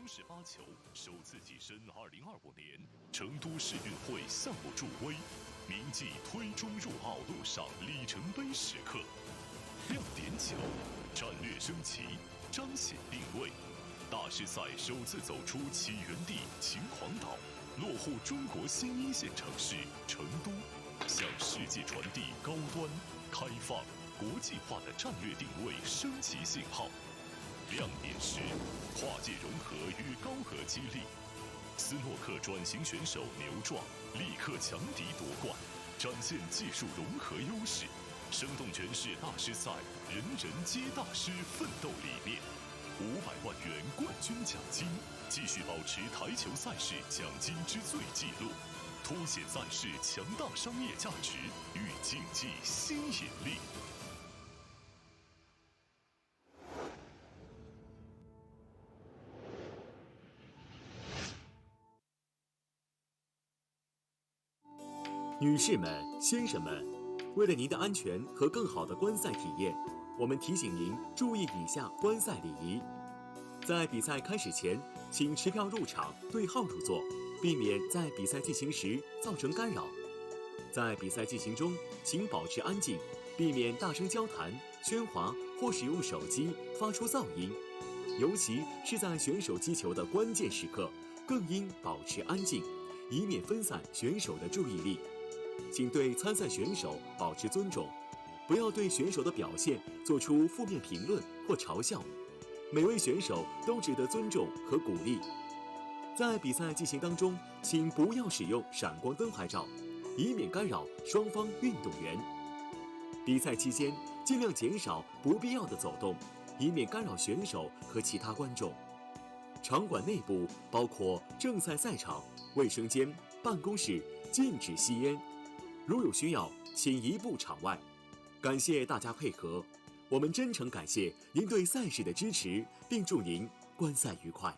式发球首次跻身2025年成都市运会项目助威，铭记推中入奥路上里程碑时刻。亮点9，战略升级，彰显定位。大师赛首次走出起源地秦皇岛，落户中国新一线城市成都，向世界传递高端、开放、国际化的战略定位升级信号。亮点10，跨界融合与高合激励。斯诺克转型选手牛壮力克强敌夺冠，展现技术融合优势，生动诠释大师赛人人皆大师奋斗理念。500万元冠军奖金，继续保持台球赛事奖金之最纪录，凸显赛事强大商业价值与竞技新引力。女士们、先生们，为了您的安全和更好的观赛体验，我们提醒您注意以下观赛礼仪：在比赛开始前，请持票入场，对号入座，避免在比赛进行时造成干扰。在比赛进行中，请保持安静，避免大声交谈、喧哗或使用手机发出噪音，尤其是在选手击球的关键时刻，更应保持安静，以免分散选手的注意力。请对参赛选手保持尊重，不要对选手的表现做出负面评论或嘲笑。每位选手都值得尊重和鼓励。在比赛进行当中，请不要使用闪光灯拍照，以免干扰双方运动员。比赛期间，尽量减少不必要的走动，以免干扰选手和其他观众。场馆内部包括正赛赛场、卫生间、办公室，禁止吸烟。如有需要，请移步场外。感谢大家配合，我们真诚感谢您对赛事的支持，并祝您观赛愉快。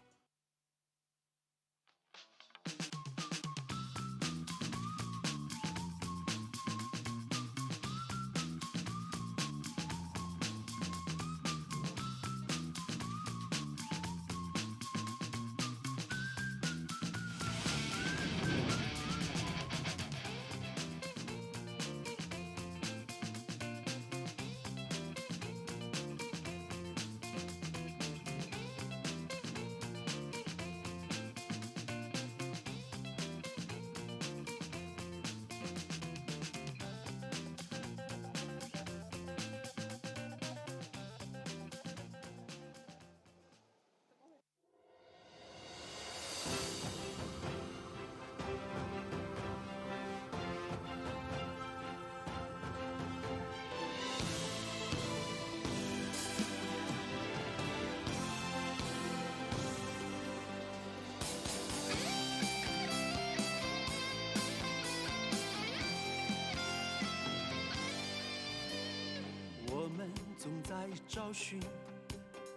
我们总在找寻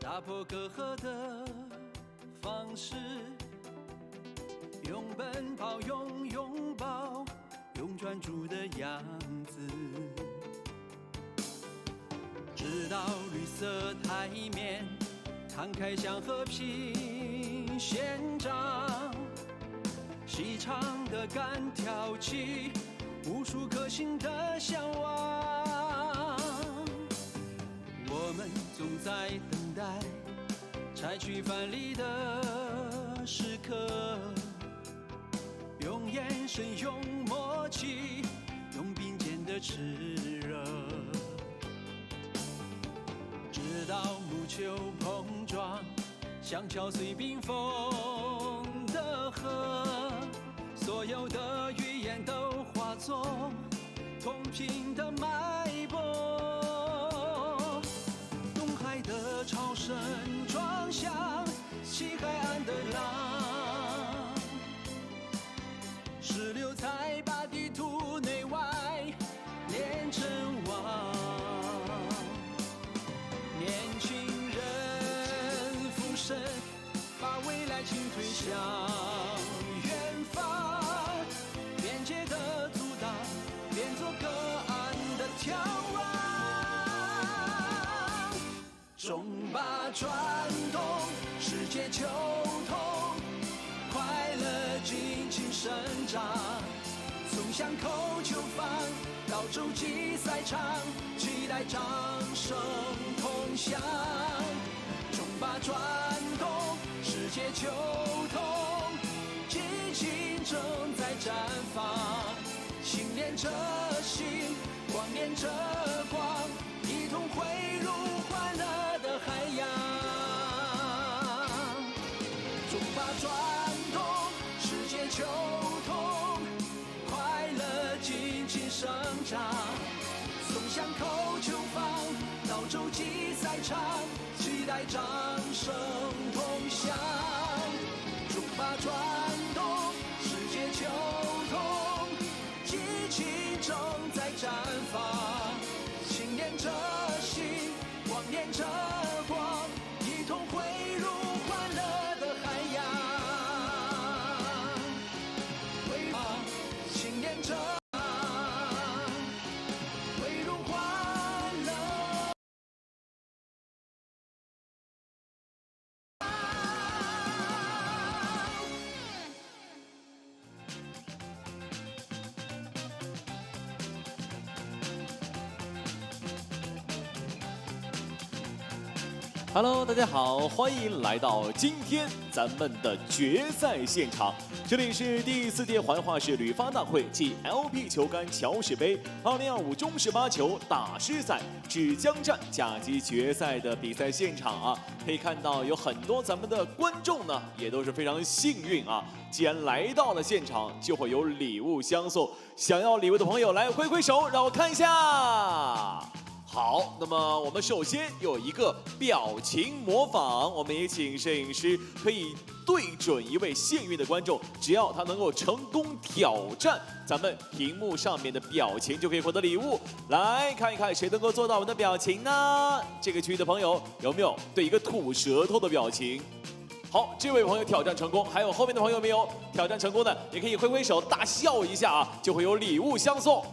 打破隔阂的方式，用奔跑，用拥抱，用专注的样子，直到绿色台面摊开向和平宪章，细长的杆挑起无数颗心的向往。我们总在等待拆去藩篱的时刻，用眼神，用默契，用并肩的炽热，直到木球碰撞，像敲碎冰封的河，所有的语言都化作同频的脉搏。的潮声撞向西海岸的浪，石榴才把地图内外连成网。年轻人俯身，把未来倾推向远方，边界的阻挡变作隔岸的眺望。钟把转动，世界就痛。洲际赛场，期待掌声同响。中巴转动，世界球童，激情正在绽放。心连着心，光连着光，一同汇入欢乐的海洋。中巴转动，世界球童，快乐尽情生长。送向口球房，到洲际赛场，期待掌声同响。中巴转动，世界球童，激情正在绽放。心连着心，光连着光，一同汇入欢乐的海洋。汇入，心连着。Hello， 大家好，欢迎来到今天咱们的决赛现场。这里是第4届环华市旅发大会暨 LP 球杆乔氏杯2025中18球大师赛芷江站甲级决赛的比赛现场啊。可以看到有很多咱们的观众呢，也都是非常幸运啊。既然来到了现场，就会有礼物相送。想要礼物的朋友来挥挥手，让我看一下。好，那么我们首先有一个表情模仿，我们也请摄影师可以对准一位幸运的观众，只要他能够成功挑战咱们屏幕上面的表情，就可以获得礼物。来看一看谁能够做到我们的表情呢？这个区域的朋友有没有对一个吐舌头的表情？好，这位朋友挑战成功，还有后面的朋友没有挑战成功的，也可以挥挥手大笑一下啊，就会有礼物相送。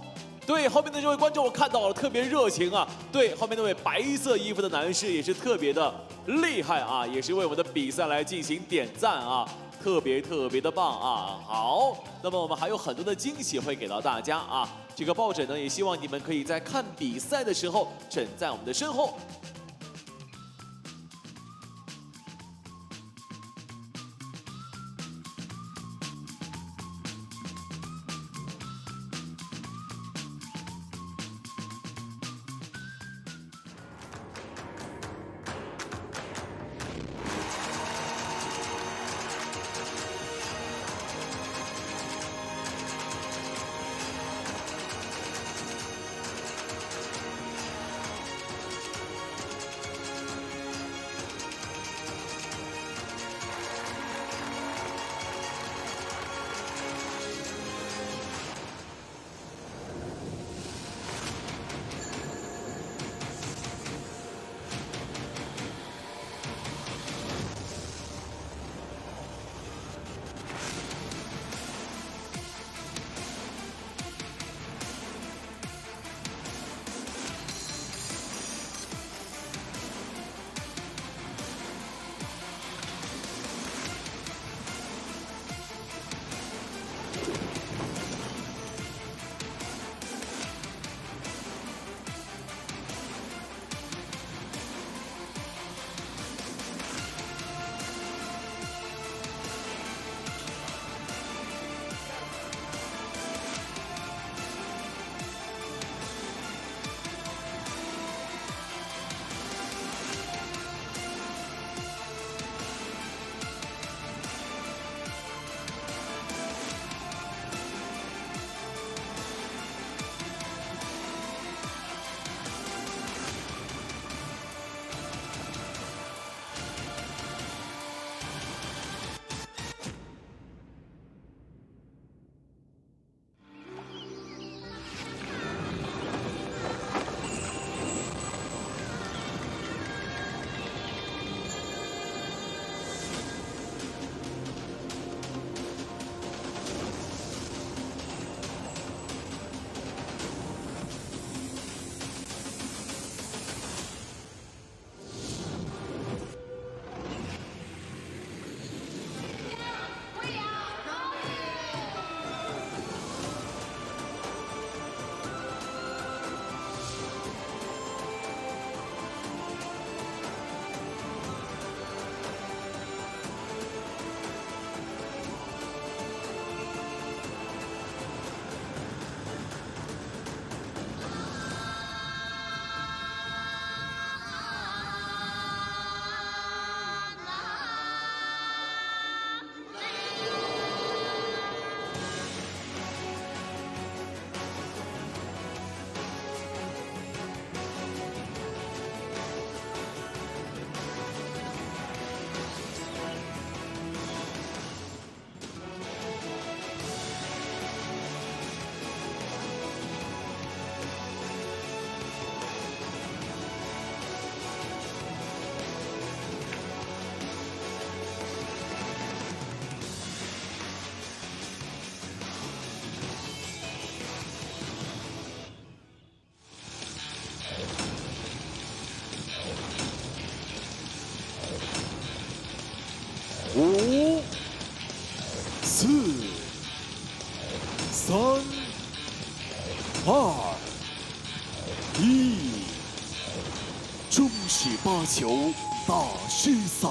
对，后面的这位观众我看到了，特别热情啊。对，后面那位白色衣服的男士也是特别的厉害啊，也是为我们的比赛来进行点赞啊，特别的棒啊。好，那么我们还有很多的惊喜会给到大家啊。这个抱枕呢，也希望你们可以在看比赛的时候枕在我们的身后。4、3、2、1，中式八球大师赛。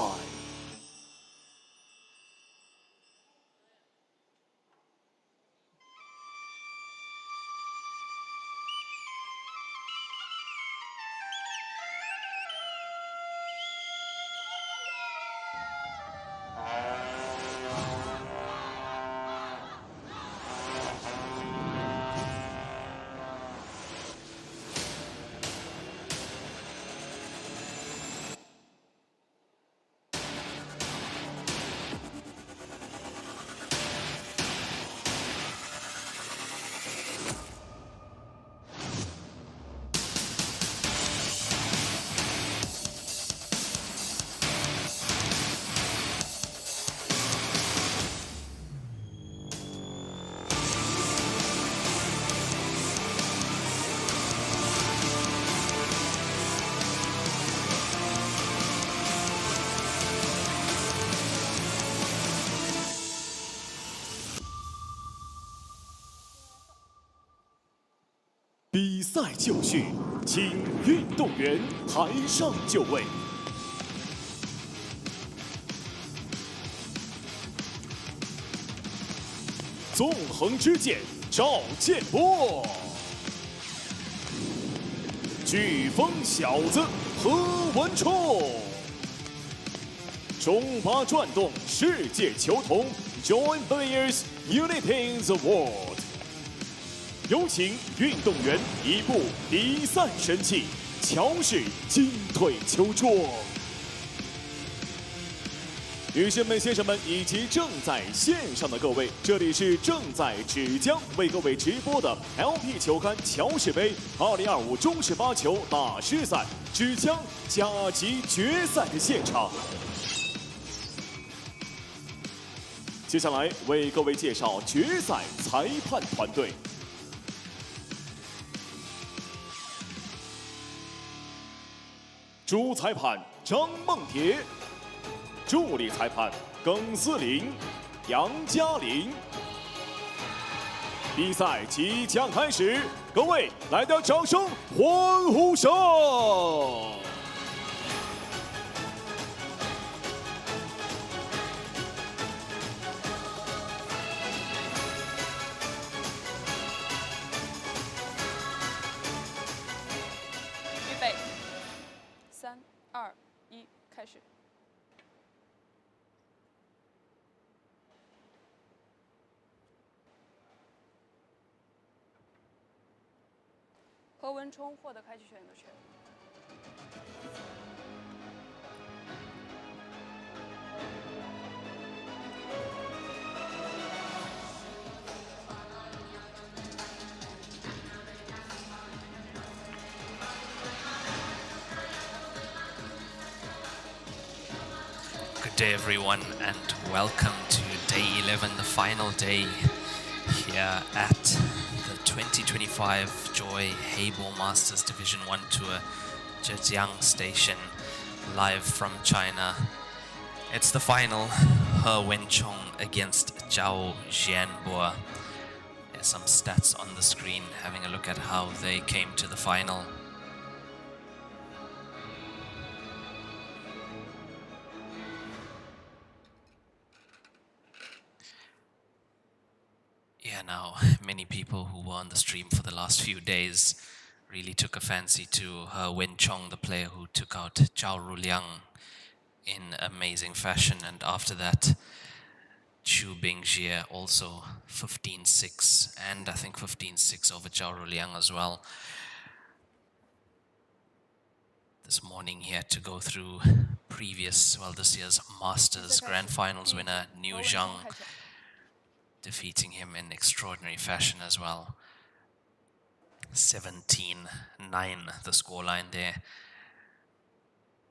比赛就绪，请运动员台上就位。纵横之剑赵建波，飓风小子何文冲，中巴转动世界球童 Joint Players Uniting the World。有请运动员一步比赛神器，乔氏金腿球桌。女士们、先生们以及正在线上的各位，这里是正在芷江为各位直播的 LP 球杆乔氏杯2025中式八球大师赛芷江甲级决赛的现场。接下来为各位介绍决赛裁判团队。主裁判张梦蝶，助理裁判耿思林、杨嘉玲。比赛即将开始，各位来点掌声欢呼声！预备，3、2、1，开始。何文冲获得开启选择权。Good day everyone and welcome to day 11, the final day here at the 2025 Joy Heyball Masters Division 1 Tour Zhijiang Station, live from China. It's the final, Wen Chong against Jiao. There's some stats on the screen, having a look at how they came to the final. Yeah, now many people who were on the stream for the last few days really took a fancy to Wen Chong, the player who took out Zhao Ruliang in amazing fashion, and after that Chu Bingjie also 15-6 and I think 15-6 over Zhao Ruliang as well. This morning he had to go through this year's Masters Grand Finals winner Niu Zhang, defeating him in extraordinary fashion as well. 17-9 the scoreline there.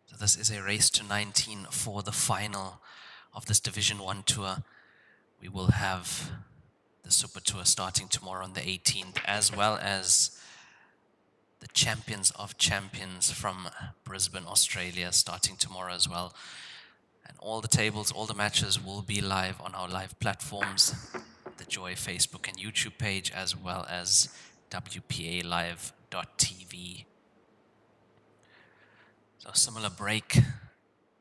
So this is a race to 19 for the final of this Division 1 tour. We will have the Super Tour starting tomorrow on the 18th, as well as the Champions of Champions from Brisbane, Australia, starting tomorrow as well. And all the tables, all the matches will be live on our live platforms, the Joy Facebook and YouTube page, as well as WPAlive.tv. So a similar break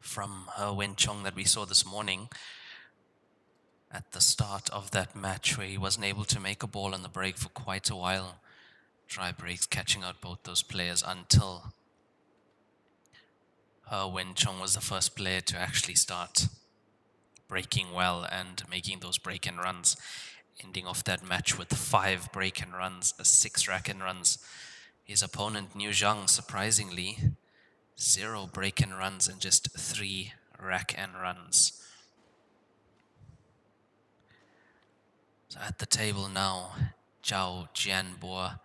from Wen Chong that we saw this morning at the start of that match, where he wasn't able to make a ball on the break for quite a while. Try breaks catching out both those players until Wen Chong was the first player to actually start breaking well and making those break-in runs, ending off that match with 5 break-in runs, 6 rack-in runs. His opponent, Zhijiang, surprisingly, 0 break-in runs and just 3 rack-in runs. So at the table now, Jiao Jianbo.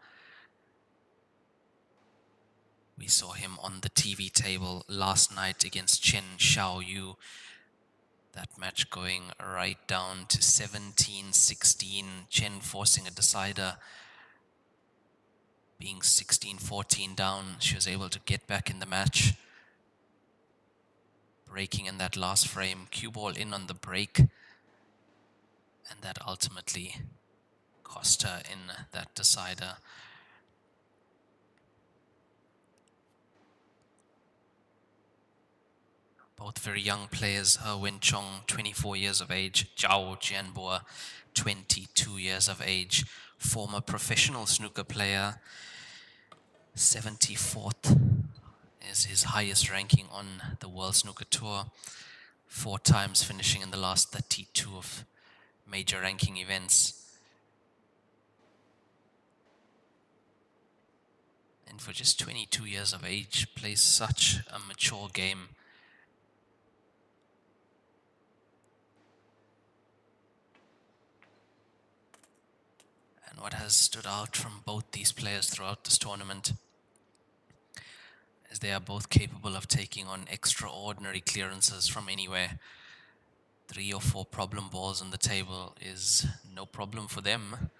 We saw him on the TV table last night against Chen Xiaoyu. That match going right down to 17-16. Chen forcing a decider. Being 16-14 down, she was able to get back in the match. Breaking in that last frame, cue ball in on the break. And that ultimately cost her in that decider. Both very young players, Wen Chong, 24 years of age, Jiao Jianbo, 22 years of age, former professional snooker player, 74th is his highest ranking on the World Snooker Tour, 4 times finishing in the last 32 of major ranking events. And for just 22 years of age, plays such a mature game. And what has stood out from both these players throughout this tournament is they are both capable of taking on extraordinary clearances from anywhere. 3 or 4 problem balls on the table is no problem for them.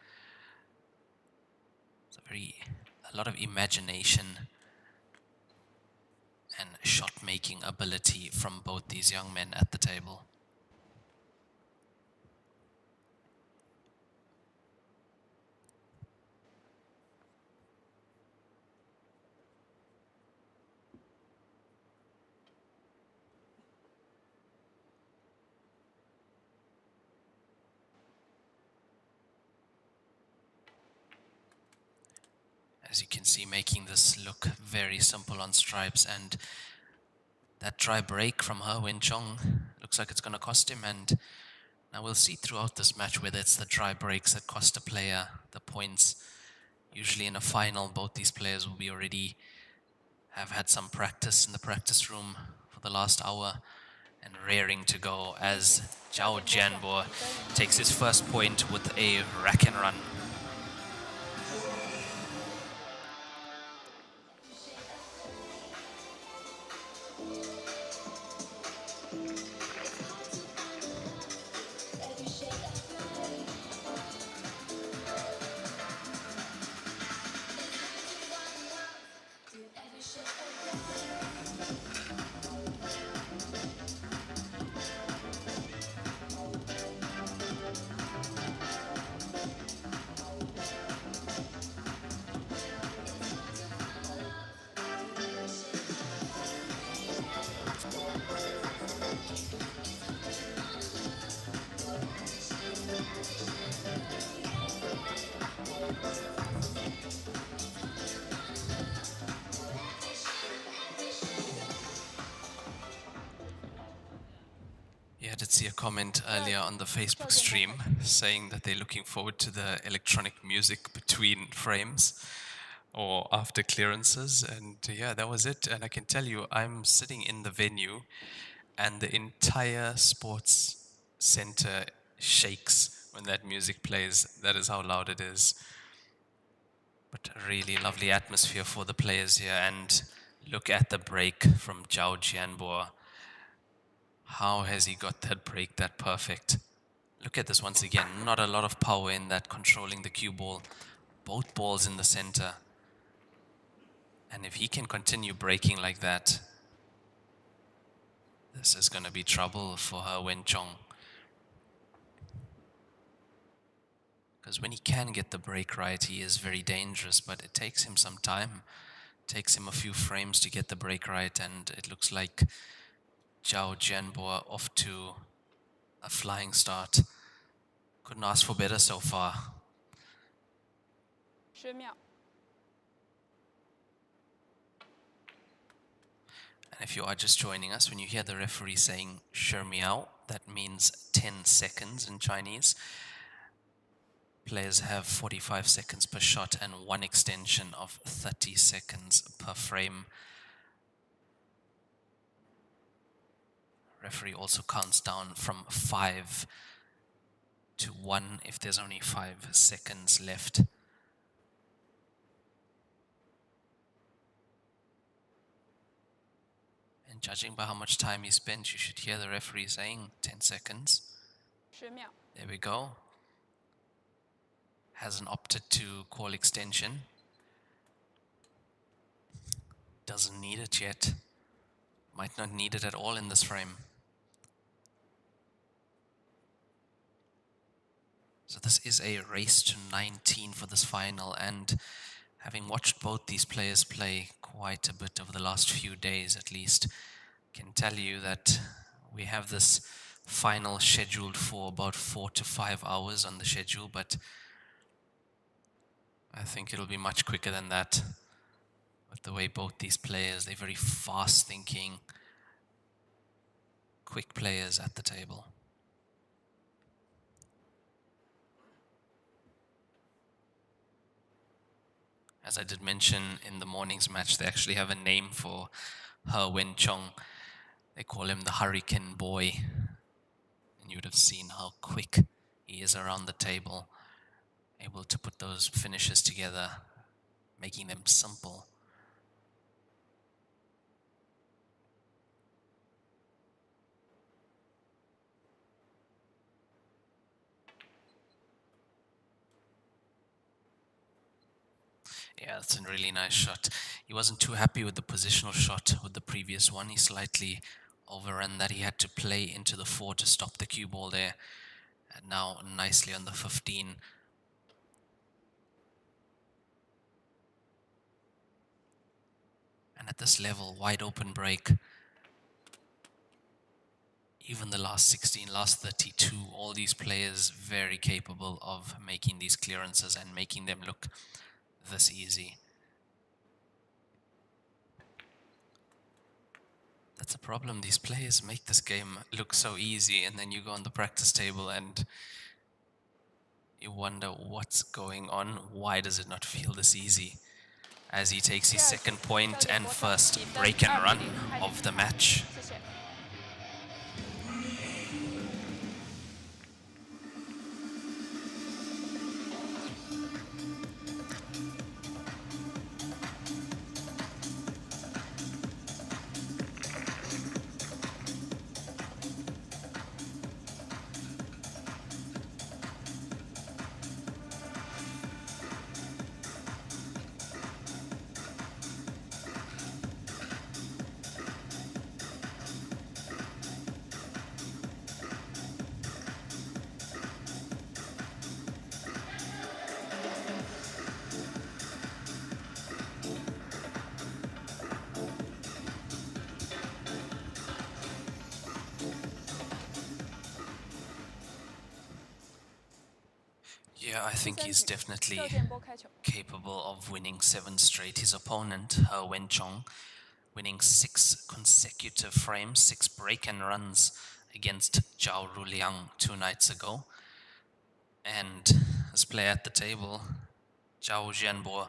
It's a lot of imagination and shot-making ability from both these young men at the table. As you can see, making this look very simple on stripes, and that dry break from Wen Chong looks like it's going to cost him. And now we'll see throughout this match whether it's the dry breaks that cost a player the points. Usually in a final, both these players will be already have had some practice in the practice room for the last hour and raring to go as Jiao Jianbo takes his first point with a rack and run. I did see a comment earlier on the Facebook stream saying that they're looking forward to the electronic music between frames or after clearances, and yeah, that was it. And I can tell you, I'm sitting in the venue and the entire sports center shakes when that music plays. That is how loud it is. But a really lovely atmosphere for the players here, and look at the break from Jiao Jianbo. How has he got that break that perfect? Look at this once again. Not a lot of power in that controlling the cue ball. Both balls in the center. And if he can continue breaking like that, This is going to be trouble for her Wen Chong. Because when he can get the break right, he is very dangerous, but it takes him some time. It takes him a few frames to get the break right, and it looks like Jiao Jianbo off to a flying start. Couldn't ask for better so far. 10秒。 And if you are just joining us, when you hear the referee saying 10 秒, that means 10 seconds in Chinese. Players have 45 seconds per shot and one extension of 30 seconds per frame. Referee also counts down from 5 to 1 if there's only 5 seconds left. And judging by how much time he spent, you should hear the referee saying 10 seconds. 10秒。 There we go. Hasn't opted to call extension. Doesn't need it yet. Might not need it at all in this frame. So this is a race to 19 for this final, and having watched both these players play quite a bit over the last few days at least, can tell you that we have this final scheduled for about 4 to 5 hours on the schedule, but I think it'll be much quicker than that. With the way both these players, they're very fast thinking, quick players at the table. As I did mention in the morning's match, they actually have a name for her Wen Chong. They call him the Hurricane Boy. And you would have seen how quick he is around the table, able to put those finishes together, making them simple. Yeah, that's a really nice shot. He wasn't too happy with the positional shot with the previous one. He slightly overran that. He had to play into the 4 to stop the cue ball there. And now nicely on the 15. And at this level, wide open break. Even the last 16, last 32, all these players very capable of making these clearances and making them look this easy. That's a problem. These players make this game look so easy, and then you go on the practice table and you wonder what's going on. Why does it not feel this easy? As he takes his second point and first break and run of the match. 谢谢。 Yeah, I think he's definitely 赵建波开球。 capable of winning 7 straight. His opponent, her Wen Chong, winning 6 consecutive frames, 6 break and runs against Jiao Ruliang 2 nights ago. And this player at the table, Jiao Jianbo,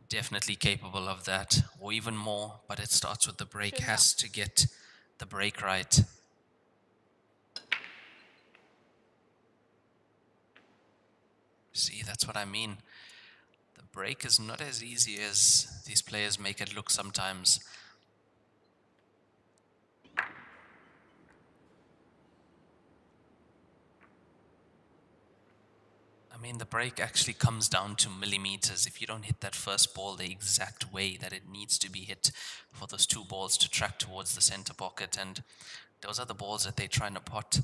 definitely capable of that, or even more, but it starts with the break, has to get the break right. See, that's what I mean. The break is not as easy as these players make it look sometimes. I mean, the break actually comes down to millimeters. If you don't hit that first ball the exact way that it needs to be hit for those 2 balls to track towards the center pocket, and those are the balls that they're trying to pot.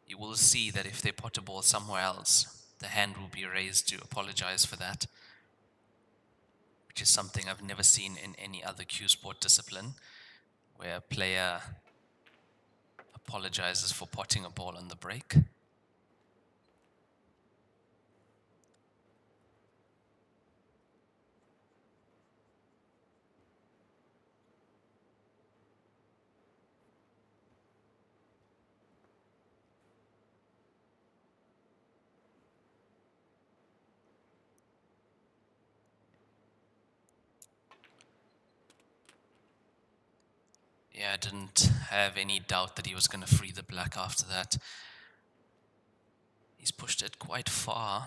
You will see that if they pot a ball somewhere else, the hand will be raised to apologize for that, which is something I've never seen in any other cue sport discipline, where a player apologizes for potting a ball on the break. Yeah, I didn't have any doubt that he was going to free the black after that. He's pushed it quite far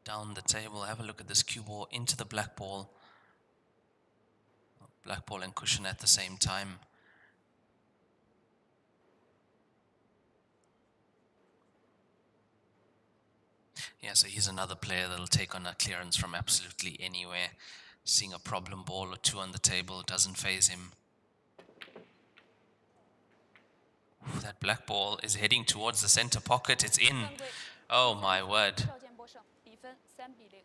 down the table. Have a look at this cue ball into the black ball. Black ball and cushion at the same time. Yeah, so he's another player that'll take on a clearance from absolutely anywhere. Seeing a problem ball or two on the table doesn't faze him. Ooh, that black ball is heading towards the center pocket. It's in. Oh my word. 赵建波胜，比分3-0。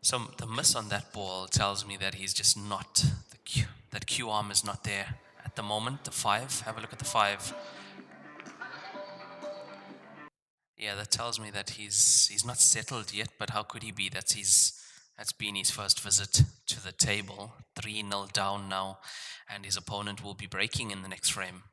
So the miss on that ball tells me that he's just not, that cue arm is not there at the moment. The 5, have a look at the 5. Yeah, that tells me that he's not settled yet, but how could he be? That's been his first visit to the table. 3-0 down now, and his opponent will be breaking in the next frame.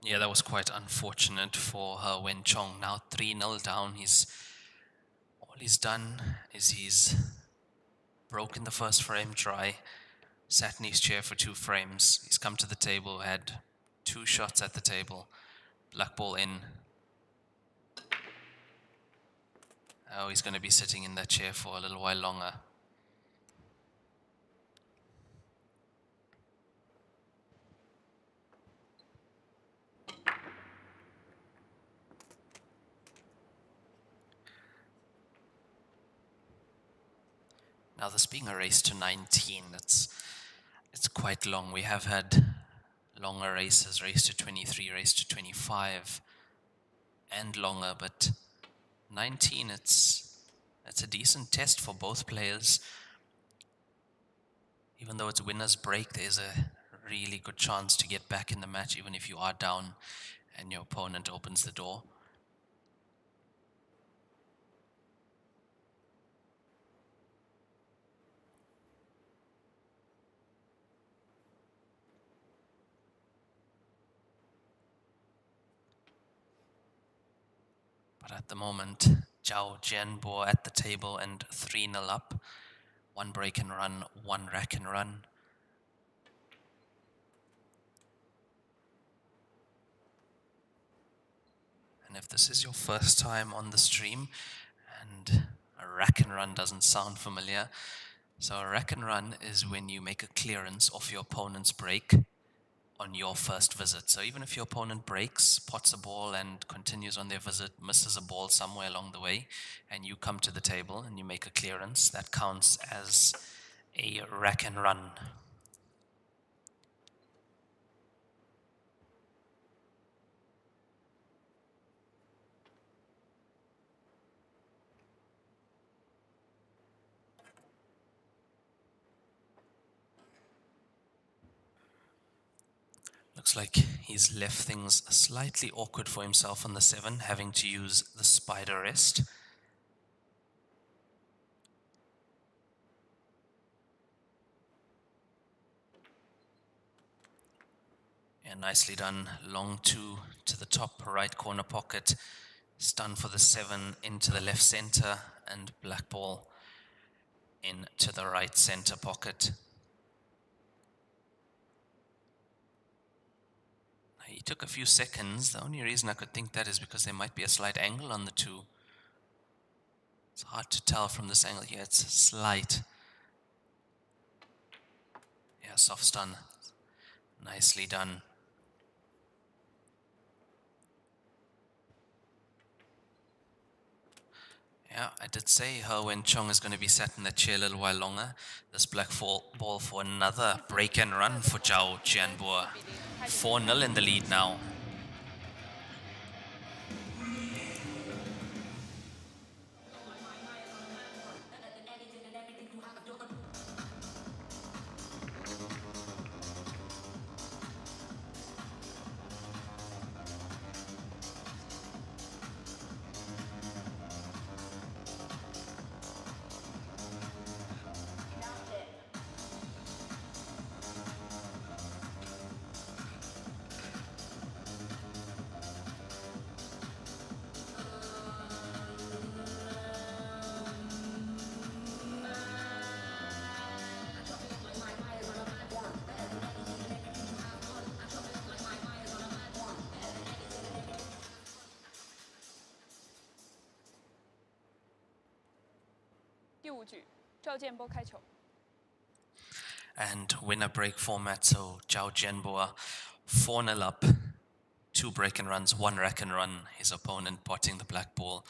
Yeah, that was quite unfortunate for Wen Chong. Now 3-0 down. All he's done is he's broken the first frame dry, sat in his chair for 2 frames. He's come to the table, had 2 shots at the table. Black ball in. Oh, he's going to be sitting in that chair for a little while longer. Now, this being a race to 19, it's quite long. We have had longer races, race to 23, race to 25, and longer, but 19, it's a decent test for both players. Even though it's winner's break, there's a really good chance to get back in the match, even if you are down and your opponent opens the door. But at the moment, Jiao Jianbo at the table and 3-0 up. 1 break and run, 1 rack and run. And if this is your first time on the stream and a rack and run doesn't sound familiar, so a rack and run is when you make a clearance off your opponent's break on your first visit. So even if your opponent breaks, pots a ball and continues on their visit, misses a ball somewhere along the way, and you come to the table and you make a clearance, that counts as a rack and run. Looks like he's left things slightly awkward for himself on the 7, having to use the spider rest. And nicely done. Long 2 to the top right corner pocket. Stun for the 7 into the left center, and black ball into the right center pocket. He took a few seconds. The only reason I could think that is because there might be a slight angle on the 2. It's hard to tell from this angle here. It's slight. Yeah, soft stun. Nicely done. Yeah, I did say her Wen Chong is going to be sat in the chair a little while longer. This black ball for another break and run for Jiao Jianbo. 4-0 in the lead now. And winner break format, so Jiao Jianbo 4-0 up, 2 break and runs, 1 rack and run. His opponent potting the black ball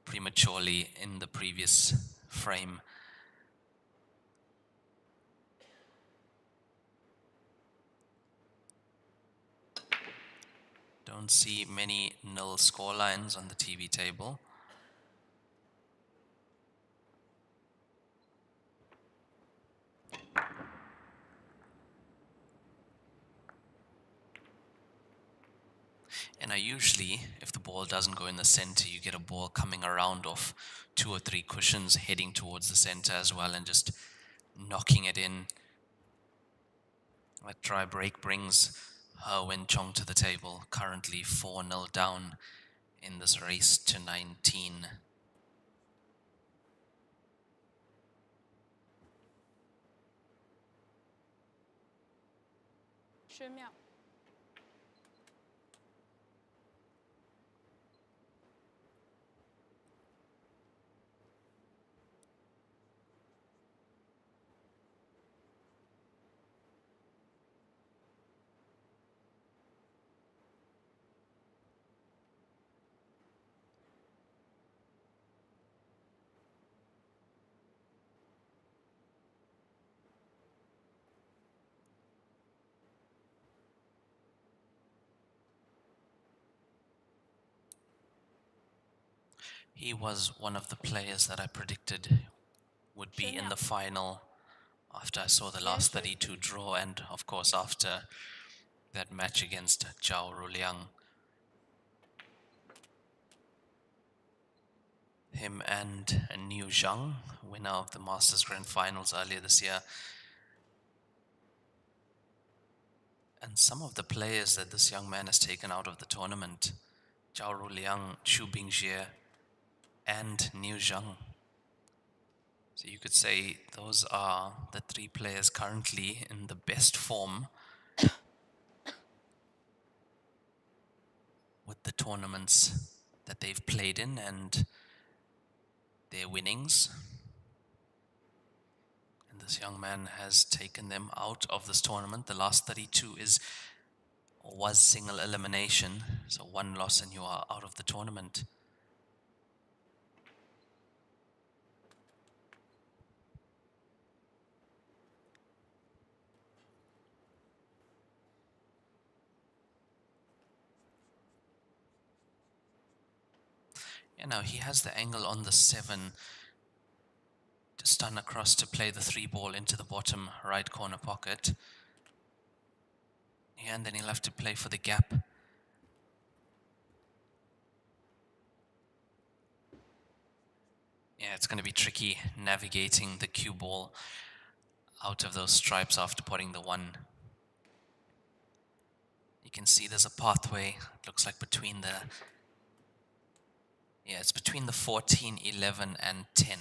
prematurely in the previous frame. Don't see many nil score lines on the TV table. And I usually, if the ball doesn't go in the center, you get a ball coming around off 2 or 3 cushions heading towards the center as well and just knocking it in. That try break brings Wen Chong to the table, currently 4-0 down in this race to 19. He was one of the players that I predicted would be in the final after I saw the last 32 draw and, of course, after that match against Zhao Ruliang. Him and Niu Zhang, winner of the Masters Grand Finals earlier this year. And some of the players that this young man has taken out of the tournament, Zhao Ruliang, Xu Bingjie, and Niu Zhang. So you could say those are the 3 players currently in the best form with the tournaments that they've played in and their winnings. And this young man has taken them out of this tournament. The last 32 was single elimination, so 1 loss and you are out of the tournament. Yeah, now he has the angle on the 7 to stun across to play the 3 ball into the bottom right corner pocket. Yeah, and then he'll have to play for the gap. Yeah, it's going to be tricky navigating the cue ball out of those stripes after potting the 1. You can see there's a pathway, it looks like between the... Yeah, it's between the 14, 11, and 10,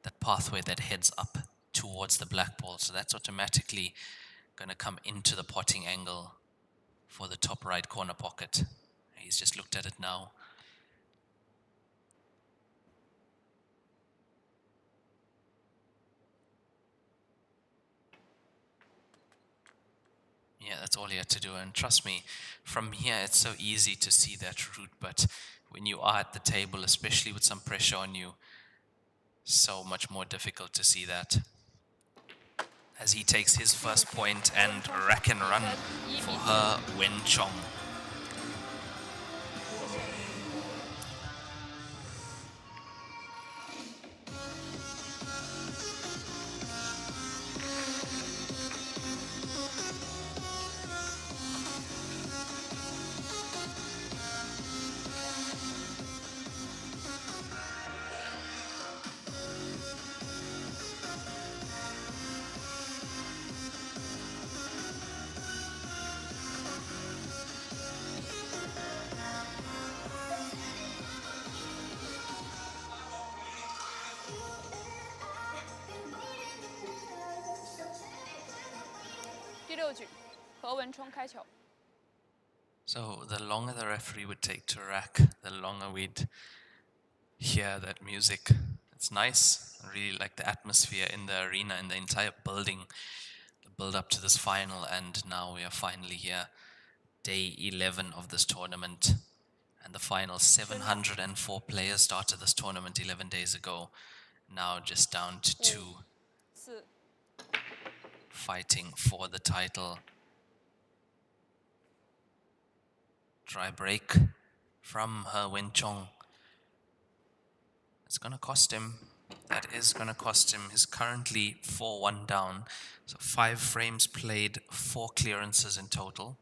that pathway that heads up towards the black ball. So that's automatically going to come into the potting angle for the top right corner pocket. He's just looked at it now. Yeah, that's all you had to do. And trust me, from here it's so easy to see that route, but when you are at the table, especially with some pressure on you, so much more difficult to see that. As he takes his first point and rack and run for her Wen Chong. So the longer the referee would take to rack, the longer we'd hear that music. It's nice. I really like the atmosphere in the arena, in the entire building, the build up to this final, and now we are finally here. Day 11 of this tournament. And the final 704 players started this tournament 11 days ago. Now just down to 2 fighting for the title. Dry break from her Wen Chong. It's gonna cost him. That is gonna cost him. He's currently 4-1 down. So 5 frames played, 4 clearances in total.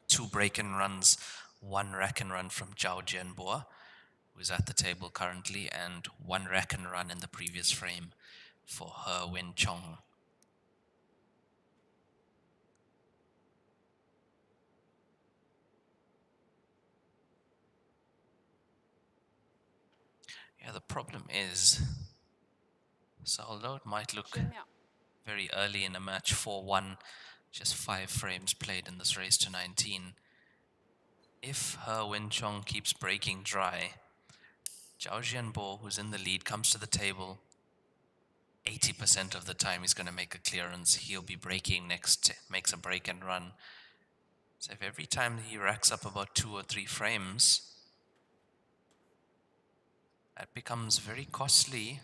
2 break-in runs, 1 rack and run from Jiao, who's at the table currently, and 1 rack and run in the previous frame for her Wen Chong. Yeah, the problem is, so although it might look very early in a match, 4-1, just 5 frames played in this race to 19, if her Wen Chong keeps breaking dry, Zhao Jianbo, who's in the lead, comes to the table. 80% of the time he's going to make a clearance. He'll be breaking next, makes a break and run. So if every time he racks up about 2 or 3 frames, that becomes very costly.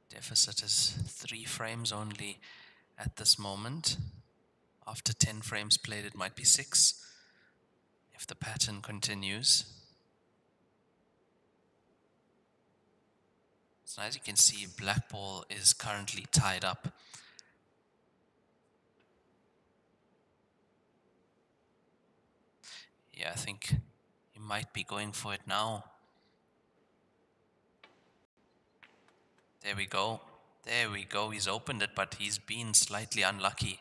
Deficit is 3 frames only at this moment. After 10 frames played, it might be 6 if the pattern continues. So as you can see, black ball is currently tied up. Yeah, I think he might be going for it now. There we go. There we go. He's opened it, but he's been slightly unlucky.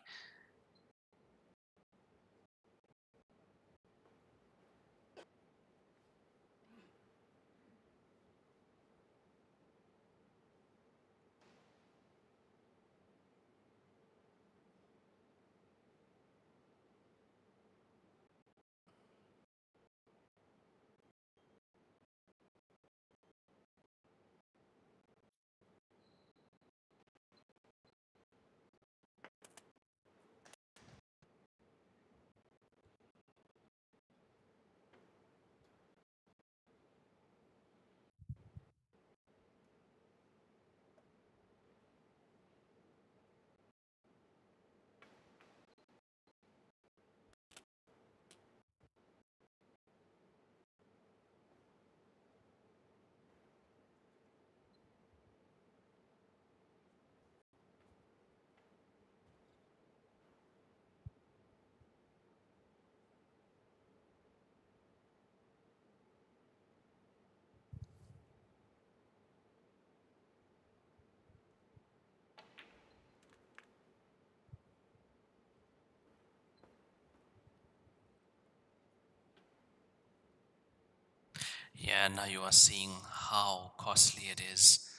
Yeah, now you are seeing how costly it is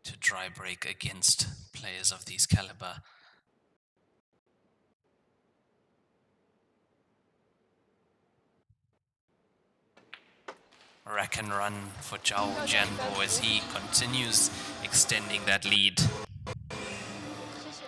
to dry break against players of these caliber. rack and run for Jiao Jianbo as he continues extending that lead. 谢谢。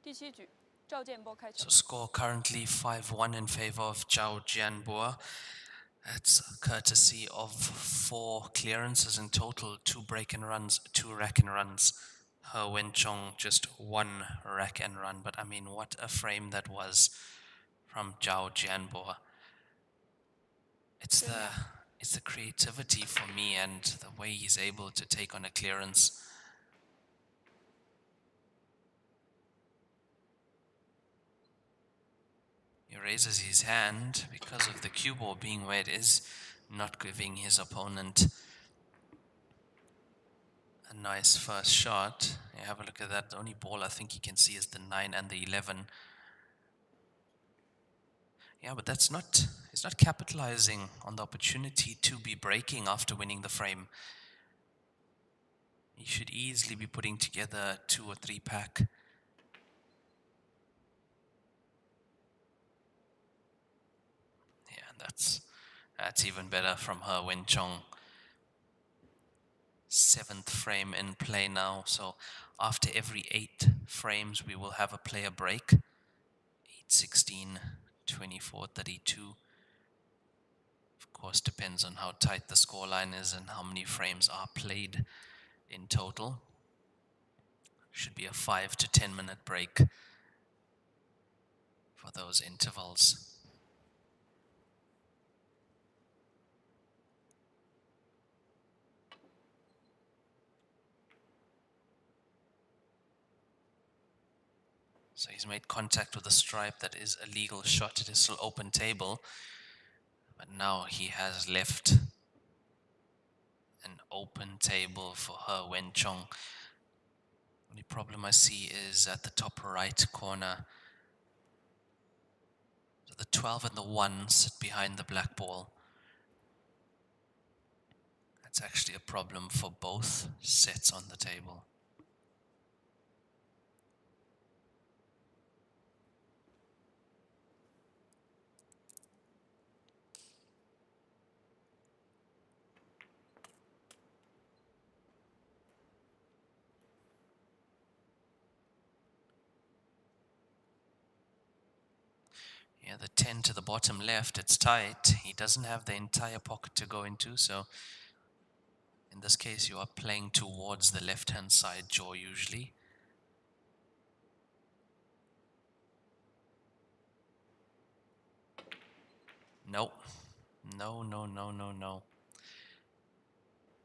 第7局，赵建波开球 So。score currently 5-1 in favor of Jiao Jianbo. That's courtesy of 4 clearances in total, 2 break and runs, 2 rack and runs. Wen Chong just 1 rack and run, but I mean, what a frame that was from Jiao Jianbo. It's the creativity for me and the way he's able to take on a clearance. He raises his hand because of the cue ball being where it is, not giving his opponent a nice first shot. You have a look at that. The only ball I think you can see is the 9 and the 11. Yeah, but he's not capitalizing on the opportunity to be breaking after winning the frame. He should easily be putting together a 2 or 3 pack. Yeah, that's even better from her, Wen Chong. 7th frame in play now, so after every 8 frames we will have a player break. 8-16, 24-32. Of course, depends on how tight the scoreline is and how many frames are played in total. Should be a 5 to 10 minute break for those intervals. So he's made contact with a stripe that is a legal shot. It is still open table, but now he has left an open table for her, Wen Chong. Only problem I see is at the top right corner. So the 12 and the 1 sit behind the black ball. That's actually a problem for both sets on the table. Yeah, the 10 to the bottom left, it's tight. He doesn't have the entire pocket to go into, so in this case you are playing towards the left-hand side jaw usually. No. No.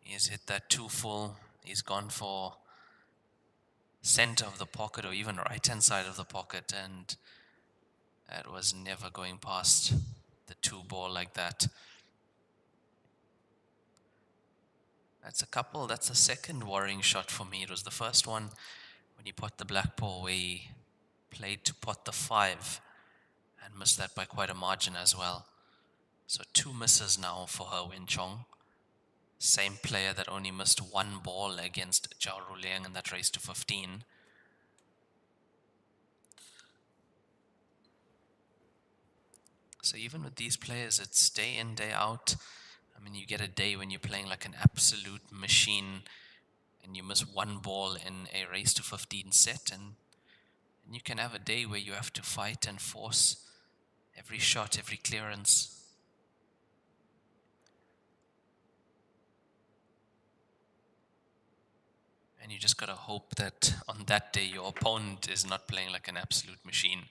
He's hit that 2 full. He's gone for center of the pocket or even right-hand side of the pocket, and that was never going past the 2 ball like that. That's a second worrying shot for me. It was the first one when he put the black ball where he played to pot the 5 and missed that by quite a margin as well. So 2 misses now for her, Wen Chong. Same player that only missed 1 ball against Jiao Ruliang in that race to 15. So even with these players, it's day in, day out. I mean, you get a day when you're playing like an absolute machine and you miss 1 ball in a race to 15 set, and you can have a day where you have to fight and force every shot, every clearance. And you just gotta hope that on that day your opponent is not playing like an absolute machine.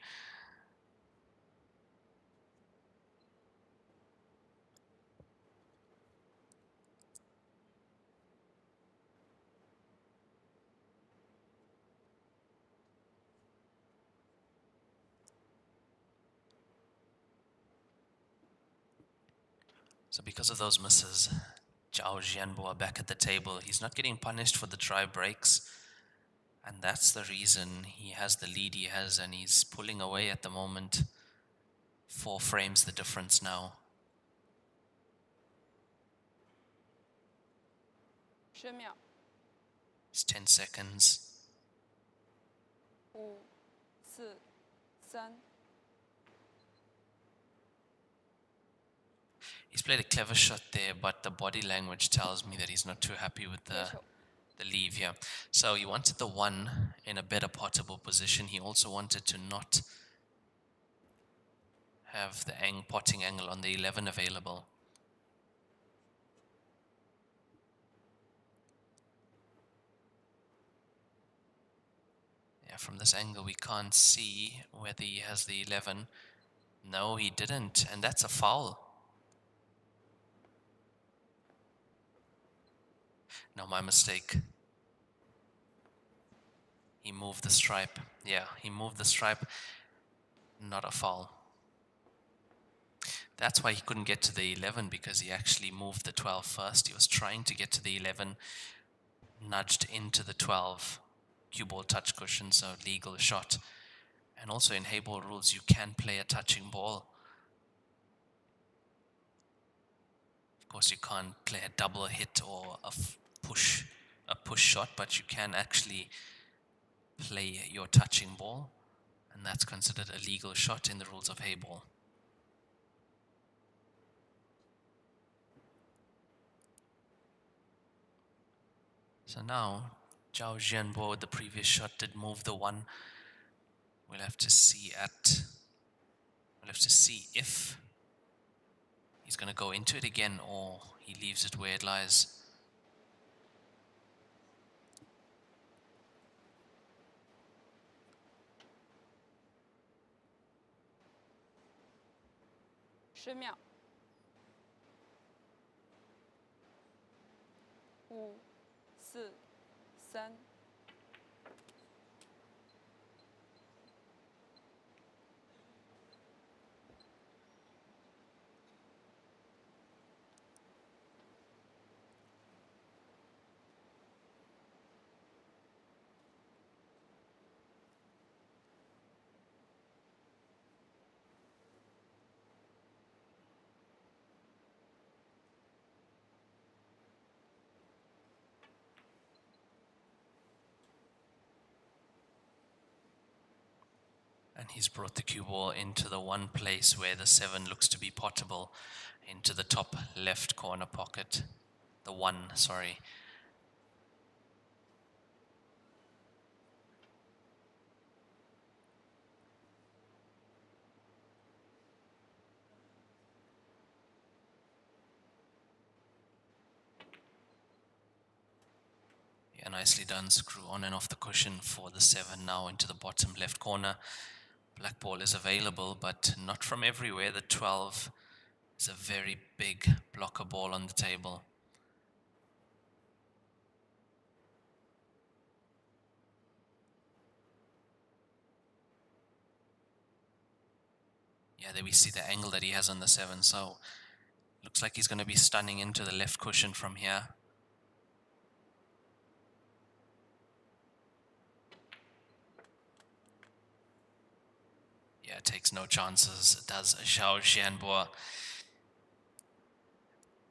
So because of those misses, Jiao Zhijiang are back at the table. He's not getting punished for the try breaks, and that's the reason he has the lead he has, and he's pulling away at the moment. 4 frames the difference now. 10秒。 It's 10 seconds. 5、4、3。 He's played a clever shot there, but the body language tells me that he's not too happy with the leave here. So he wanted the 1 in a better potable position. He also wanted to not have the potting angle on the 11 available. Yeah, from this angle we can't see whether he has the 11. No, he didn't, and that's a foul. No, my mistake. He moved the stripe. Yeah, he moved the stripe. Not a foul. That's why he couldn't get to the 11, because he actually moved the 12 first. He was trying to get to the 11, nudged into the 12. Cue ball touch cushion, so legal shot. And also in Heyball rules, you can play a touching ball. Of course, you can't play a double hit or a push shot, but you can actually play your touching ball, and that's considered a legal shot in the rules of Heyball. So now, Jiao Zhijiang with the previous shot did move the 1. We'll have to see if he's going to go into it again or he leaves it where it lies.10秒。5、4、3。 And he's brought the cue ball into the one place where the 7 looks to be potable, into the top left corner pocket. The 1, sorry. Yeah, nicely done. Screw on and off the cushion for the 7 now into the bottom left corner. Black ball is available, but not from everywhere. The 12 is a very big blocker ball on the table. Yeah, there we see the angle that he has on the 7, so looks like he's going to be stunning into the left cushion from here. Yeah, takes no chances, does Jiao Zhijiang.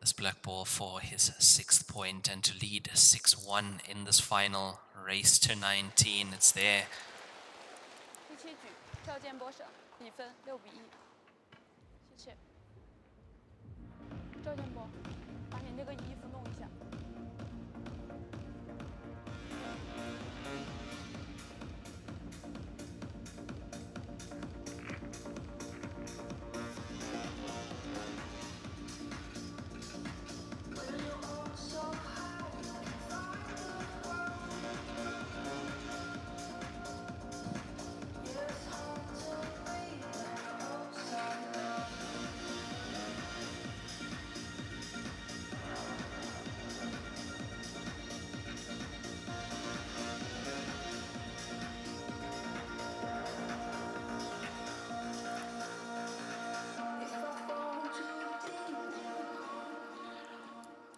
This black ball for his 6th point, and to lead 6-1 in this final race to 19. It's there. 第7局，赵建波胜，比分6比1。谢谢。赵建波，把你那个衣服弄一下。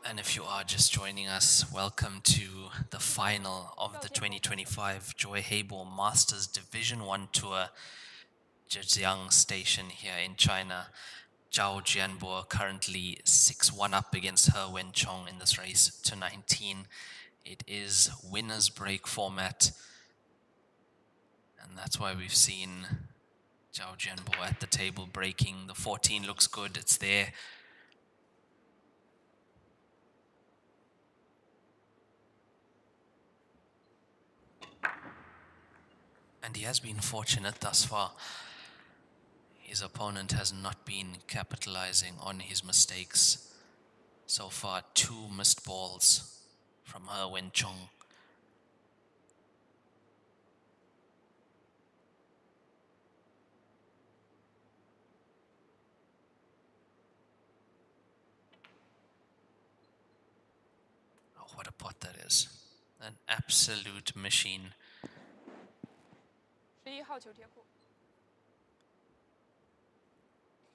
And if you are just joining us, welcome to the final of the 2025 Joy Heyball Masters Division 1 Tour, Zhijiang Station here in China. Jiao Jianbo currently 6-1 up against her Wen Chong in this race to 19. It is winner's break format, and that's why we've seen Jiao Jianbo at the table breaking. The 14 looks good, it's there. And he has been fortunate thus far. His opponent has not been capitalizing on his mistakes. So far, 2 missed balls from her Wen Chong. Oh, what a pot that is. An absolute machine. 11号球贴库。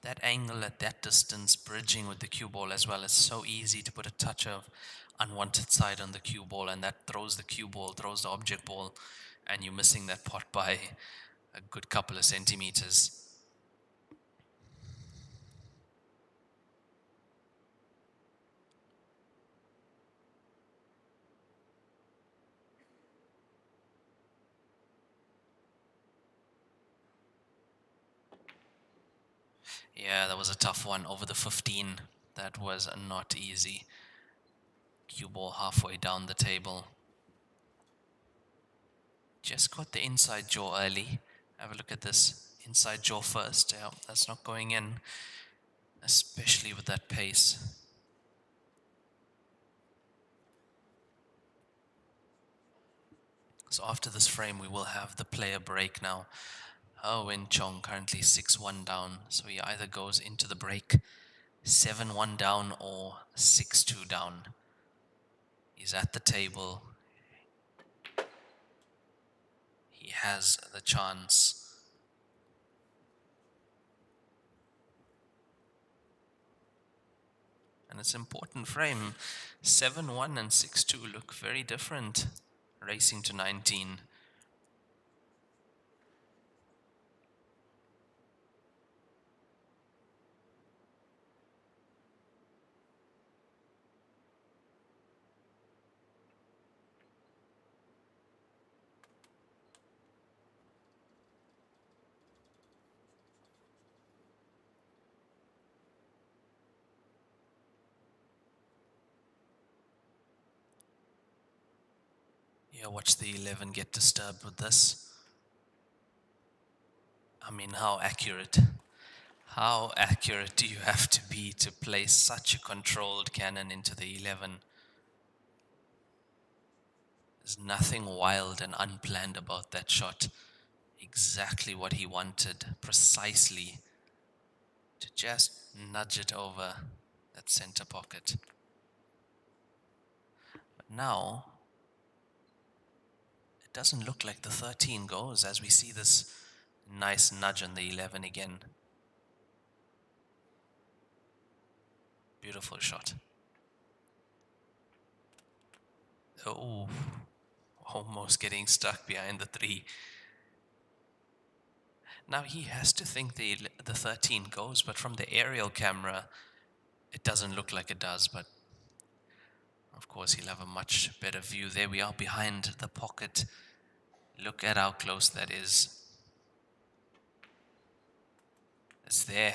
That angle at that distance, bridging with the cue ball as well, is so easy to put a touch of unwanted side on the cue ball, and that throws the cue ball, throws the object ball, and you're missing that pot by a good couple of centimeters. Yeah, that was a tough one over the 15. That was not easy. Cue ball halfway down the table. Just got the inside jaw early. Have a look at this. Inside jaw first. Yeah, that's not going in, especially with that pace. So after this frame, we will have the player break now. Wen Chong currently 6-1 down, so he either goes into the break 7-1 down or 6-2 down. He's at the table. He has the chance. And it's an important frame. 7-1 and 6-2 look very different, racing to 19. Yeah, watch the 11 get disturbed with this. I mean, how accurate? How accurate do you have to be to place such a controlled cannon into the 11? There's nothing wild and unplanned about that shot. Exactly what he wanted, precisely, to just nudge it over that center pocket. But now, it doesn't look like the 13 goes as we see this nice nudge on the 11 again. Beautiful shot. Oh, almost getting stuck behind the 3. Now he has to think the 13 goes, but from the aerial camera, it doesn't look like it does, but of course he'll have a much better view. There we are behind the pocket. Look at how close that is. It's there.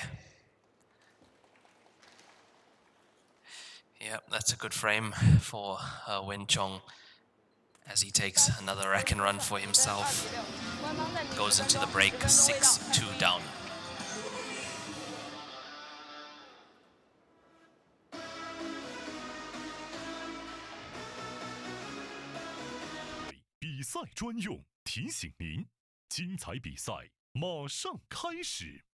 Yeah, that's a good frame for Wen Chong as he takes another rack and run for himself. Goes into the break 6-2 down.比赛专用，提醒您，精彩比赛马上开始。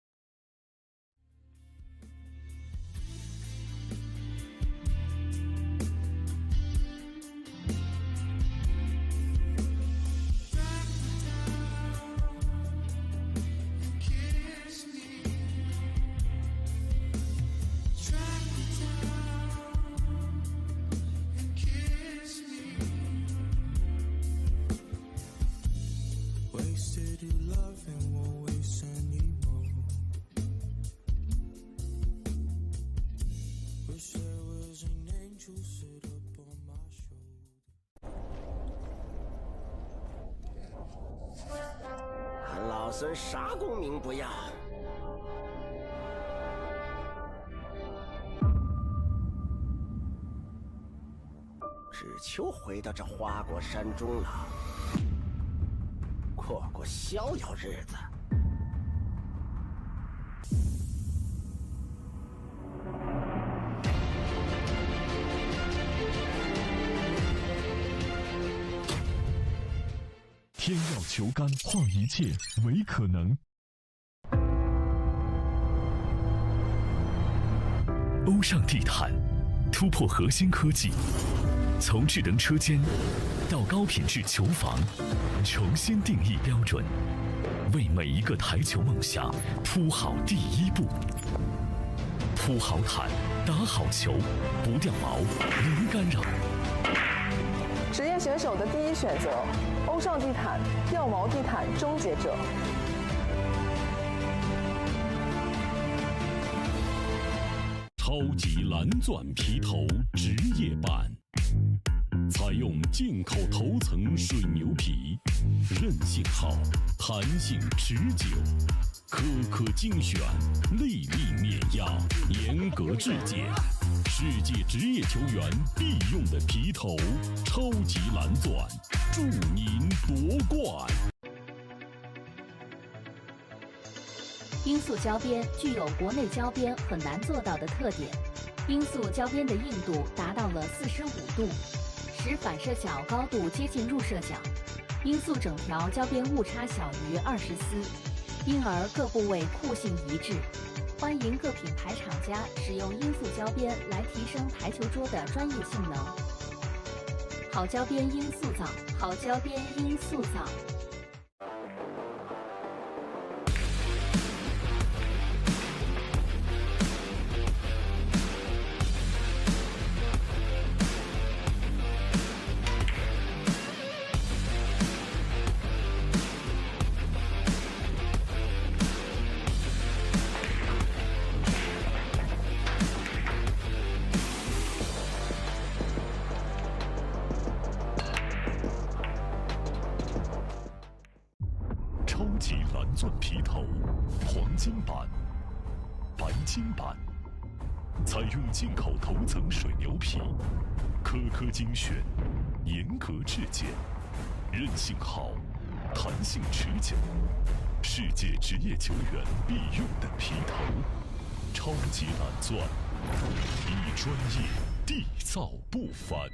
孙啥功名不要，只求回到这花果山中了，过过逍遥日子。天要求干，化一切为可能。欧尚地毯突破核心科技，从智能车间到高品质球房，重新定义标准，为每一个台球梦想铺好第一步。铺好毯，打好球，不掉毛，零干扰。职业选手的第一选择，欧尚地毯，掉毛地毯终结者。超级蓝钻皮头职业版，采用进口头层水牛皮，韧性好，弹性持久，颗颗精选，粒粒碾压，严格质检，世界职业球员必用的皮头，超级蓝钻，祝您夺冠！罂粟胶边具有国内胶边很难做到的特点，罂粟胶边的硬度达到了45度，使反射角高度接近入射角。罂粟整条胶边误差小于20丝，因而各部位酷性一致。欢迎各品牌厂家使用罂粟胶边来提升台球桌的专业性能。好胶边罂粟皂，好胶边罂粟皂。超级蓝钻皮头，黄金版、白金版，采用进口头层水牛皮，颗颗精选，严格质检，韧性好，弹性持久，世界职业球员必用的皮头，超级蓝钻，以专业缔造不凡。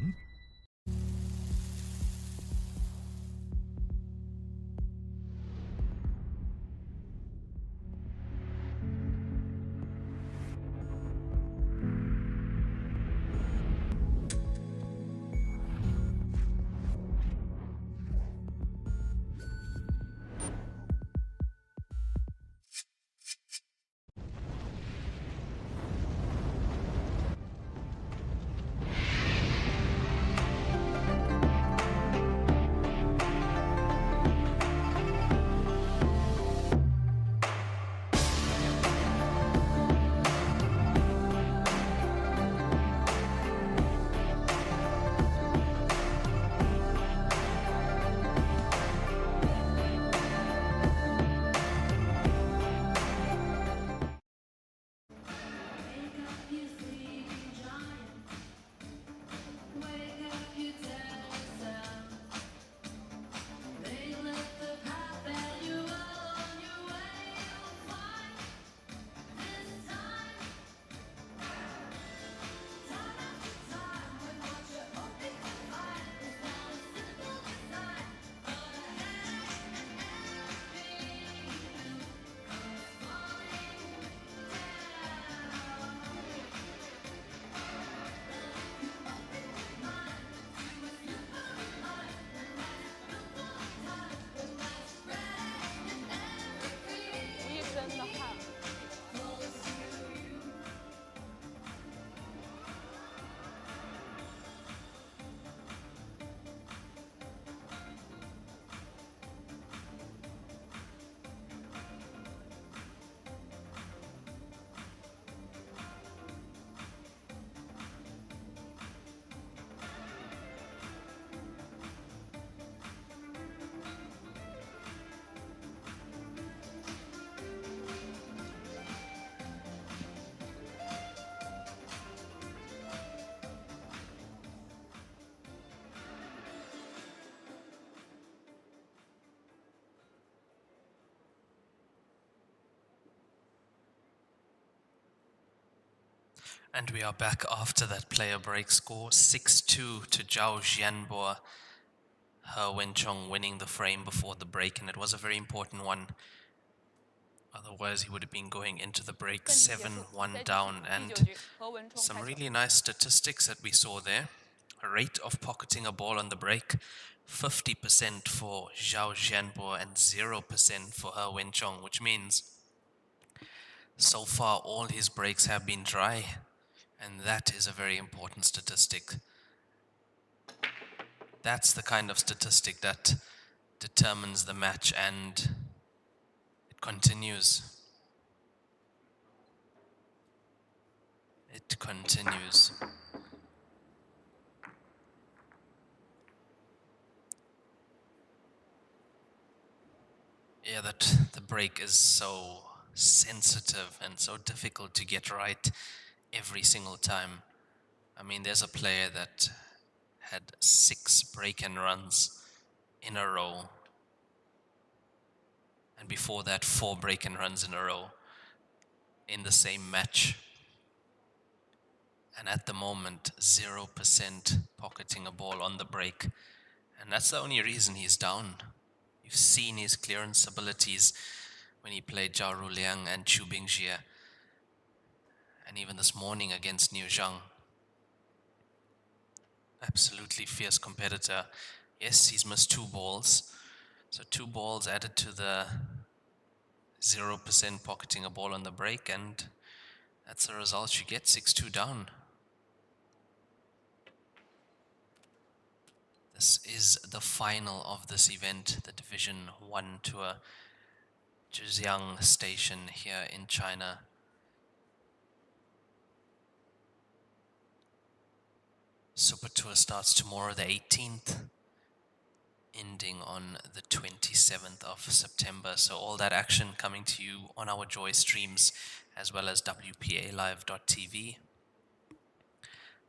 And we are back after that player break. Score 6-2 to Jiao Jianbo. Wen Chong winning the frame before the break, and it was a very important one. Otherwise, he would have been going into the break 7-1 down. And some really nice statistics that we saw there. A rate of pocketing a ball on the break, 50% for Jiao Jianbo and 0% for Wen Chong, which means so far all his breaks have been dry. And that is a very important statistic. That's the kind of statistic that determines the match, and it continues. It continues. Yeah, that the break is so sensitive and so difficult to get right every single time. I mean, there's a player that had 6 break and runs in a row, and before that 4 break and runs in a row in the same match. And at the moment, 0% pocketing a ball on the break. And that's the only reason he's down. You've seen his clearance abilities when he played Zhao Ruliang and Chu Bingjie. And even this morning against Niu Zhang. Absolutely fierce competitor. Yes, he's missed 2 balls. So 2 balls added to the 0% pocketing a ball on the break, and that's the result you get, 6-2 down. This is the final of this event, the Division 1 Tour, Zhijiang Station here in China. Super Tour starts tomorrow, the 18th, ending on the 27th of September. So all that action coming to you on our Joy streams, as well as WPAlive.tv.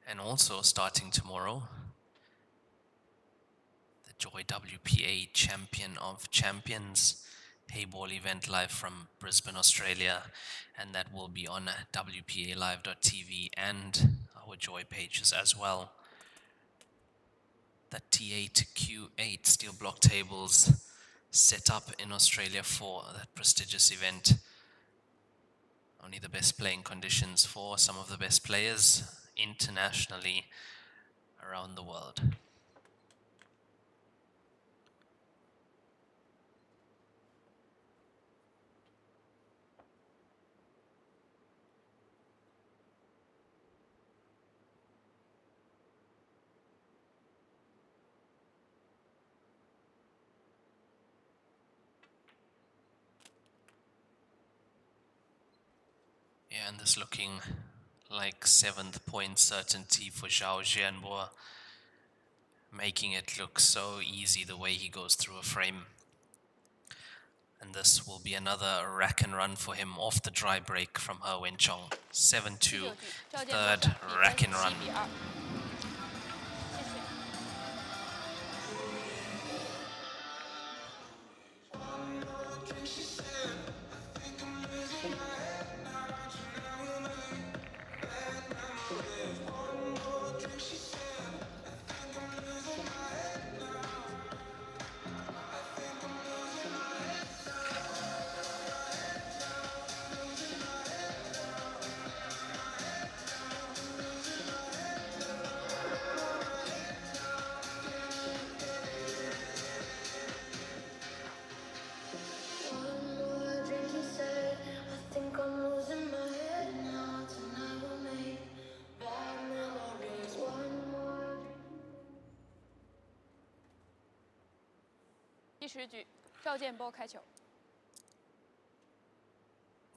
And also starting tomorrow, the Joy WPA Champion of Champions Heyball event live from Brisbane, Australia. And that will be on WPAlive.tv and our Joy pages as well. The T8Q8 steel block tables set up in Australia for that prestigious event. Only the best playing conditions for some of the best players internationally around the world. Yeah, and this looking like 7th point certainty for Jiao Jianbo, making it look so easy the way he goes through a frame. And this will be another rack and run for him off the dry break from Wen Chong. 7-2, third rack and run.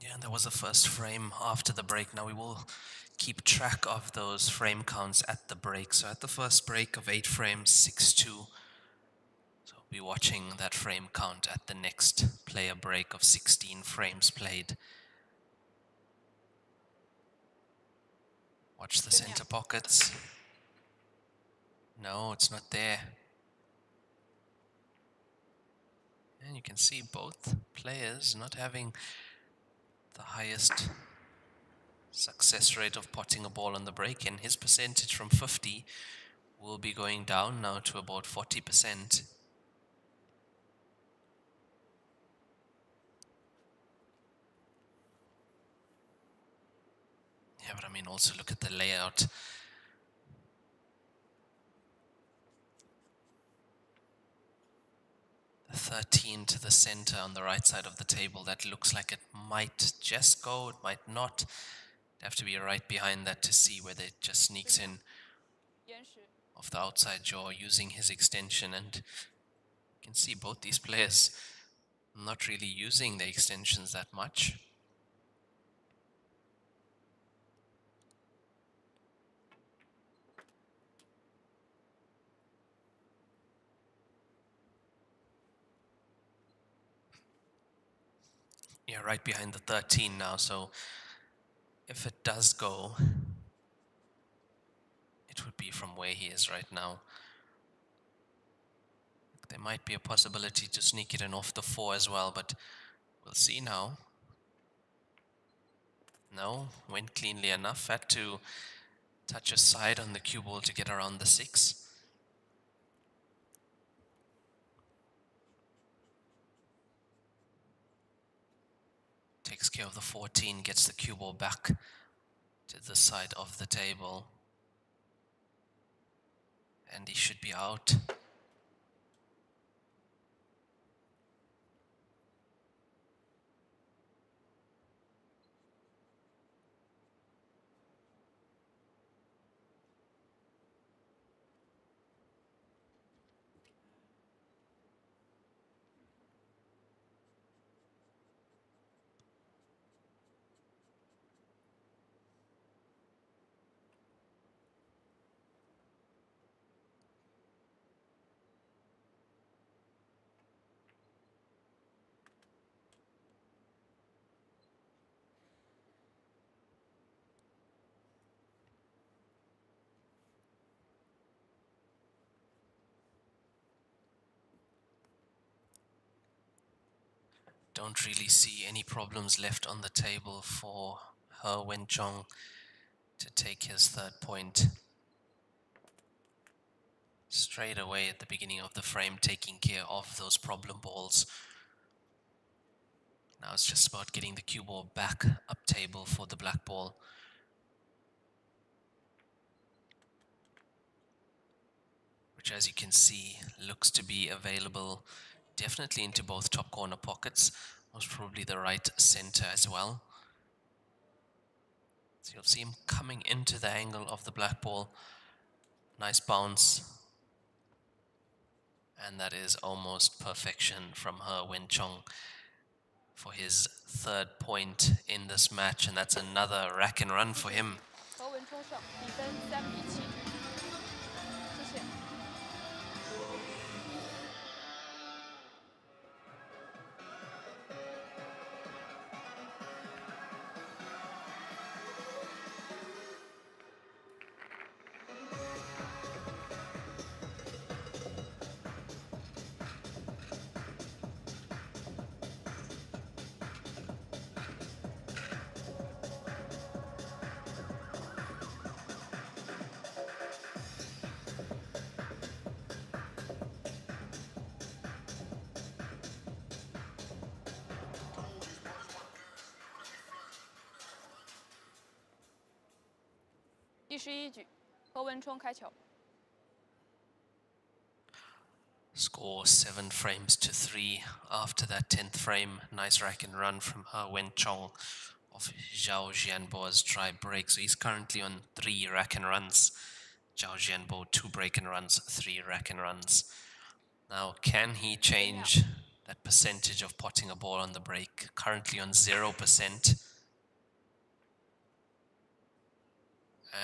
Yeah, that was the first frame after the break. Now we will keep track of those frame counts at the break. So at the first break of 8 frames, 6-2. So we'll be watching that frame count at the next player break of 16 frames played. Watch the center pockets. No, it's not there. And you can see both players not having the highest success rate of potting a ball on the break, and his percentage from 50 will be going down now to about 40%. Yeah, but I mean, also look at the layout. The 13 to the center on the right side of the table, that looks like it might just go, it might not. You have to be right behind that to see whether it just sneaks in off the outside jaw using his extension. And you can see both these players not really using the extensions that much. Yeah, right behind the 13 now, so if it does go, it would be from where he is right now. There might be a possibility to sneak it in off the 4 as well, but we'll see now. No, went cleanly enough. Had to touch aside on the cue ball to get around the 6. Takes care of the 14, gets the cue ball back to the side of the table. And he should be out. Don't really see any problems left on the table for Wen Chong to take his 3rd point. Straight away at the beginning of the frame, taking care of those problem balls. Now it's just about getting the cue ball back up table for the black ball. Which, as you can see, looks to be available definitely into both top corner pockets, most probably the right center as well. So you'll see him coming into the angle of the black ball. Nice bounce. And that is almost perfection from Wen Chong for his 3rd point in this match, and that's another rack and run for him. 和文冲胜，比分3-7。谢谢。第11局，何文冲开球。 Score 7 frames to 3 after that 10th frame. Nice rack and run from Wen Chong of Zhao Jianbo's try break. So he's currently on 3 rack and runs. Zhao Jianbo 2 break and runs, 3 rack and runs. Now, can he change that percentage of potting a ball on the break? Currently on 0%.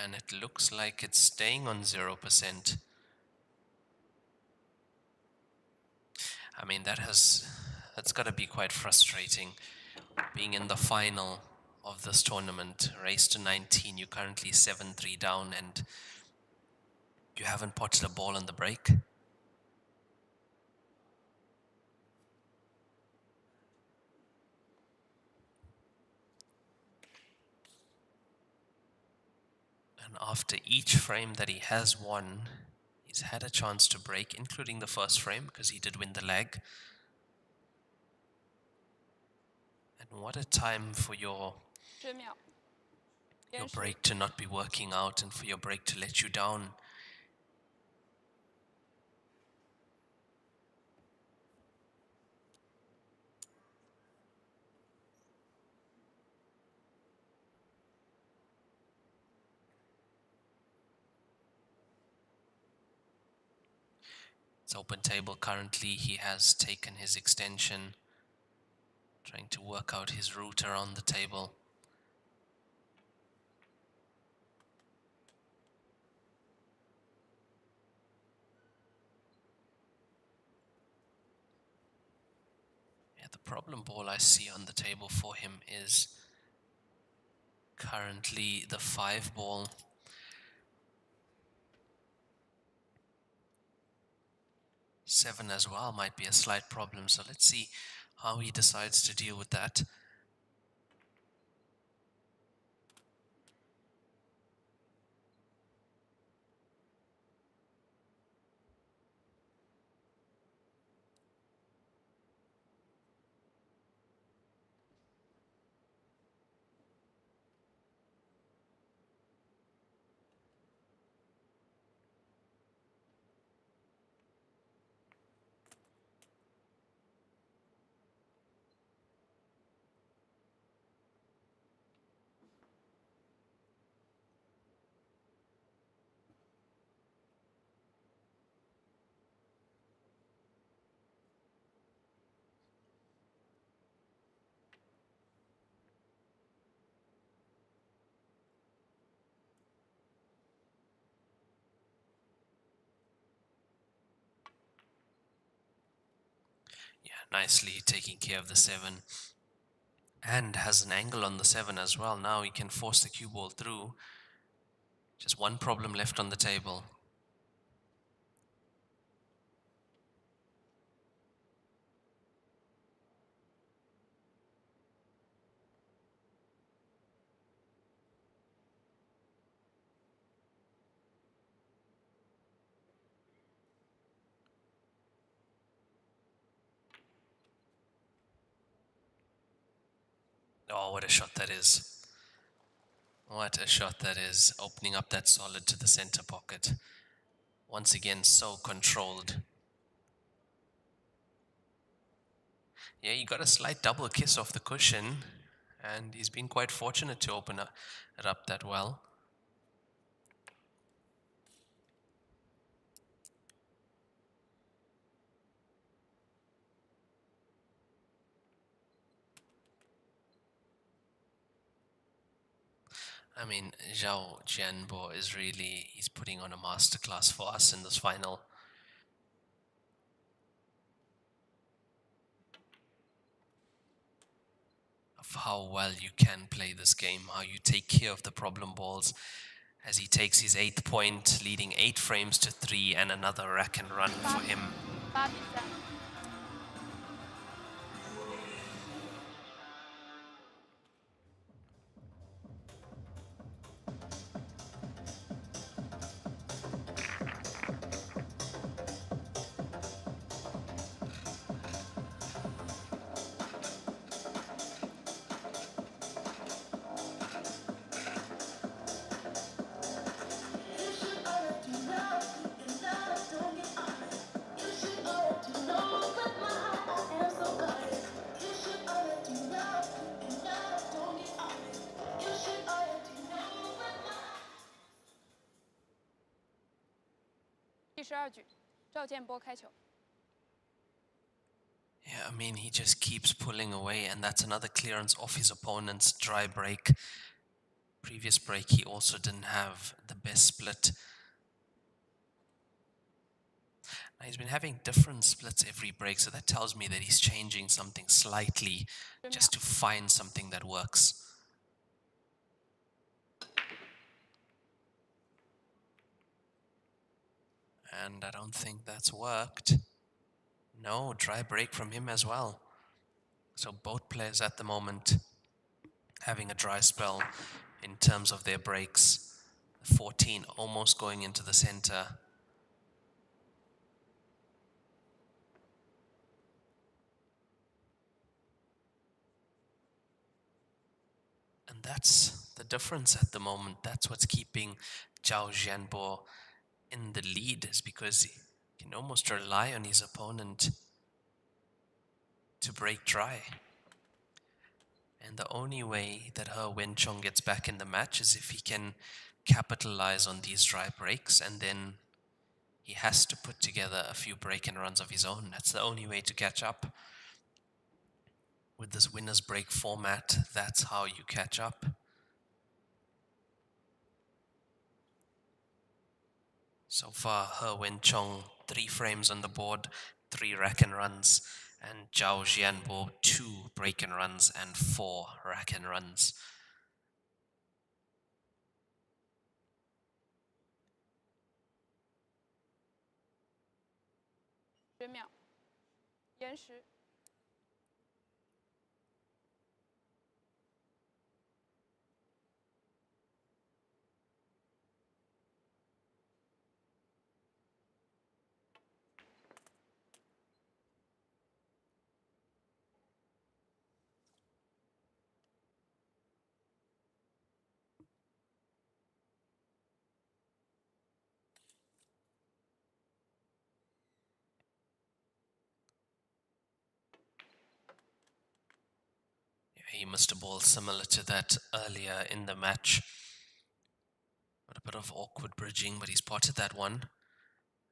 And it looks like it's staying on 0%. I mean, that's got to be quite frustrating. Being in the final of this tournament, race to 19, you're currently 7-3 down and you haven't potted a ball on the break. And after each frame that he has won, he's had a chance to break, including the first frame, because he did win the leg. And what a time for your 10秒， your 延时 break to not be working out and for your break to let you down. It's open table currently. He has taken his extension, trying to work out his route around the table. Yeah, the problem ball I see on the table for him is currently the 5 ball. Seven as well might be a slight problem, so let's see how he decides to deal with that. Yeah, nicely taking care of the 7. And has an angle on the 7 as well. Now he can force the cue ball through. Just one problem left on the table. Oh, what a shot that is. What a shot that is. Opening up that solid to the center pocket. Once again, so controlled. Yeah, he got a slight double kiss off the cushion, and he's been quite fortunate to open it up that well. I mean, Zhao Jianbo is really, he's putting on a masterclass for us in this final. Of how well you can play this game, how you take care of the problem balls as he takes his 8th point, leading 8 frames to 3 and another rack and run for him. 8比3。第12局，赵建波开球。 Yeah, I mean, he just keeps pulling away, and that's another clearance off his opponent's dry break. Previous break, he also didn't have the best split. Now, he's been having different splits every break, so that tells me that he's changing something slightly just to find something that works. And I don't think that's worked. No, dry break from him as well. So both players at the moment having a dry spell in terms of their breaks. The 14, almost going into the center. And that's the difference at the moment. That's what's keeping Zhao Jianbo in the lead, is because he can almost rely on his opponent to break dry. And the only way that Wen Chong gets back in the match is if he can capitalize on these dry breaks, and then he has to put together a few break and runs of his own. That's the only way to catch up. With this winner's break format, that's how you catch up. So far, Wen Chong, 3 frames on the board, 3 rack and runs, and Zhao Jianbo, 2 break and runs and 4 rack and runs. He missed a ball similar to that earlier in the match. But a bit of awkward bridging, but he's spotted that one.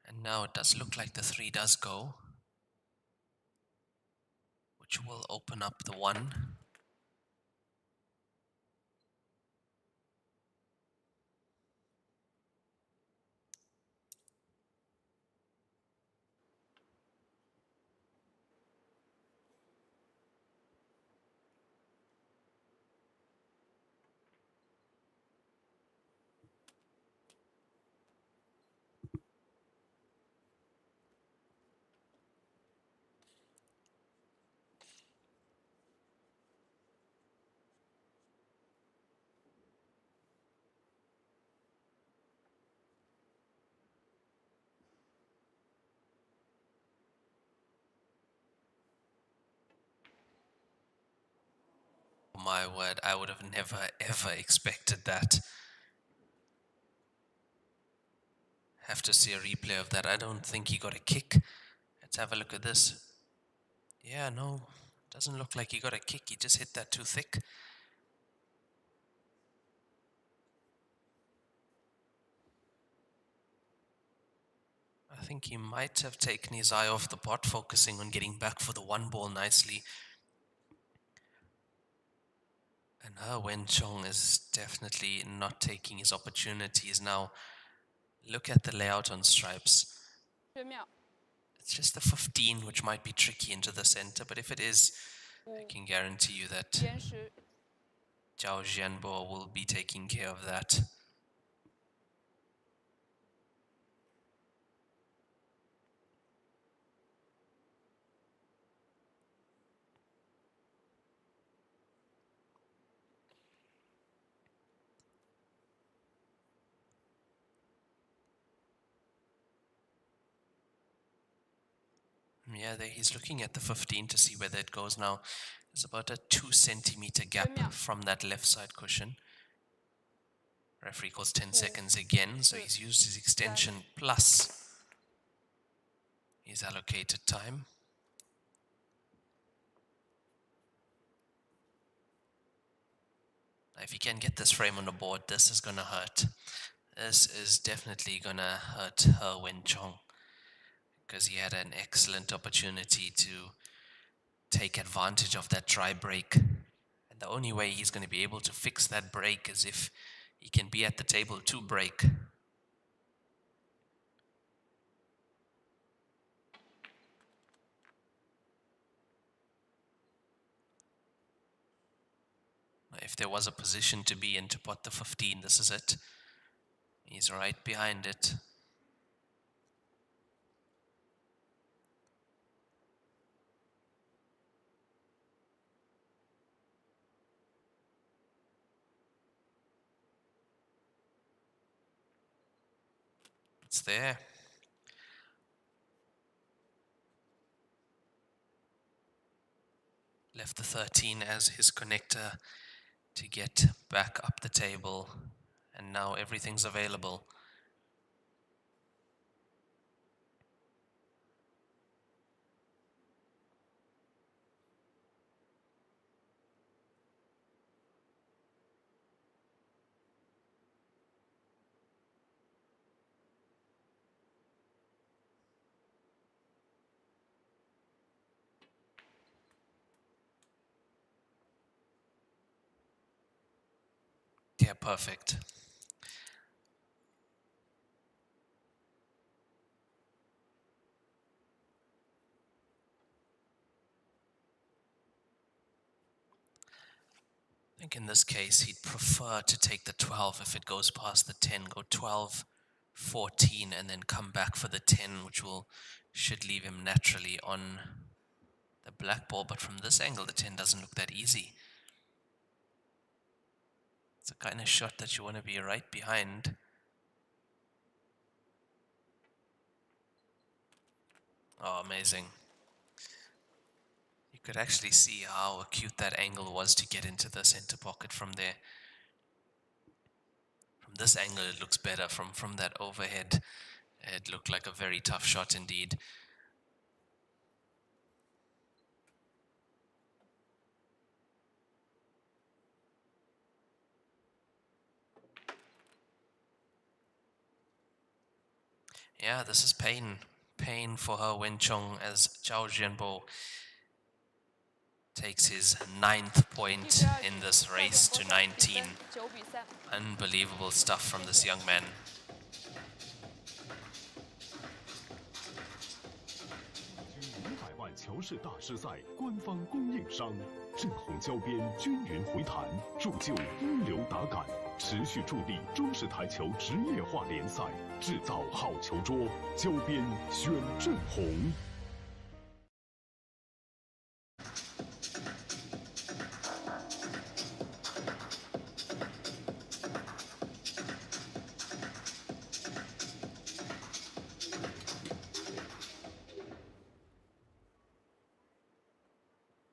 And now it does look like the 3 does go, which will open up the 1. My word, I would have never ever expected that. Have to see a replay of that. I don't think he got a kick. Let's have a look at this. Yeah, no, doesn't look like he got a kick. He just hit that too thick. I think he might have taken his eye off the pot, focusing on getting back for the 1 ball nicely. And Wen Chong is definitely not taking his opportunities now. Look at the layout on stripes. It's just the 15 which might be tricky into the center, but if it is, I can guarantee you that Zhao Jianbo will be taking care of that. Yeah, he's looking at the 15 to see whether it goes now. There's about a 2 centimeter gap from that left side cushion. Referee calls 10 seconds again, so he's used his extension plus his allocated time. Now, if he can get this frame on the board, this is going to hurt. This is definitely going to hurt Wen Chong, because he had an excellent opportunity to take advantage of that dry break. And the only way he's going to be able to fix that break is if he can be at the table to break. If there was a position to be in to pot the 15, this is it. He's right behind it. It's there. Left the 13 as his connector to get back up the table, and now everything's available. Yeah, perfect. I think in this case he'd prefer to take the 12 if it goes past the 10, go 12, 14, and then come back for the 10, which should leave him naturally on the black ball. But from this angle, the 10 doesn't look that easy. It's the kind of shot that you want to be right behind. Oh, amazing. You could actually see how acute that angle was to get into the center pocket from there. From this angle, it looks better. From that overhead, it looked like a very tough shot indeed. Yeah, this is pain. Pain for her, Wen Chong, as Zhao takes his 9th point in this race to 19. Unbelievable stuff from this young man. 500万乔氏大师赛官方供应商，正红胶边均匀回弹，铸就一流打感，持续助力中式台球职业化联赛，制造好球桌，胶边选正红。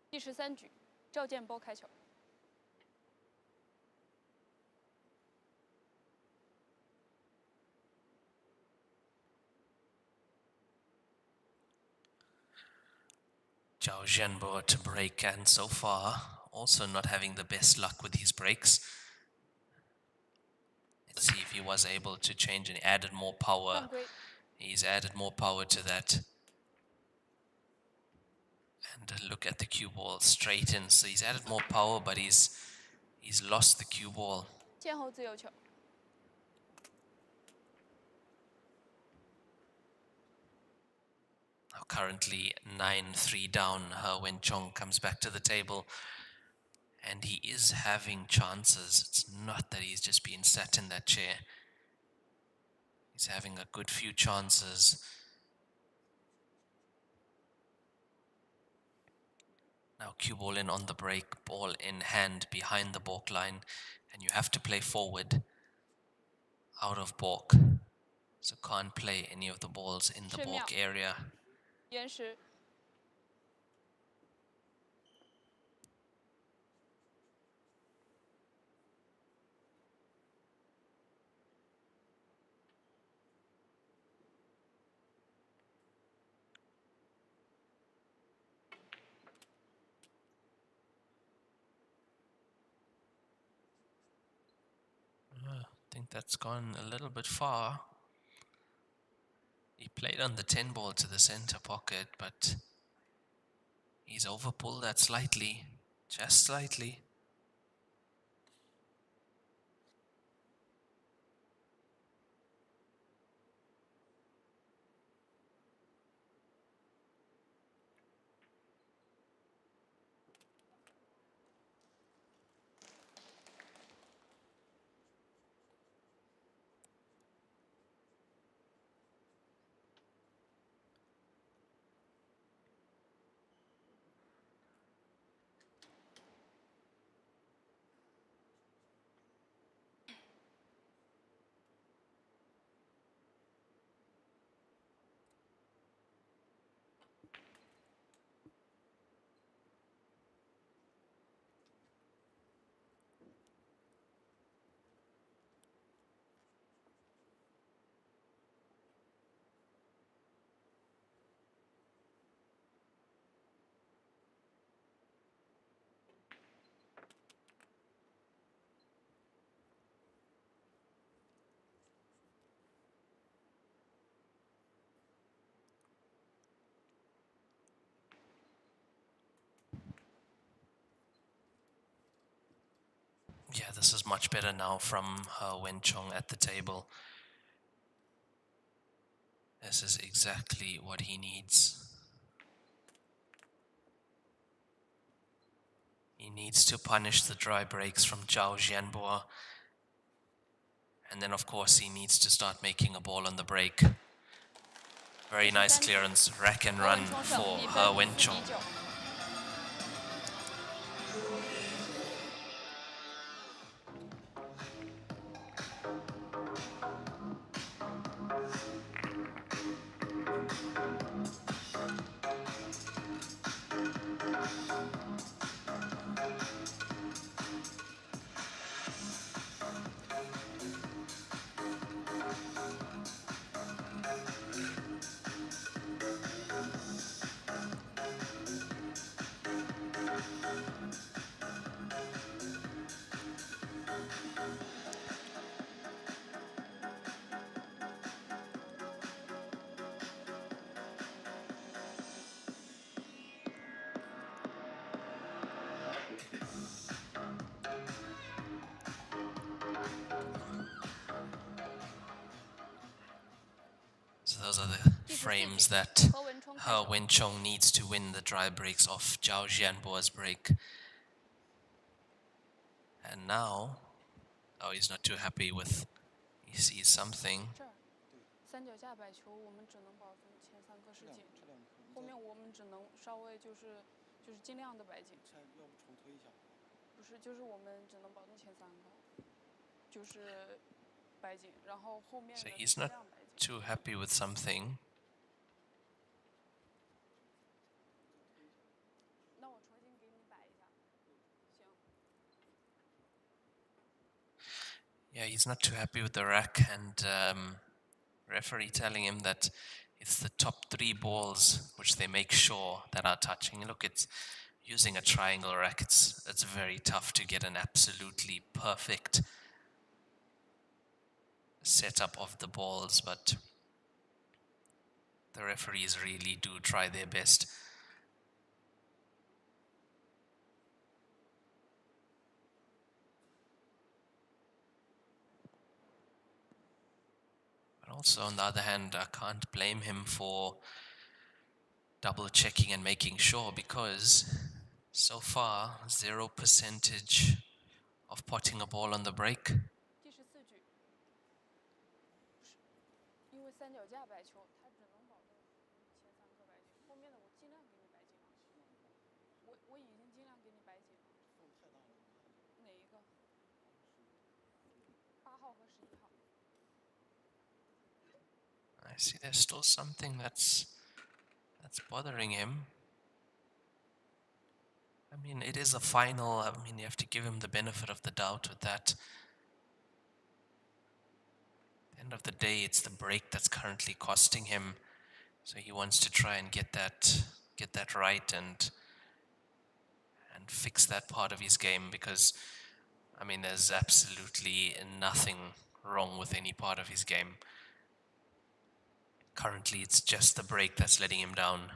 第13局，赵建波开球。 Jiao Zhenbo to break, and so far also not having the best luck with his breaks. Let's see if he was able to change and added more power. He's added more power to that. And look at the cue ball straight in. So he's added more power, but he's lost the cue ball. 建后自由球。 Currently 9-3 down. Wen Chong comes back to the table, and he is having chances. It's not that he's just been sat in that chair. He's having a good few chances. Now cue ball in on the break, ball in hand behind the balk line, and you have to play forward out of balk. So can't play any of the balls in the balk area. 延时。I think that's gone a little bit far. He played on the 10 ball to the center pocket, but he's overpulled that slightly, just slightly. this is much better now from Wen Chong at the table. This is exactly what he needs. He needs to punish the dry breaks from Jiao Zhijiang. And then, of course, he needs to start making a ball on the break. Very nice clearance, rack and run for Wen Chong. So those are the frames that Wen Chong needs to win the dry breaks off Jiao Zhijiang's break. And now, oh, he's not too happy with, he sees something. 三脚架摆球，我们只能保证前3个是紧，后面我们只能稍微就是尽量的摆紧。要不重推一下？不是，就是我们只能保证前3个，就是摆紧，然后后面的 So he's not too happy with something. 那我重新给你摆一下，行。 Yeah, he's not too happy with the rack, and referee telling him that it's the top 3 balls which they make sure that are touching. Look, it's using a triangle rack. It's very tough to get an absolutely perfect setup of the balls, but the referees really do try their best. But also, on the other hand, I can't blame him for double checking and making sure, because so far 0% of potting a ball on the break. 第14局，因为三脚架摆球，他只能保证前3个摆紧，后面的我尽量给你摆紧了。我已经尽量给你摆紧了。哪一个？8号和11号。 I see there's still something that's bothering him. I mean, it is a final. I mean, you have to give him the benefit of the doubt with that. At the end of the day, it's the break that's currently costing him. So he wants to try and get that right and fix that part of his game, because, I mean, there's absolutely nothing wrong with any part of his game. Currently, it's just the break that's letting him down.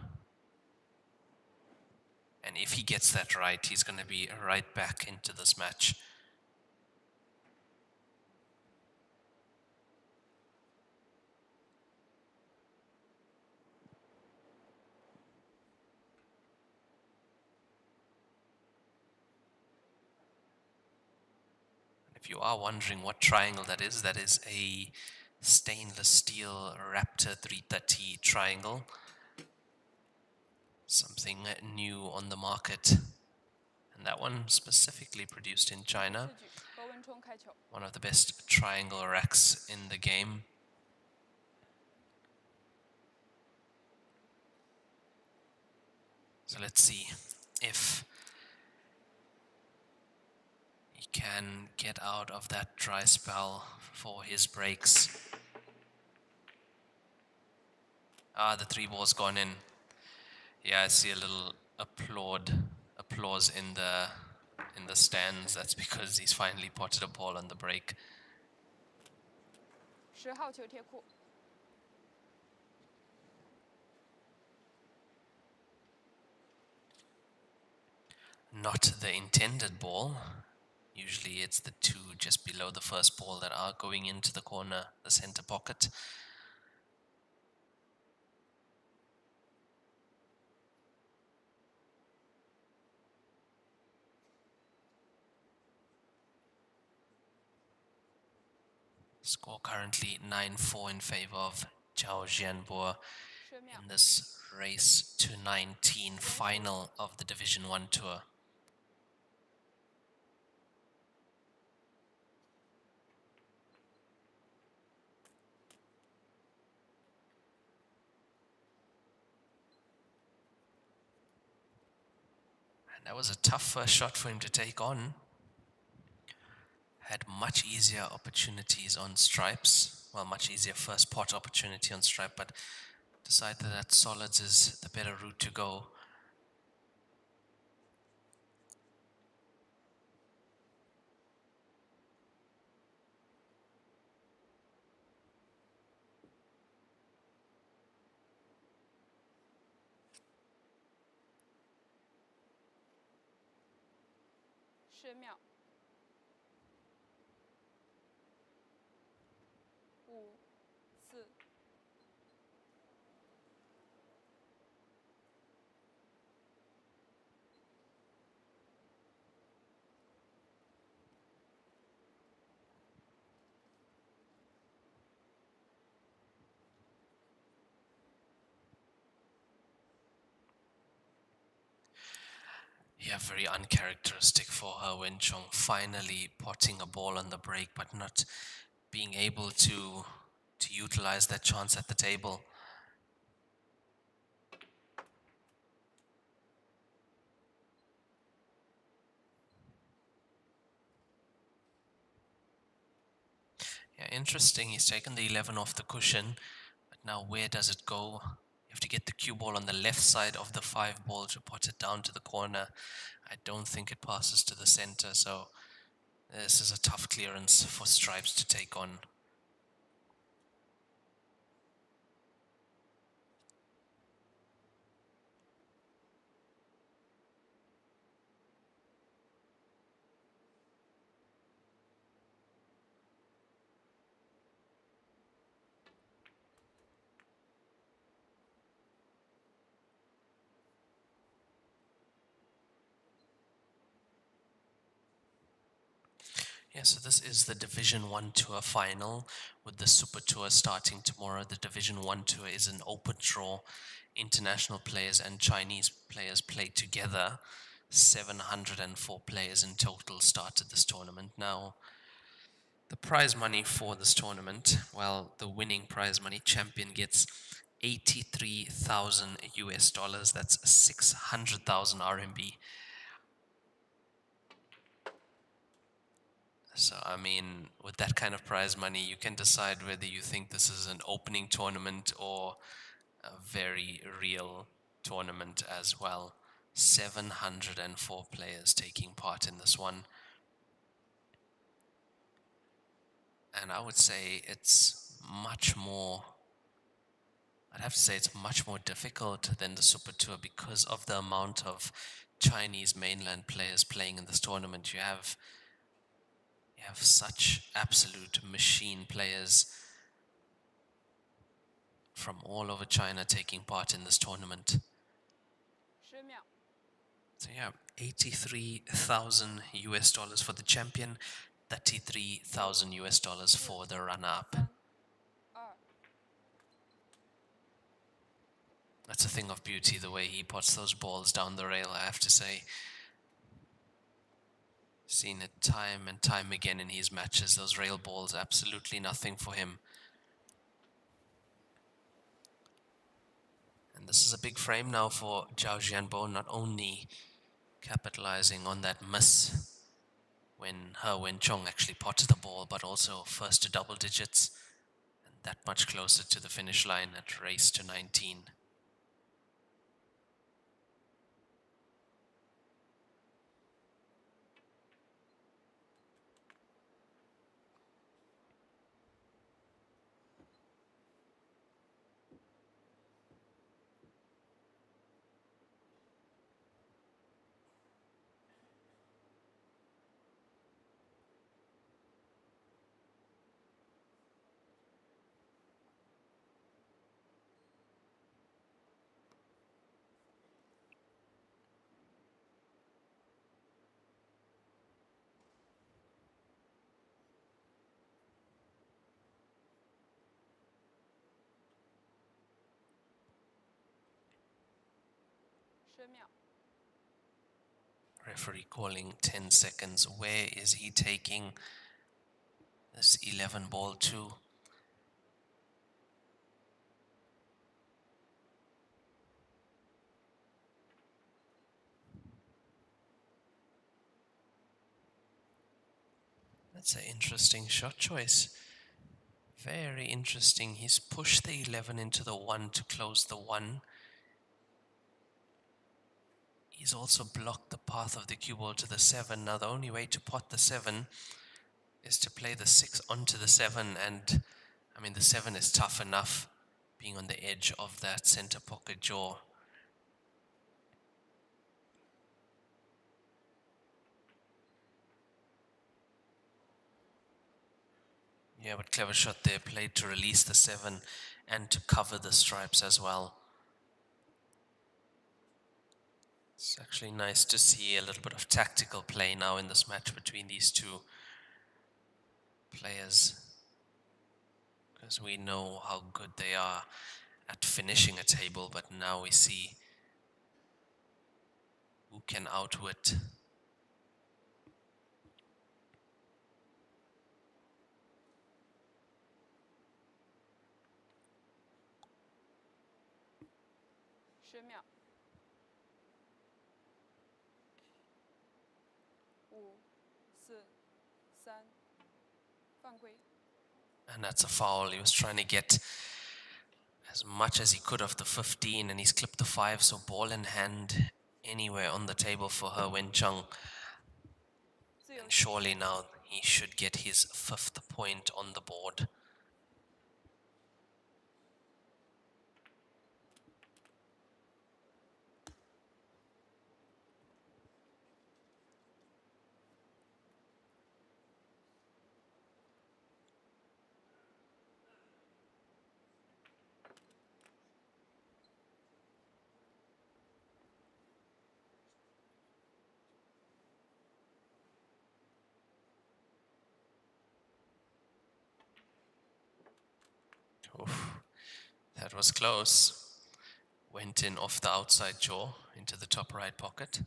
And if he gets that right, he's going to be right back into this match. If you are wondering what triangle that is a stainless steel Raptor 330 triangle. Something new on the market. And that one specifically produced in China. One of the best triangle racks in the game. So let's see if he can get out of that dry spell for his breaks. Ah, the 3 ball's gone in. Yeah, I see a little applause in the stands. That's because he's finally potted a ball on the break. 10号球贴库。 Not the intended ball. Usually it's the two just below the first ball that are going into the corner, the center pocket. Score currently 9-4 in favor of Jiao in this race to 19 final of the Division 1 tour. And that was a tough first shot for him to take on. Had much easier opportunities on stripes. Well, much easier first pot opportunity on stripe, but decided that solids is the better route to go. Yeah, very uncharacteristic for her, Wen Chong, finally potting a ball on the break, but not being able to utilize that chance at the table. Yeah, interesting. He's taken the 11 off the cushion, but now where does it go? You have to get the cue ball on the left side of the 5 ball to pot it down to the corner. I don't think it passes to the center, so this is a tough clearance for stripes to take on. Yeah, so this is the Division 1 Tour final, with the Super Tour starting tomorrow. The Division 1 Tour is an open draw. International players and Chinese players play together. 704 players in total started this tournament. Now, the prize money for this tournament, well, the winning prize money champion gets 83,000 US dollars. That's 600,000 RMB. So, I mean, with that kind of prize money, you can decide whether you think this is an opening tournament or a very real tournament as well. 704 players taking part in this one. And I would say it's much more, I'd have to say it's much more difficult than the Super Tour because of the amount of Chinese mainland players playing in this tournament. You have such absolute machine players from all over China taking part in this tournament. So yeah, 83,000 US dollars for the champion, 33,000 US dollars for the runner-up. That's a thing of beauty, the way he puts those balls down the rail, I have to say. Seen it time and time again in his matches. Those rail balls, absolutely nothing for him. And this is a big frame now for Jiao Jianbo, not only capitalizing on that miss when Wen Chong actually potted the ball, but also first to double digits and that much closer to the finish line at race to 19. 秒。 Referee calling 10 seconds. Where is he taking this 11 ball to? That's an interesting shot choice. Very interesting. He's pushed the 11 into the 1 to close the 1. He's also blocked the path of the cue ball to the 7. Now the only way to pot the 7 is to play the 6 onto the 7, and I mean the 7 is tough enough being on the edge of that center pocket jaw. Yeah, but clever shot there, played to release the 7 and to cover the stripes as well. It's actually nice to see a little bit of tactical play now in this match between these two players, because we know how good they are at finishing a table, but now we see who can outwit.10秒。5、4、3，犯规。 And that's a foul. He was trying to get as much as he could of the 15, and he's clipped the 5, so ball in hand anywhere on the table for her, Wen Chong. And surely now he should get his 5th point on the board. Oof, that was close. Went in off the outside jaw into the top right pocket.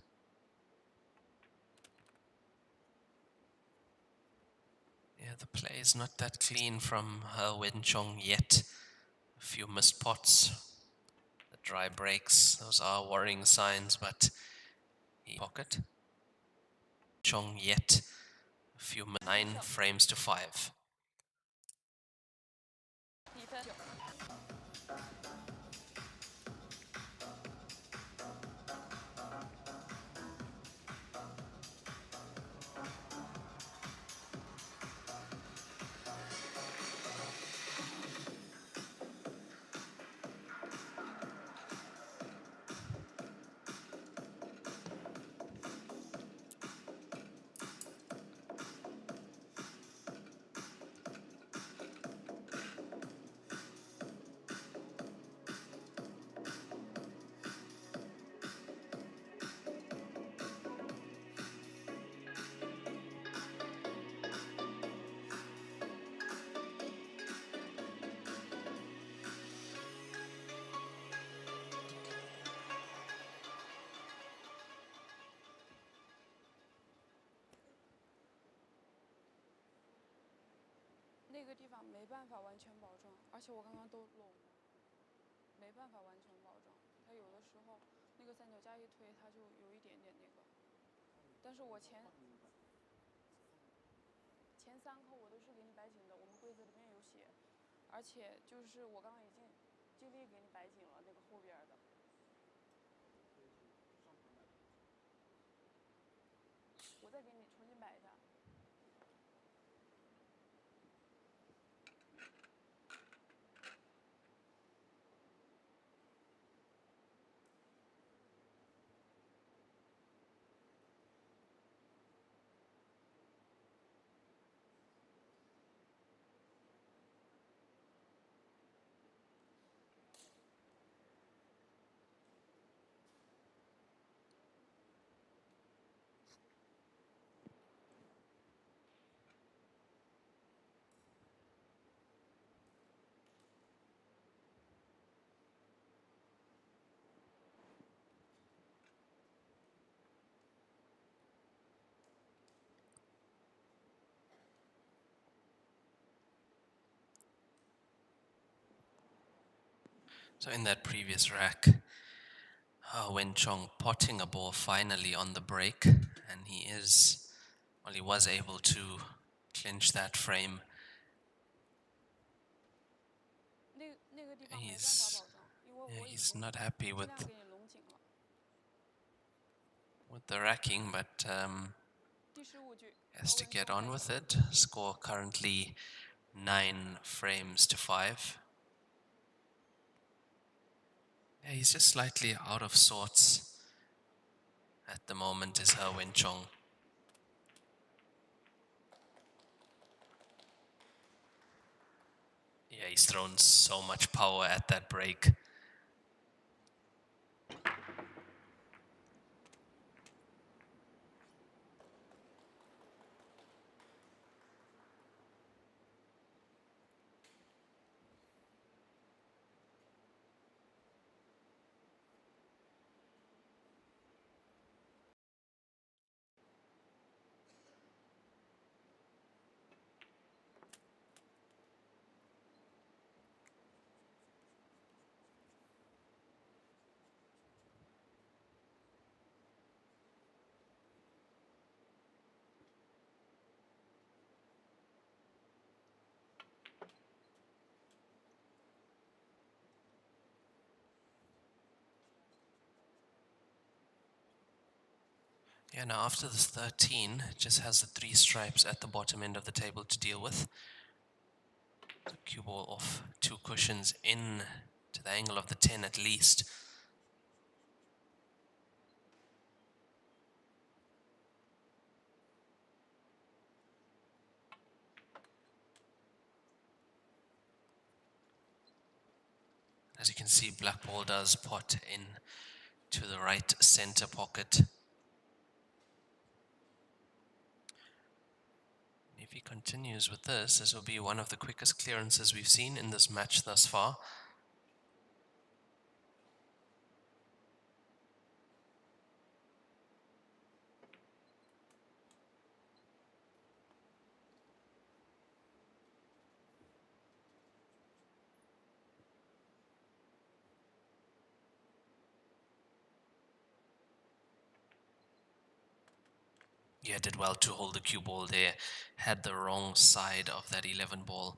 Yeah, the play is not that clean from her Wen Chong yet. A few missed pots, the dry breaks, those are worrying signs, but pocket. Chong yet, a few 9 frames to 5. 比分9。 那个地方没办法完全保证，而且我刚刚都拢，没办法完全保证。他有的时候那个三脚架一推，他就有一点点那个。但是我前3颗我都是给你摆紧的，我们规则里面有写，而且就是我刚刚已经尽力给你摆紧了那个后边的。我再给你重新摆一下。So in that previous rack, Wen Chong potting a ball finally on the break, and he was able to clinch that frame. He's not happy with the racking, but has to get on with it. Score currently 9 frames to 5. Yeah, he's just slightly out of sorts at the moment, is Wen Chong. Yeah, he's thrown so much power at that break. Yeah, now after this 13, it just has the 3 stripes at the bottom end of the table to deal with. The cue ball off 2 cushions in to the angle of the 10 at least. As you can see, black ball does pot in to the right center pocket. If he continues with this will be one of the quickest clearances we've seen in this match thus far. Yeah, did well to hold the cue ball there. Had the wrong side of that 11 ball.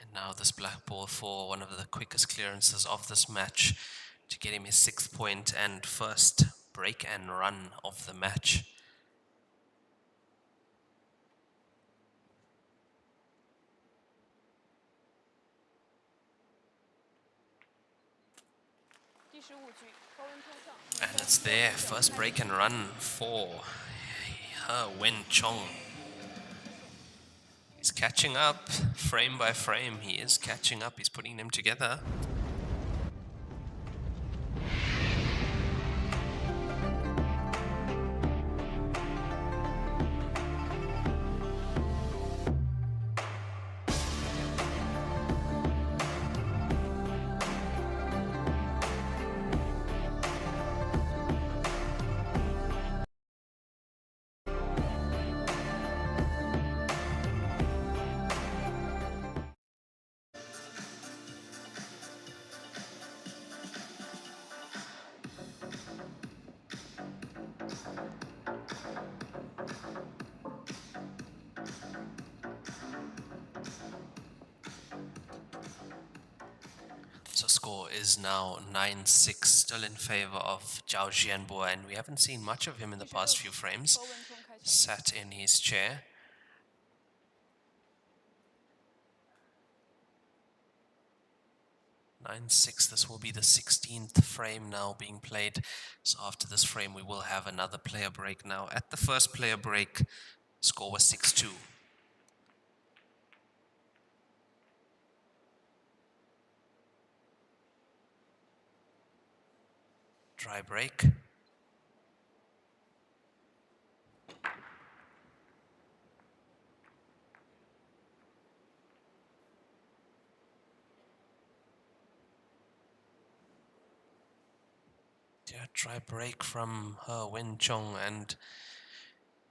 And now this black ball for one of the quickest clearances of this match to get him his 6th point and first break and run of the match. And it's there, first break and run for Wen Chong. He's catching up, frame by frame. He is catching up, he's putting them together. So score is now 9-6, still in favor of Jiao Jianbo, and we haven't seen much of him in the past few frames. Sat in his chair. This will be the 16th frame now being played. So after this frame, we will have another player break now. At the first player break, score was 6-2. Dry break. Yeah, dry break from Wen Chong, and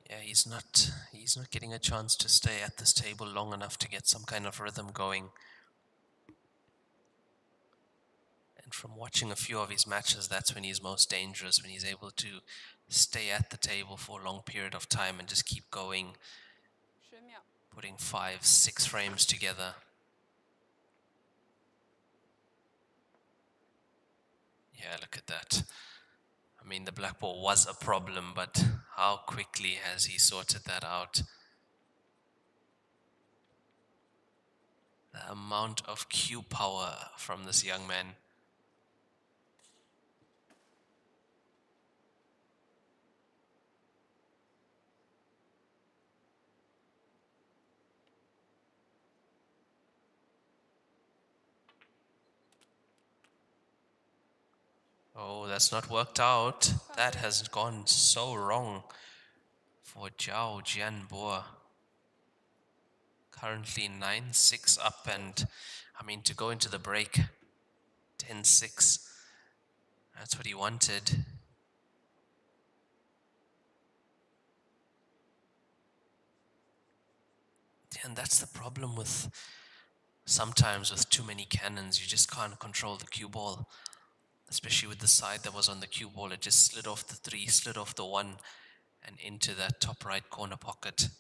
yeah, he's not getting a chance to stay at this table long enough to get some kind of rhythm going. And from watching a few of his matches, that's when he's most dangerous, when he's able to stay at the table for a long period of time and just keep going, 10秒。 putting 5, 6 frames together. Yeah, look at that. I mean, the black ball was a problem, but how quickly has he sorted that out? The amount of cue power from this young man. Oh, that's not worked out. That has gone so wrong for Jiao Jianbo. Currently 9-6 up, and I mean, to go into the break 10-6, that's what he wanted. And that's the problem with sometimes with too many cannons. You just can't control the cue ball. Especially with the side that was on the cue ball, it just slid off the 3, slid off the 1, and into that top right corner pocket.10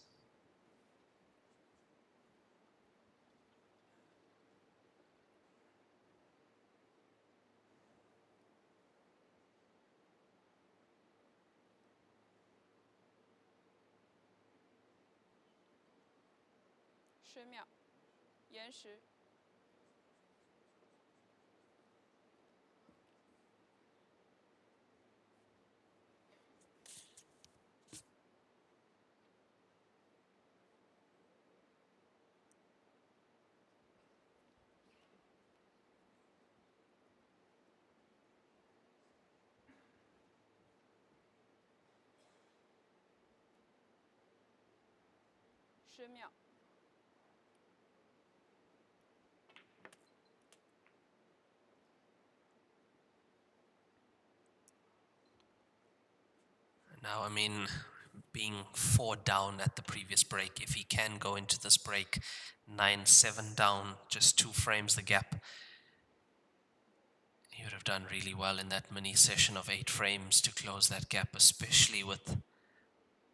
秒，延时。10秒。 Now, I mean, being 4 down at the previous break, if he can go into this break 9-7 down, just 2 frames the gap, he would have done really well in that mini session of 8 frames to close that gap, especially with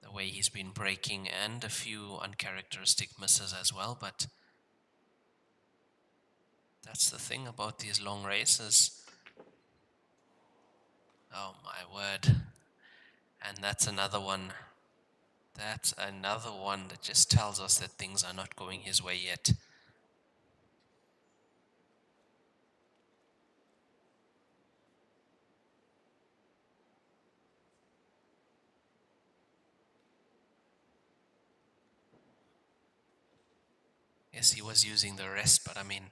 the way he's been breaking and a few uncharacteristic misses as well. But that's the thing about these long races. Oh my word. And that's another one. That's another one that just tells us that things are not going his way yet. Yes, he was using the rest, but I mean,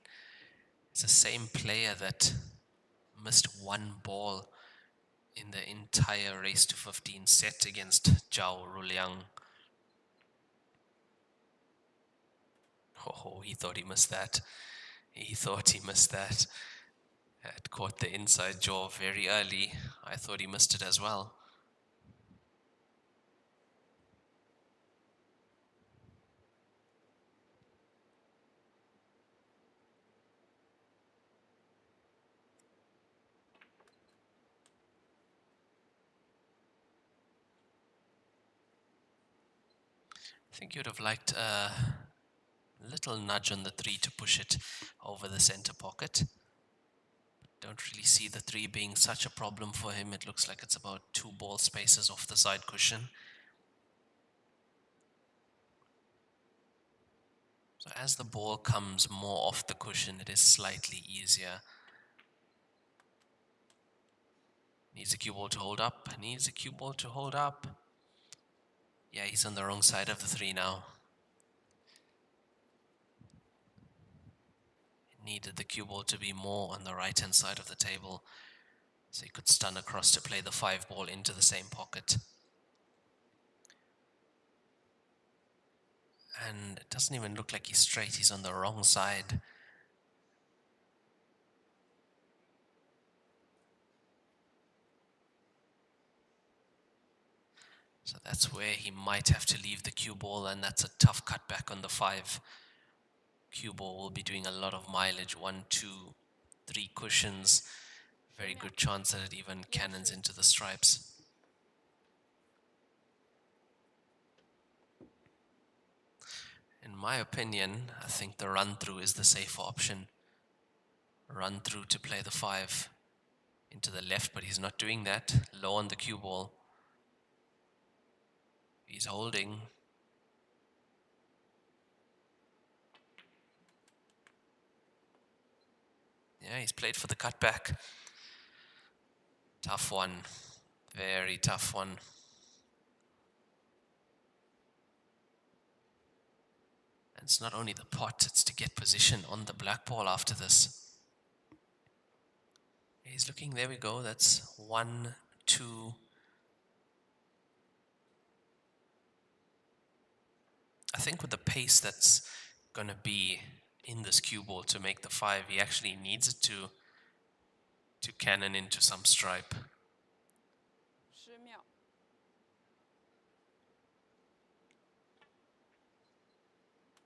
it's the same player that missed 1 ball in the entire race to 15 set against Jiao Ruliang. Oh, he thought he missed that. He thought he missed that. Had caught the inside jaw very early. I thought he missed it as well. I think you'd have liked a little nudge on the 3 to push it over the center pocket. Don't really see the 3 being such a problem for him. It looks like it's about 2 ball spaces off the side cushion. So as the ball comes more off the cushion, it is slightly easier. Needs a cue ball to hold up. Needs a cue ball to hold up. Yeah, he's on the wrong side of the 3 now. Needed the cue ball to be more on the right hand side of the table so he could stun across to play the 5 ball into the same pocket. And it doesn't even look like he's straight, he's on the wrong side. So that's where he might have to leave the cue ball, and that's a tough cutback on the 5. Cue ball will be doing a lot of mileage, 1, 2, 3 cushions. Very good chance that it even cannons into the stripes. In my opinion, I think the run-through is the safer option. Run through to play the 5 into the left, but he's not doing that. Low on the cue ball. He's holding. Yeah, he's played for the cutback. Tough one. Very tough one. And it's not only the pot, it's to get position on the black ball after this. He's looking, there we go, that's 1, 2. I think with the pace that's going to be in this cue ball to make the 5, he actually needs it to cannon into some stripe. 10秒。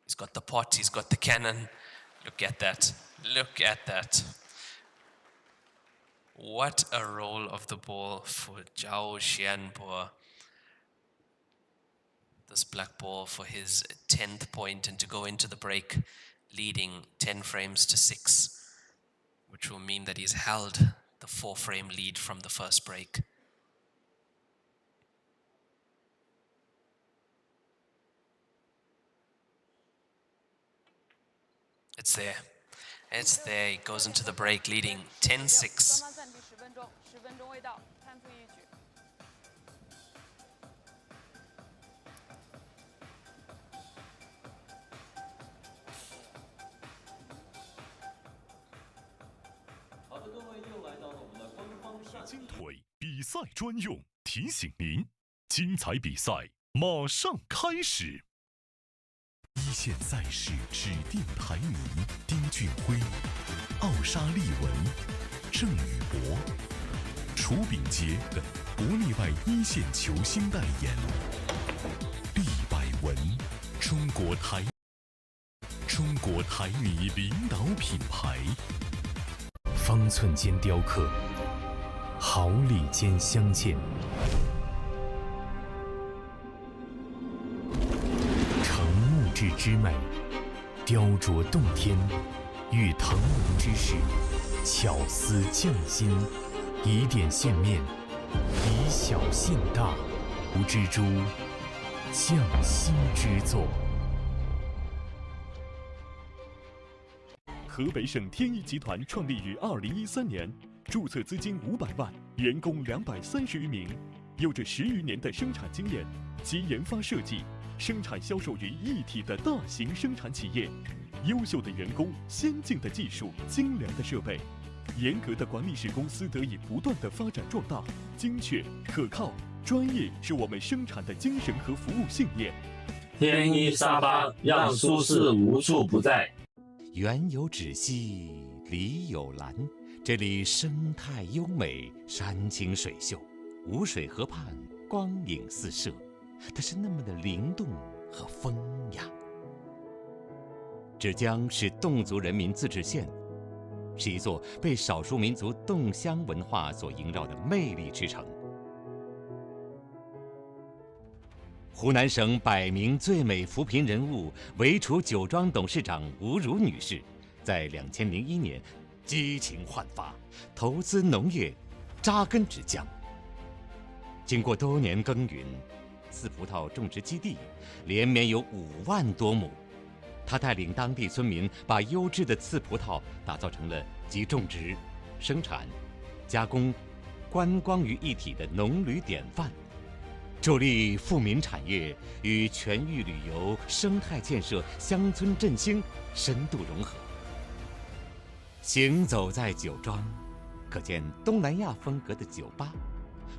He's got the pot, he's got the cannon. Look at that, look at that. What a roll of the ball for Jiao Xianbo. This black ball for his 10th point, and to go into the break leading 10 frames to 6, which will mean that he's held the 4-frame lead from the first break. It's there. It's there. He goes into the break leading 10-6. 双方暂停10分钟，10分钟未到，判负一局。好的，各位又来到了我们的官方上。金腿比赛专用，提醒您，精彩比赛马上开始。一线赛事指定台名：丁俊晖、奥沙利文、郑宇博、楚秉杰等国内外一线球星代言。厉百文，中国台米领导品牌。方寸间雕刻，毫厘间相见。质之美，雕琢洞天，遇腾龙之势，巧思匠心，以点线面，以小现大，无蜘蛛匠心之作。河北省天一集团创立于2013年，注册资金500万，员工230余名，有着10余年的生产经验及研发设计。生产销售于一体的大型生产企业，优秀的员工、先进的技术、精良的设备，严格的管理使公司得以不断的发展壮大。精确、可靠、专业是我们生产的精神和服务信念。天一沙发让舒适无处不在。园有枳兮，篱有兰，这里生态优美，山清水秀，无水河畔，光影四射。它是那么的灵动和风雅。芷江是侗族人民自治县，是一座被少数民族侗乡文化所萦绕的魅力之城。湖南省100名最美扶贫人物唯厨酒庄董事长吴如女士，在2001年激情焕发，投资农业，扎根芷江。经过多年耕耘，刺葡萄种植基地连绵有5万多亩，他带领当地村民把优质的刺葡萄打造成了集种植、生产、加工、观光于一体的农旅典范，助力富民产业与全域旅游、生态建设、乡村振兴深度融合。行走在酒庄，可见东南亚风格的酒吧，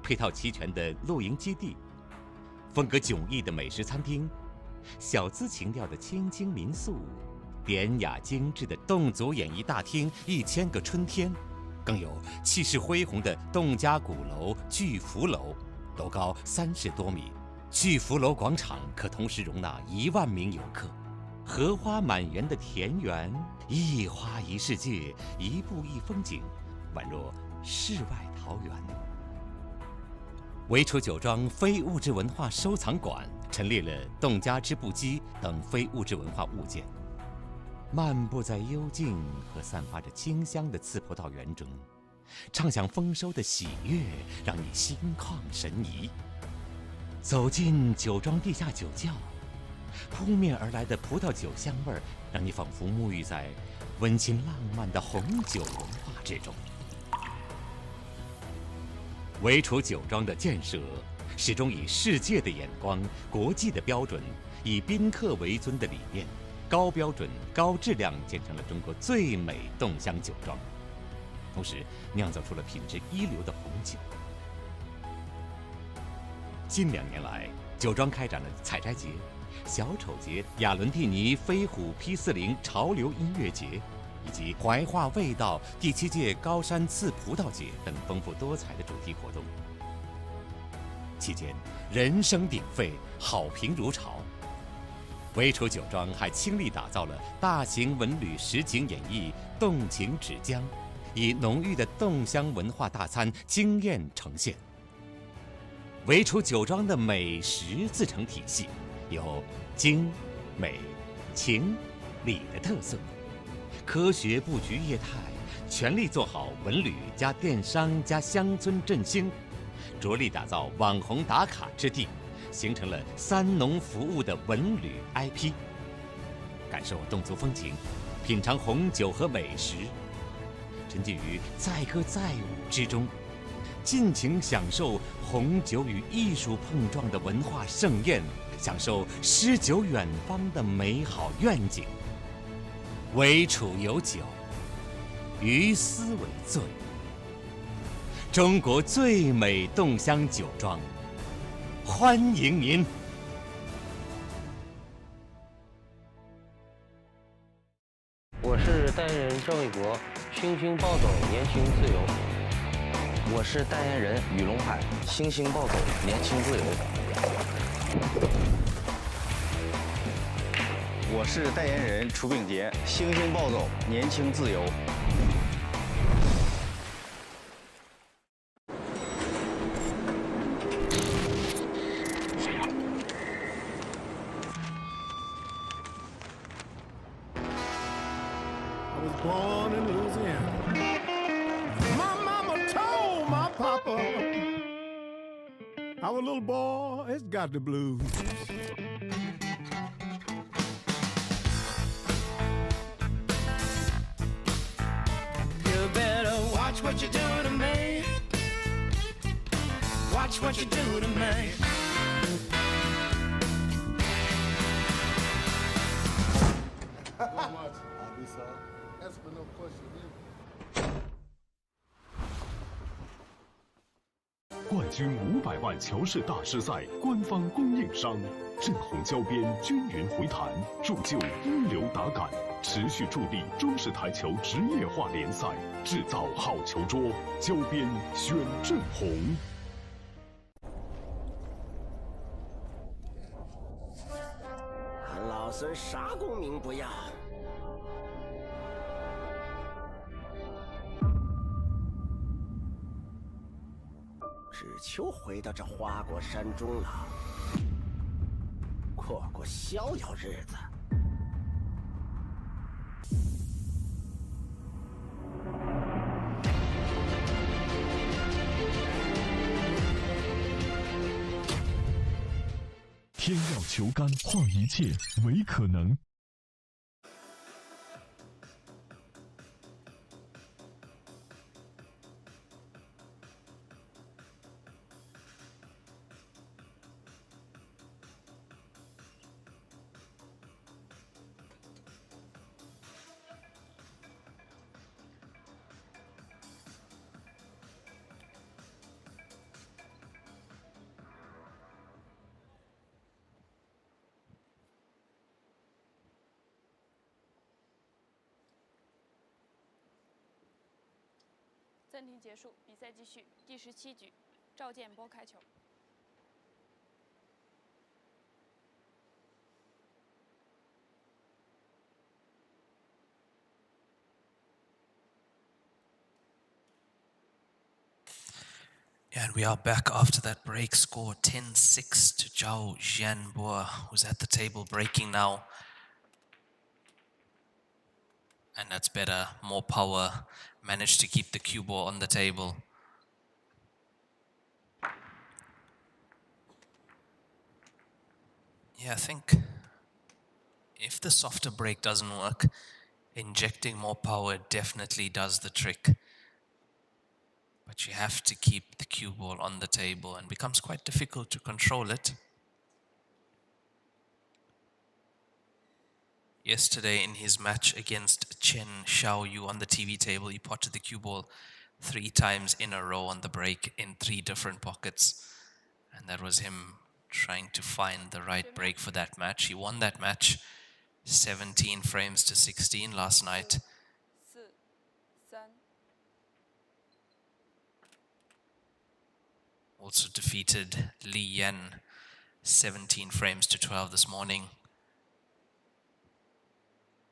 配套齐全的露营基地，风格迥异的美食餐厅，小资情调的千金民宿，典雅精致的侗族演艺大厅1000个春天，更有气势恢宏的侗家鼓楼巨福楼，楼高30多米，巨福楼广场可同时容纳1万名游客。荷花满园的田园，一花一世界，一步一风景，宛若世外桃源。维楚酒庄非物质文化收藏馆陈列了侗家织布机等非物质文化物件。漫步在幽静和散发着清香的刺葡萄园中，畅享丰收的喜悦，让你心旷神怡。走进酒庄地下酒窖，扑面而来的葡萄酒香味儿，让你仿佛沐浴在温情浪漫的红酒文化之中。维楚酒庄的建设始终以世界的眼光、国际的标准，以宾客为尊的理念，高标准、高质量建成了中国最美侗乡酒庄，同时酿造出了品质一流的红酒。近2年来，酒庄开展了采摘节、小丑节、亚伦蒂尼飞虎 P40潮流音乐节，以及怀化味道第7届高山刺葡萄节等丰富多彩的主题活动。期间，人声鼎沸，好评如潮。维楚酒庄还倾力打造了大型文旅实景演绎《侗情芷江》，以浓郁的侗乡文化大餐惊艳呈现。维楚酒庄的美食自成体系，有精、美、情、理的特色，科学布局业态，全力做好文旅加电商加乡村振兴，着力打造网红打卡之地，形成了3农服务的文旅 IP。感受侗族风情，品尝红酒和美食，沉浸于载歌载舞之中，尽情享受红酒与艺术碰撞的文化盛宴，享受诗酒远方的美好愿景。维楚有酒，于斯为醉。中国最美侗乡酒庄，欢迎您！我是代言人赵卫国，星星暴走，年轻自由。我是代言人雨龙海，星星暴走，年轻自由。我是代言人楚秉杰，星星暴走，年轻自由。I was born in Louisiana. My mama told my papa, our little boy has got the blues. You better watch what you do to me. Watch what you do to me. That's for no question. 冠军500万乔氏大师赛官方供应商，正红胶边均匀回弹，铸就一流打感，持续助力中式台球职业化联赛，制造好球桌，胶边选正红。俺老孙啥功名不要，只求回到这花果山中了，过过逍遥日子。天要求干，换一切为可能。暂停结束，比赛继续。第17局，赵建波开球。And we are back after that break. Score 10-6 to Jiao Zhijiang, who's at the table breaking now. And that's better, more power. Managed to keep the cue ball on the table. Yeah, I think if the softer break doesn't work, injecting more power definitely does the trick. But you have to keep the cue ball on the table, and it becomes quite difficult to control it. Yesterday in his match against Chen Xiaoyu on the TV table, he potted the cue ball 3 times in a row on the break in 3 different pockets. And that was him trying to find the right break for that match. He won that match 17 frames to 16 last night. Also defeated Li Yan 17 frames to 12 this morning.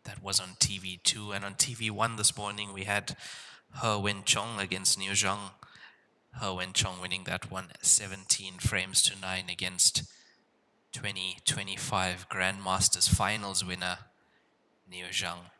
That was on TV2, and on TV1 this morning we had Wen Chong against Liu Zhang. Wen Chong winning that one 17 frames to 9 against 2025 Grandmasters Finals winner Liu Zhang.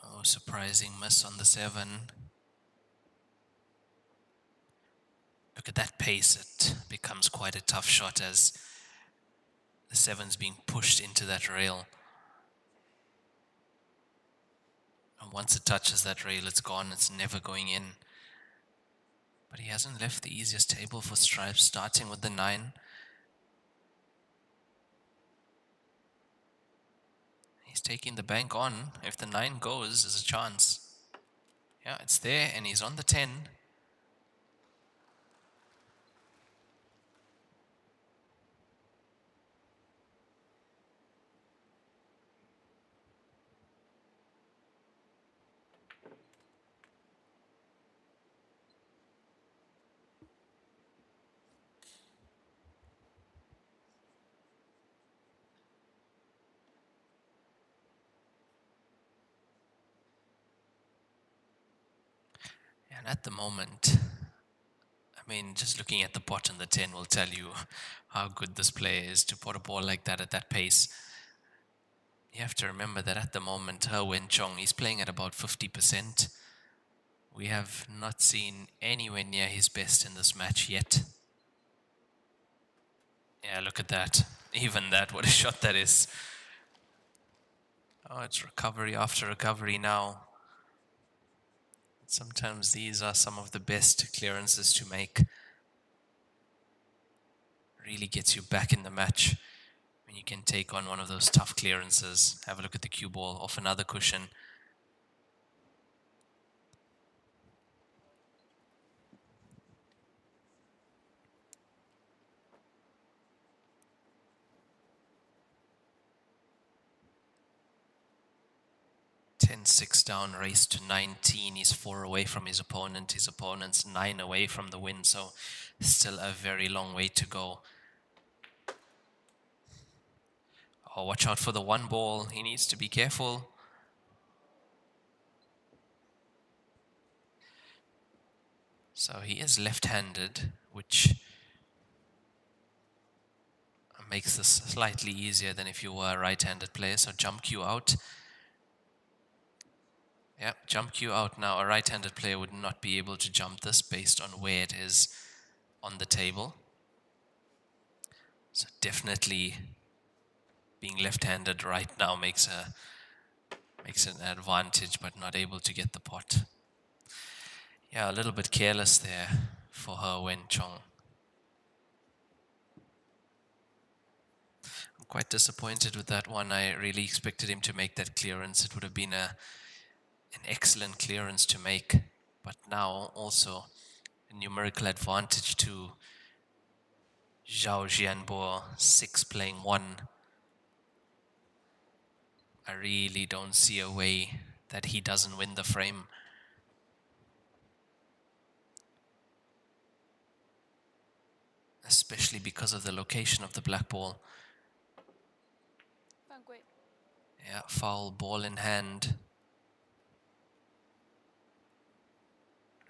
Oh, surprising miss on the 7. Look at that pace, it becomes quite a tough shot as the 7's being pushed into that rail. And once it touches that rail, it's gone, it's never going in. But he hasn't left the easiest table for stripes, starting with the 9. He's taking the bank on. If the 9 goes, there's a chance. Yeah, it's there, and he's on the 10. And at the moment, I mean, just looking at the pot and the 10 will tell you how good this player is to pot a ball like that at that pace. You have to remember that at the moment, Wen Chong, he's playing at about 50%. We have not seen anywhere near his best in this match yet. Yeah, look at that. Even that, what a shot that is. Oh, it's recovery after recovery now. Sometimes these are some of the best clearances to make. Really gets you back in the match when you can take on one of those tough clearances. Have a look at the cue ball off another cushion. Six down, race to 19. He's 4 away from his opponent. His opponent's 9 away from the win, so still a very long way to go. Oh, watch out for the 1 ball. He needs to be careful. So he is left-handed, which makes this slightly easier than if you were a right-handed player. So jump cue out. Yeah, jump cue out now. A right-handed player would not be able to jump this based on where it is on the table. So definitely being left-handed right now makes an advantage, but not able to get the pot. Yeah, a little bit careless there for Wen Chong. I'm quite disappointed with that one. I really expected him to make that clearance. It would have been an excellent clearance to make, but now also a numerical advantage to Jiao Zhijiang, 6 playing 1. I really don't see a way that he doesn't win the frame. Especially because of the location of the black ball. Yeah, foul, ball in hand.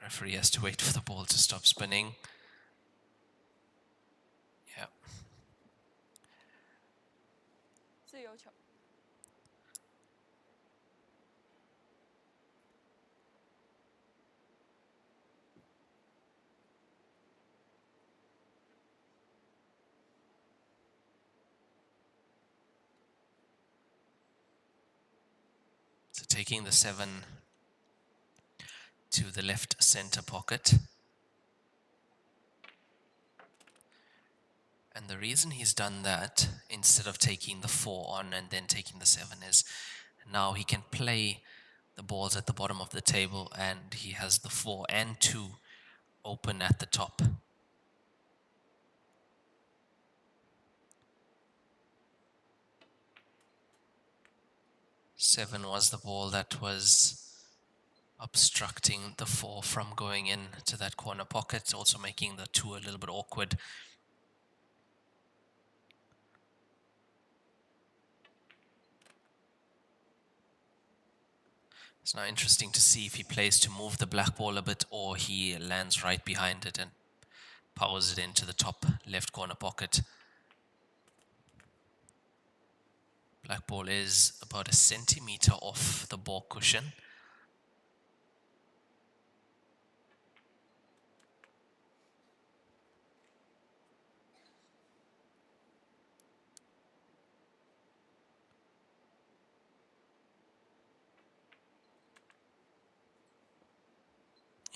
Referee has to wait for the ball to stop spinning. Yeah. So taking the 7 to the left center pocket. And the reason he's done that, instead of taking the 4 on and then taking the 7, is now he can play the balls at the bottom of the table and he has the 4 and 2 open at the top. Seven was the ball that was obstructing the 4 from going in to that corner pocket, also making the 2 a little bit awkward. It's now interesting to see if he plays to move the black ball a bit or he lands right behind it and powers it into the top left corner pocket. Black ball is about a centimeter off the ball cushion.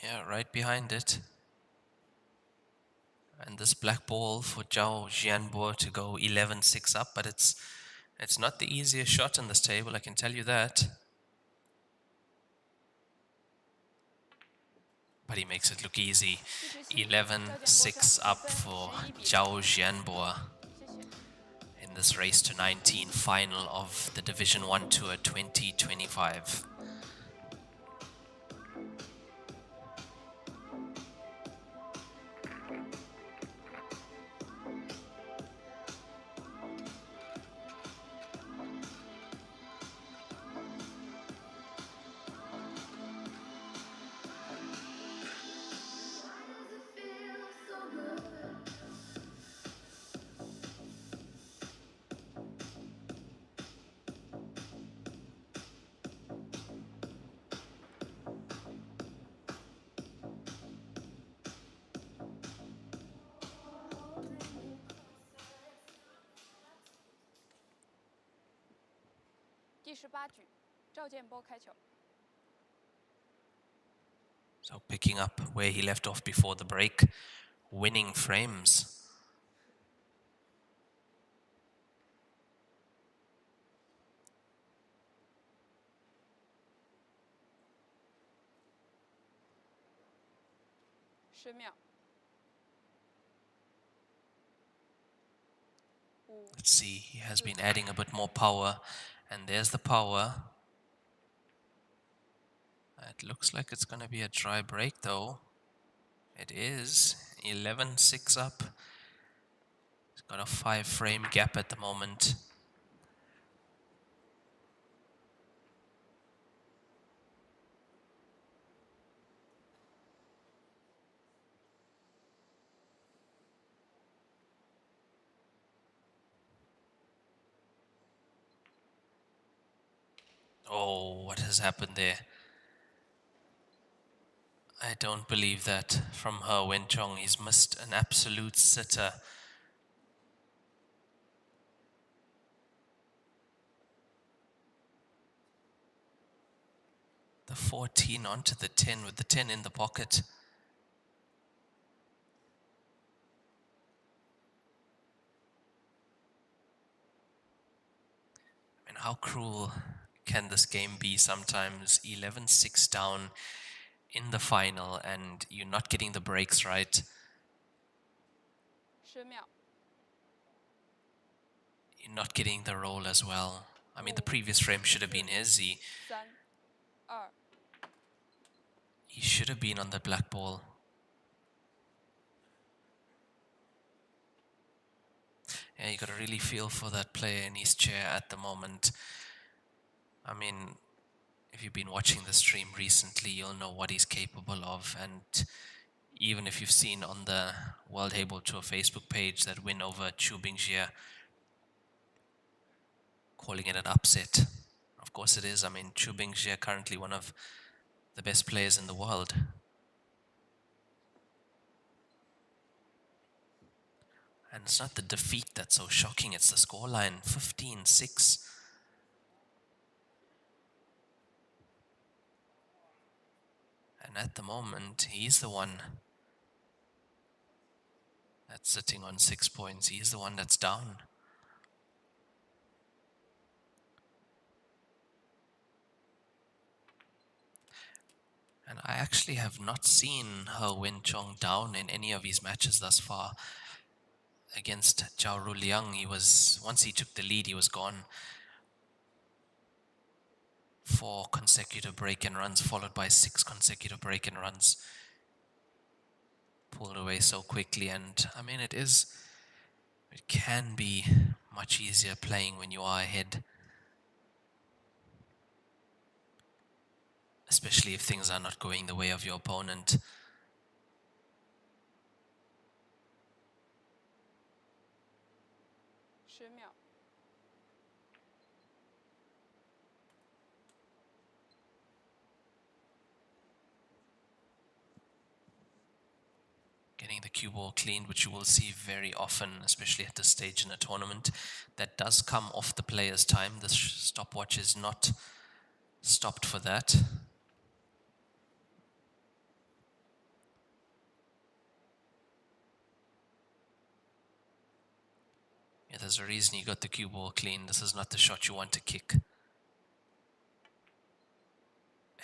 Yeah, right behind it. And this black ball for Jiao to go 11-6 up, but it's not the easiest shot on this table, I can tell you that. But he makes it look easy. 11-6 up for Jiao in this race to 19 final of the Division 1 Tour 2025. So picking up where he left off before the break, winning frames. Let's see, he has been adding a bit more power, and there's the power. It looks like it's going to be a dry break though. It is 11-6 up. He's got a 5-frame gap at the moment. Oh, what has happened there? I don't believe that from her, Wen Chong. He's missed an absolute sitter. The 14 onto the 10 with the 10 in the pocket. I mean, how cruel can this game be sometimes? 11-6 down in the final and you're not getting the breaks right. You're not getting the roll as well. I mean, the previous frame should have been his. He should have been on the black ball. Yeah, you got to really feel for that player in his chair at the moment. I mean, if you've been watching the stream recently, you'll know what he's capable of. And even if you've seen on the World Heyball Tour Facebook page that win over Zhu Bingjie, calling it an upset. Of course it is. I mean, Zhu Bingjie currently one of the best players in the world. And it's not the defeat that's so shocking, it's the scoreline, 15-6. And at the moment, he's the one that's sitting on 6 points. He's the one that's down. And I actually have not seen Wen Chong down in any of his matches thus far. Against Jiao Liang, once he took the lead, he was gone. 4 consecutive break-in runs, followed by 6 consecutive break-in runs. Pulled away so quickly, and I mean, it can be much easier playing when you are ahead. Especially if things are not going the way of your opponent. Getting the cue ball cleaned, which you will see very often, especially at this stage in a tournament. That does come off the player's time. The stopwatch is not stopped for that. Yeah, there's a reason you got the cue ball clean. This is not the shot you want to kick.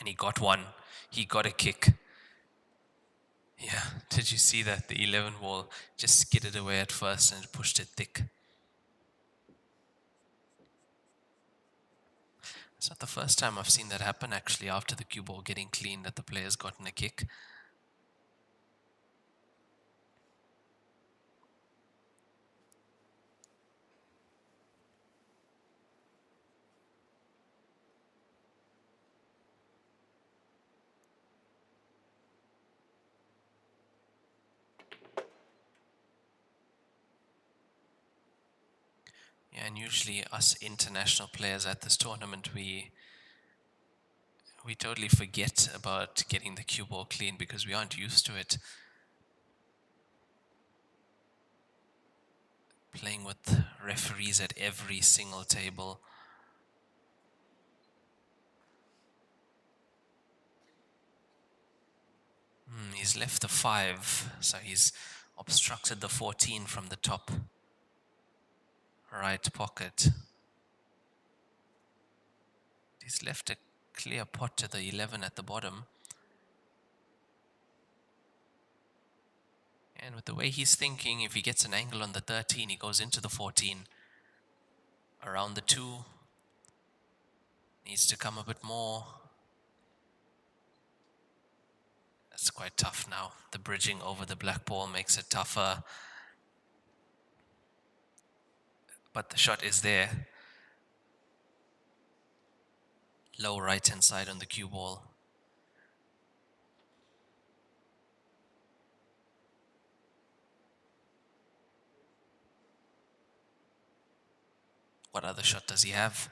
And he got one. He got a kick. Yeah, did you see that? The 11 ball just skidded away at first and pushed it thick. It's not the first time I've seen that happen actually after the cue ball getting clean, that the player's gotten a kick. Yeah, and usually us international players at this tournament, we totally forget about getting the cue ball clean because we aren't used to it. Playing with referees at every single table. He's left the 5, so he's obstructed the 14 from the top right pocket. He's left a clear pot to the 11 at the bottom. And with the way he's thinking, if he gets an angle on the 13, he goes into the 14. Around the 2. Needs to come a bit more. That's quite tough now. The bridging over the black ball makes it tougher. But the shot is there. Low right hand side on the cue ball. What other shot does he have?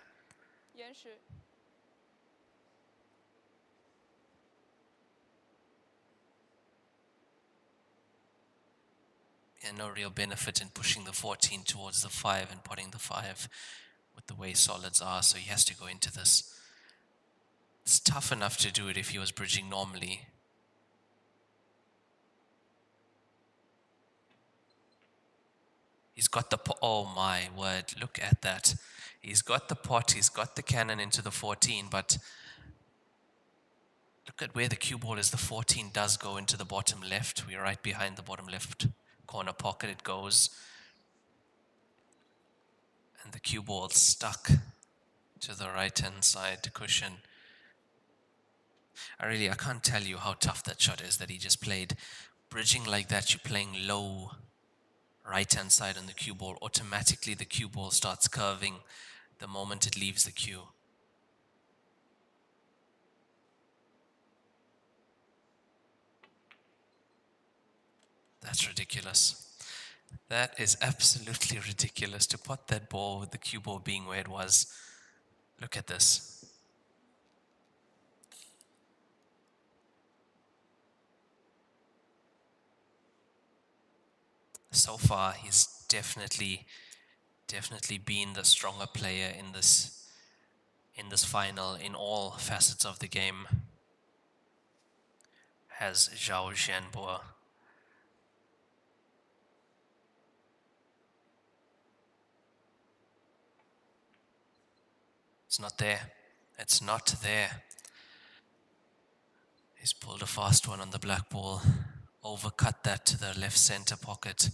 Yeah, no real benefit in pushing the 14 towards the 5 and potting the 5 with the way solids are, so he has to go into this. It's tough enough to do it if he was bridging normally. He's got the pot. Oh my word, look at that. He's got the pot, he's got the cannon into the 14, but look at where the cue ball is. The 14 does go into the bottom left. We're right behind the bottom left corner pocket it goes. And the cue ball's stuck. to the right-hand side cushion. I can't tell you how tough that shot is that he just played. Bridging like that, you're playing low right-hand side on the cue ball. Automatically the cue ball starts curving the moment it leaves the cue. That's ridiculous. That is absolutely ridiculous to pot that ball with the cue ball being where it was. Look at this. So far, he's definitely been the stronger player in this final in all facets of the game. Has Zhao Zhanbo. It's not there. It's not there. He's pulled a fast one on the black ball. Overcut that to the left center pocket.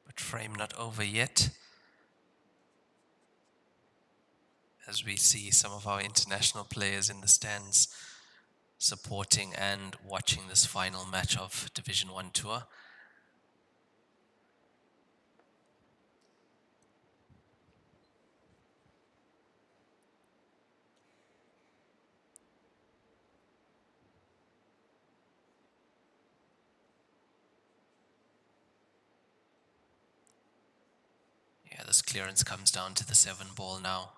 But frame not over yet. As we see some of our international players in the stands supporting and watching this final match of Division 1 Tour. Yeah, this clearance comes down to the 7 ball now.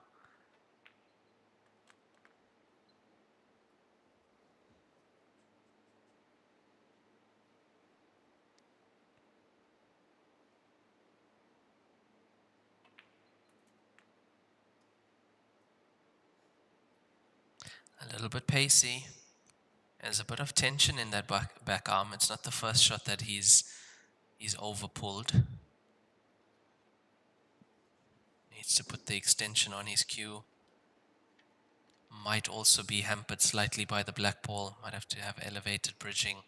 A little bit pacey. There's a bit of tension in that back arm. It's not the first shot that he's overpulled. Needs to put the extension on his cue. Might also be hampered slightly by the black ball. Might have to have elevated bridging.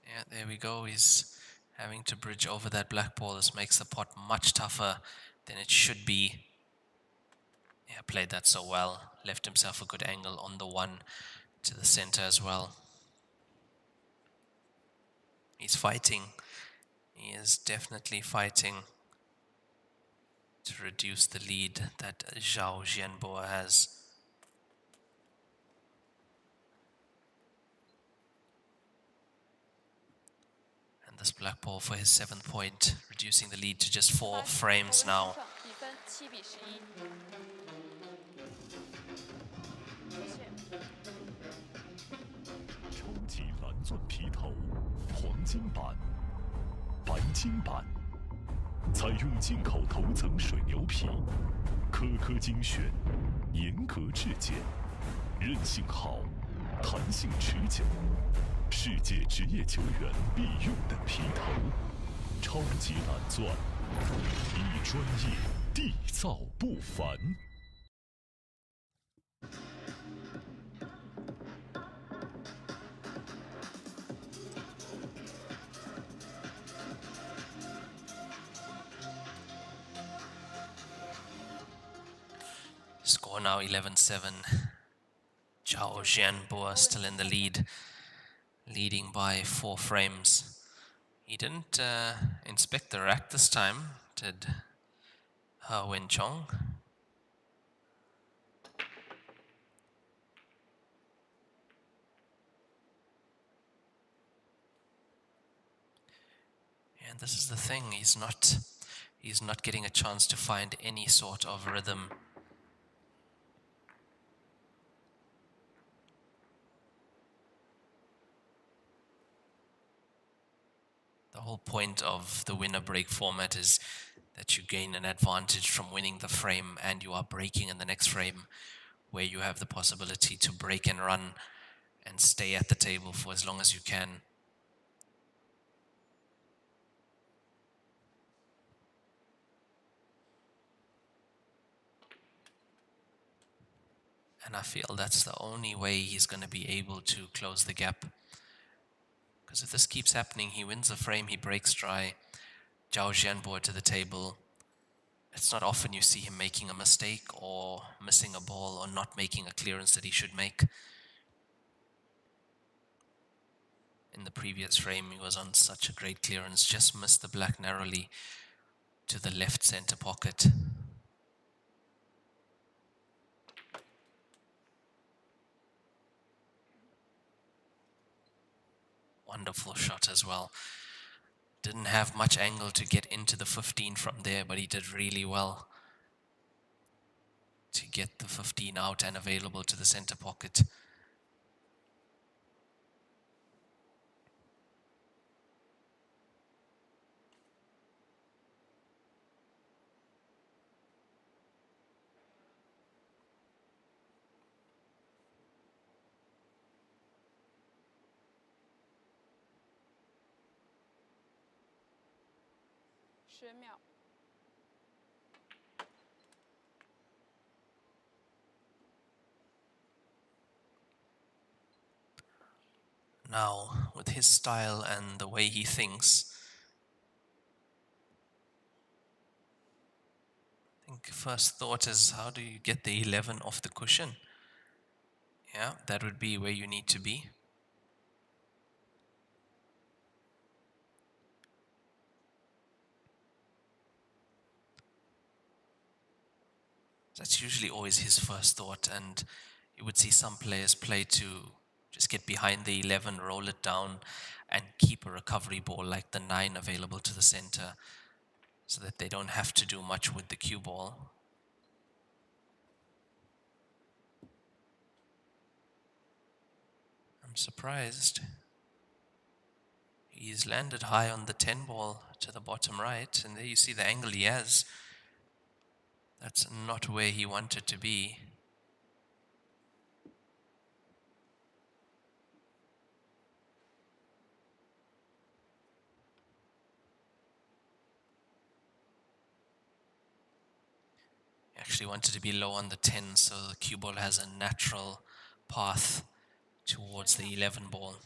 Yeah, there we go. He's having to bridge over that black ball. This makes the pot much tougher than it should be. Yeah, played that so well. Left himself a good angle on the one to the center as well. He's fighting. He is definitely fighting to reduce the lead that Zhao Zhanbo has. And this black ball for his 7th point, reducing the lead to just 4 frames now.皮头，黄金版、白金版，采用进口头层水牛皮，颗颗精选，严格质检，韧性好，弹性持久，世界职业球员必用的皮头，超级蓝钻，一专业，缔造不凡。Score now 11-7. Jiao Zhanbo still in the lead, leading by 4 frames. He didn't inspect the rack this time, did Wen Chong. And this is the thing, he's not getting a chance to find any sort of rhythm. The whole point of the winner break format is that you gain an advantage from winning the frame and you are breaking in the next frame, where you have the possibility to break and run and stay at the table for as long as you can. And I feel that's the only way he's going to be able to close the gap. Because if this keeps happening, he wins a frame, he breaks dry. Jiao Zhijiang to the table. It's not often you see him making a mistake or missing a ball or not making a clearance that he should make. In the previous frame, he was on such a great clearance, just missed the black narrowly to the left center pocket. Wonderful shot as well. Didn't have much angle to get into the 15 from there, but he did really well to get the 15 out and available to the center pocket.10秒。Now, with his style and the way he thinks, I think first thought is, how do you get the 11 off the cushion? Yeah, that would be where you need to be. That's usually always his first thought, and you would see some players play to just get behind the 11, roll it down, and keep a recovery ball like the 9 available to the center so that they don't have to do much with the cue ball. I'm surprised. He's landed high on the 10 ball to the bottom right, and there you see the angle he has. That's not where he wanted to be. He actually wanted to be low on the 10, so the cue ball has a natural path towards the 11 ball.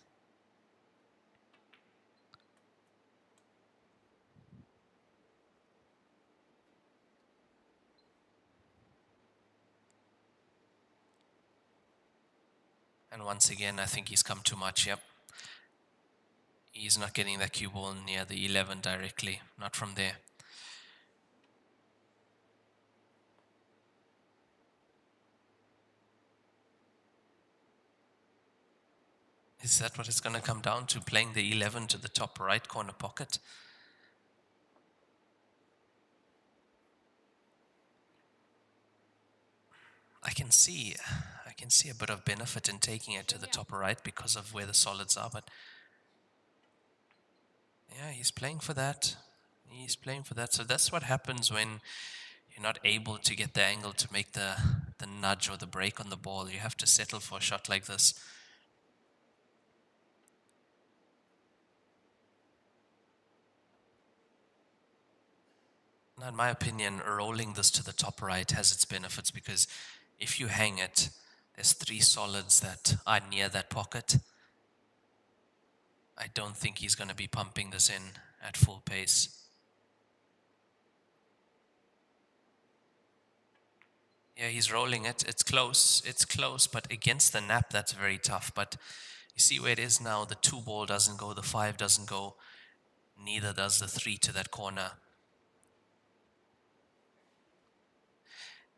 And once again, I think he's come too much, yep. He's not getting that cue ball near the 11 directly, not from there. Is that what it's going to come down to, playing the 11 to the top right corner pocket? I can see a bit of benefit in taking it to the top right because of where the solids are, but yeah, he's playing for that. He's playing for that. So that's what happens when you're not able to get the angle to make the nudge or the break on the ball. You have to settle for a shot like this. Now, in my opinion, rolling this to the top right has its benefits because if you hang it, there's 3 solids that are near that pocket. I don't think he's going to be pumping this in at full pace. Yeah, he's rolling it. It's close, but against the nap, that's very tough. But you see where it is now, the 2 ball doesn't go, the 5 doesn't go, neither does the 3 to that corner.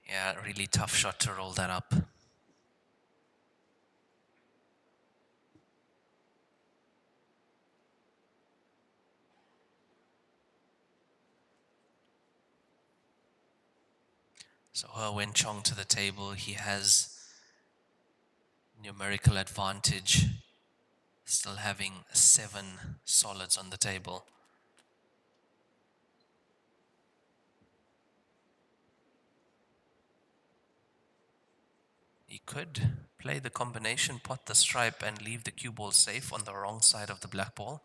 Yeah, really tough shot to roll that up. So Wen Chong to the table. He has numerical advantage, still having 7 solids on the table. He could play the combination, pot the stripe, and leave the cue ball safe on the wrong side of the black ball.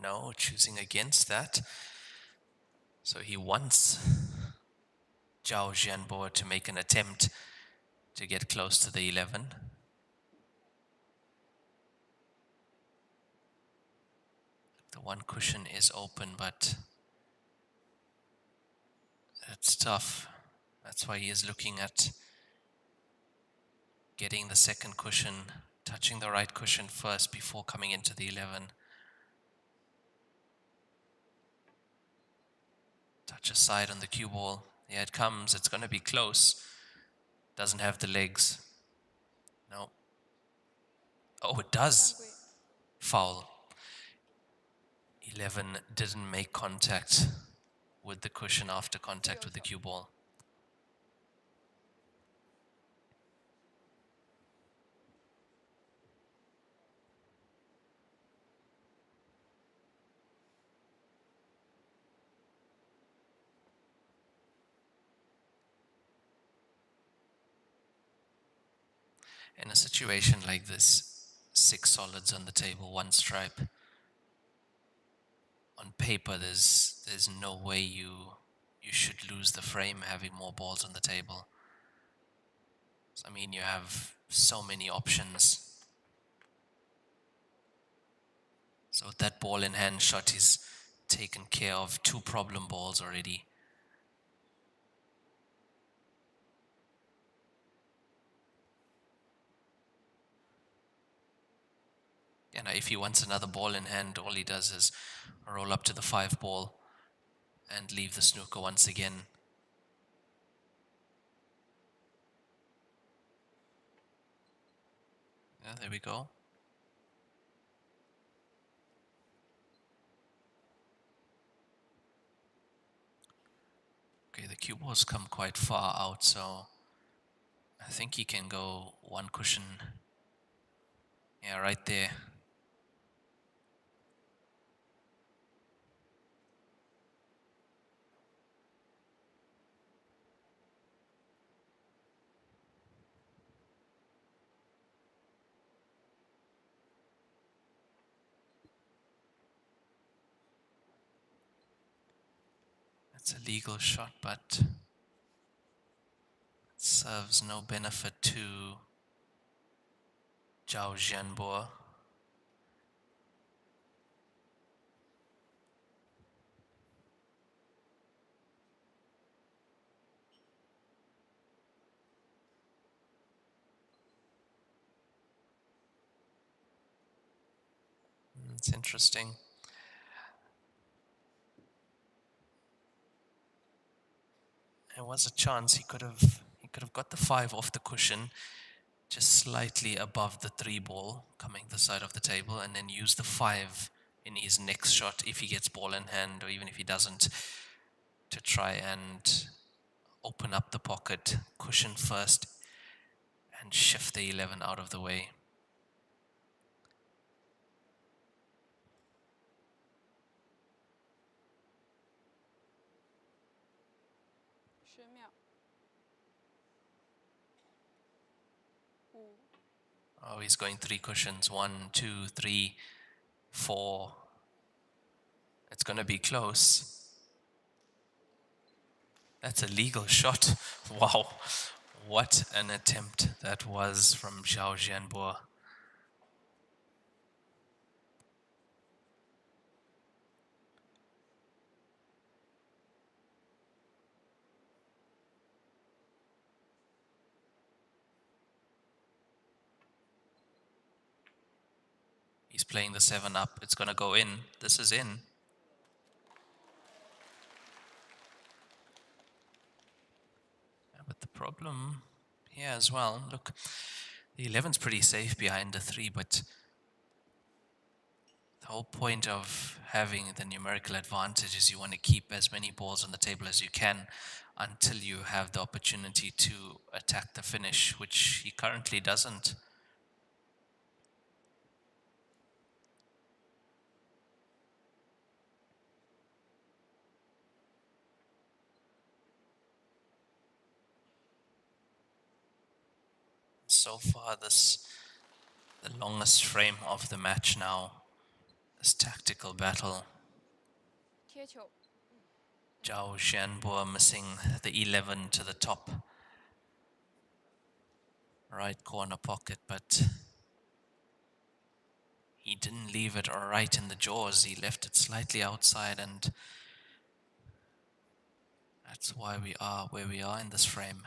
No, choosing against that. So he wants Jiao Zhijiang to make an attempt to get close to the 11. The one cushion is open, but it's tough. That's why he is looking at getting the second cushion, touching the right cushion first before coming into the 11. Touch aside on the cue ball. Here it comes. It's going to be close. Doesn't have the legs. No. Oh, it does. Foul. 11 didn't make contact with the cushion after contact with the cue ball. In a situation like this, 6 solids on the table, 1 stripe. On paper, there's no way you should lose the frame having more balls on the table. So, I mean, you have so many options. So with that ball in hand shot, he's taken care of 2 problem balls already. You know, if he wants another ball in hand, all he does is roll up to the 5 ball and leave the snooker once again. Yeah, there we go. Okay, the cue ball's come quite far out, so I think he can go 1 cushion. Yeah, right there. It's a legal shot, but it serves no benefit to Jiao Zhijiang. It's interesting. There was a chance he could have got the 5 off the cushion, just slightly above the 3 ball, coming the side of the table, and then use the 5 in his next shot if he gets ball in hand, or even if he doesn't, to try and open up the pocket, cushion first, and shift the 11 out of the way. Oh, he's going 3 cushions. 1, 2, 3, 4. It's going to be close. That's a legal shot. Wow. What an attempt that was from Jiao Zhijiang. He's playing the 7 up. It's going to go in. This is in. Yeah, but the problem here as well, look, the 11's pretty safe behind the 3, but the whole point of having the numerical advantage is you want to keep as many balls on the table as you can until you have the opportunity to attack the finish, which he currently doesn't. So far, the longest frame of the match now. this tactical battle. 贴球 Jiao Zhijiang missing the 11 to the top right corner pocket, but he didn't leave it right in the jaws. He left it slightly outside, and that's why we are where we are in this frame.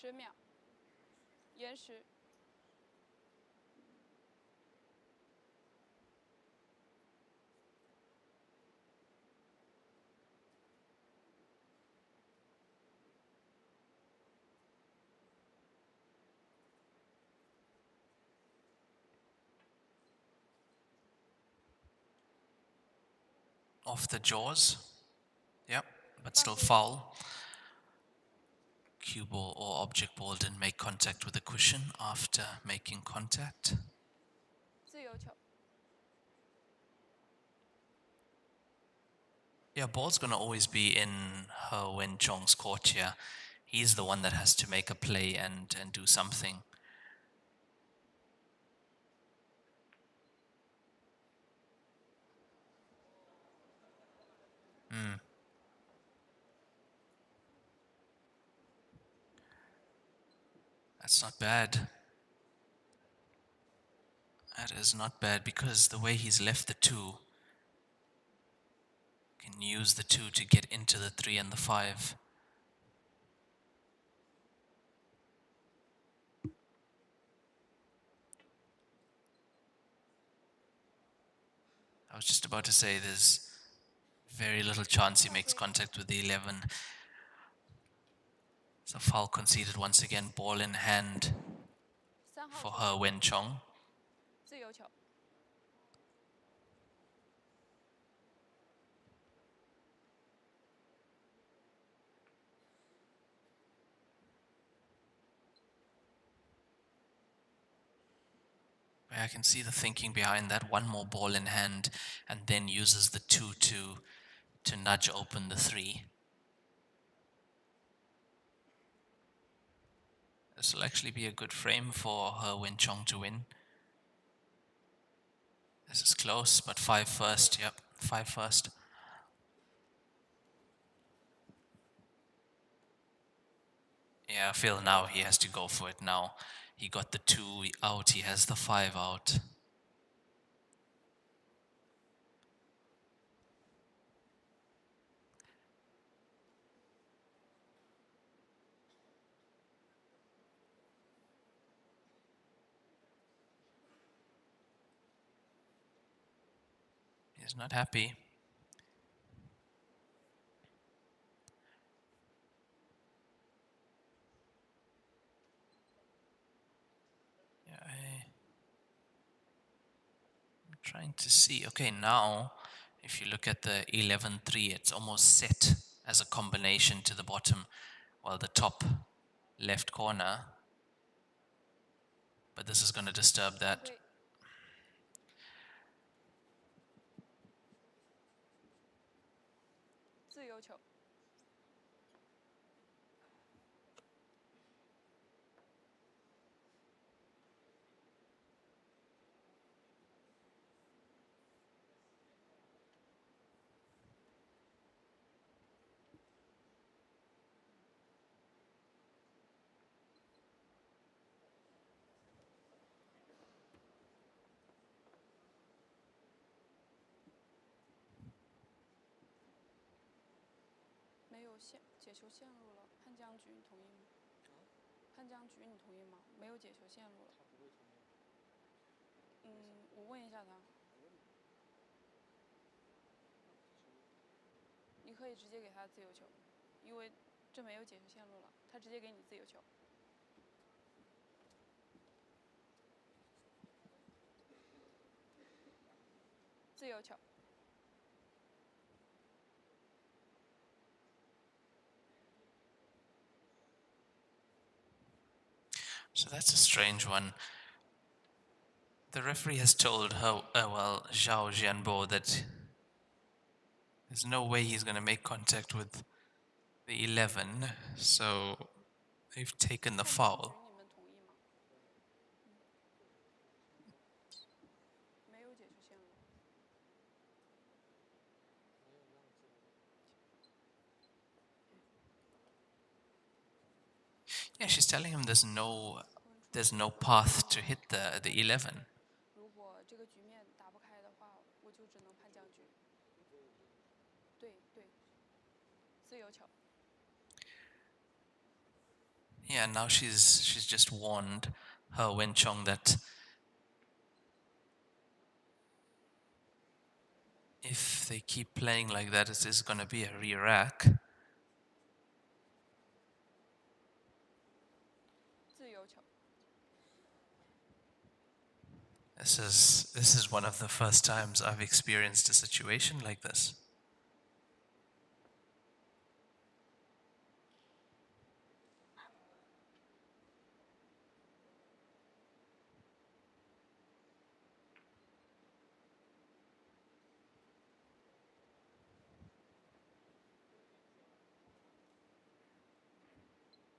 ,10秒，延时。Off the jaws. Yep, but still foul. Cue ball or object ball didn't make contact with the cushion after making contact. 自由球 Yeah, ball's gonna always be in Wen Chong's court here. He's the one that has to make a play and do something. That's not bad. That is not bad, because the way he's left the 2, can use the 2 to get into the 3 and the 5. I was just about to say there's very little chance he makes contact with the 11. So foul conceded once again, ball in hand for Wen Chong. 自由球 I can see the thinking behind that. One more ball in hand, and then uses the 2 to nudge open the 3. This will actually be a good frame for Wen Chong to win. This is close, but 5 first. Yep, 5 first. Yeah, I feel now he has to go for it now. He got the 2 out, he has the 5 out. He's not happy. Yeah, I'm trying to see. Okay, now if you look at the 11-3, it's almost set as a combination to the bottom, while the top left corner. But this is going to disturb that. Okay.没有解球线路了，潘将局，你同意吗？潘将局，你同意吗？没有解球线路了。我问一下他。你可以直接给他自由球，因为这没有解球线路了，他直接给你自由球。自由球。So that's a strange one. The referee has told her, Zhao Zhijiang that There's no way he's going to make contact with the 11, so they've taken the foul. Yeah, she's telling him there's no path to hit the 11. Yeah, now she's just warned her Wen Chong that if they keep playing like that, it is going to be a re-rack. This is one of the first times I've experienced a situation like this.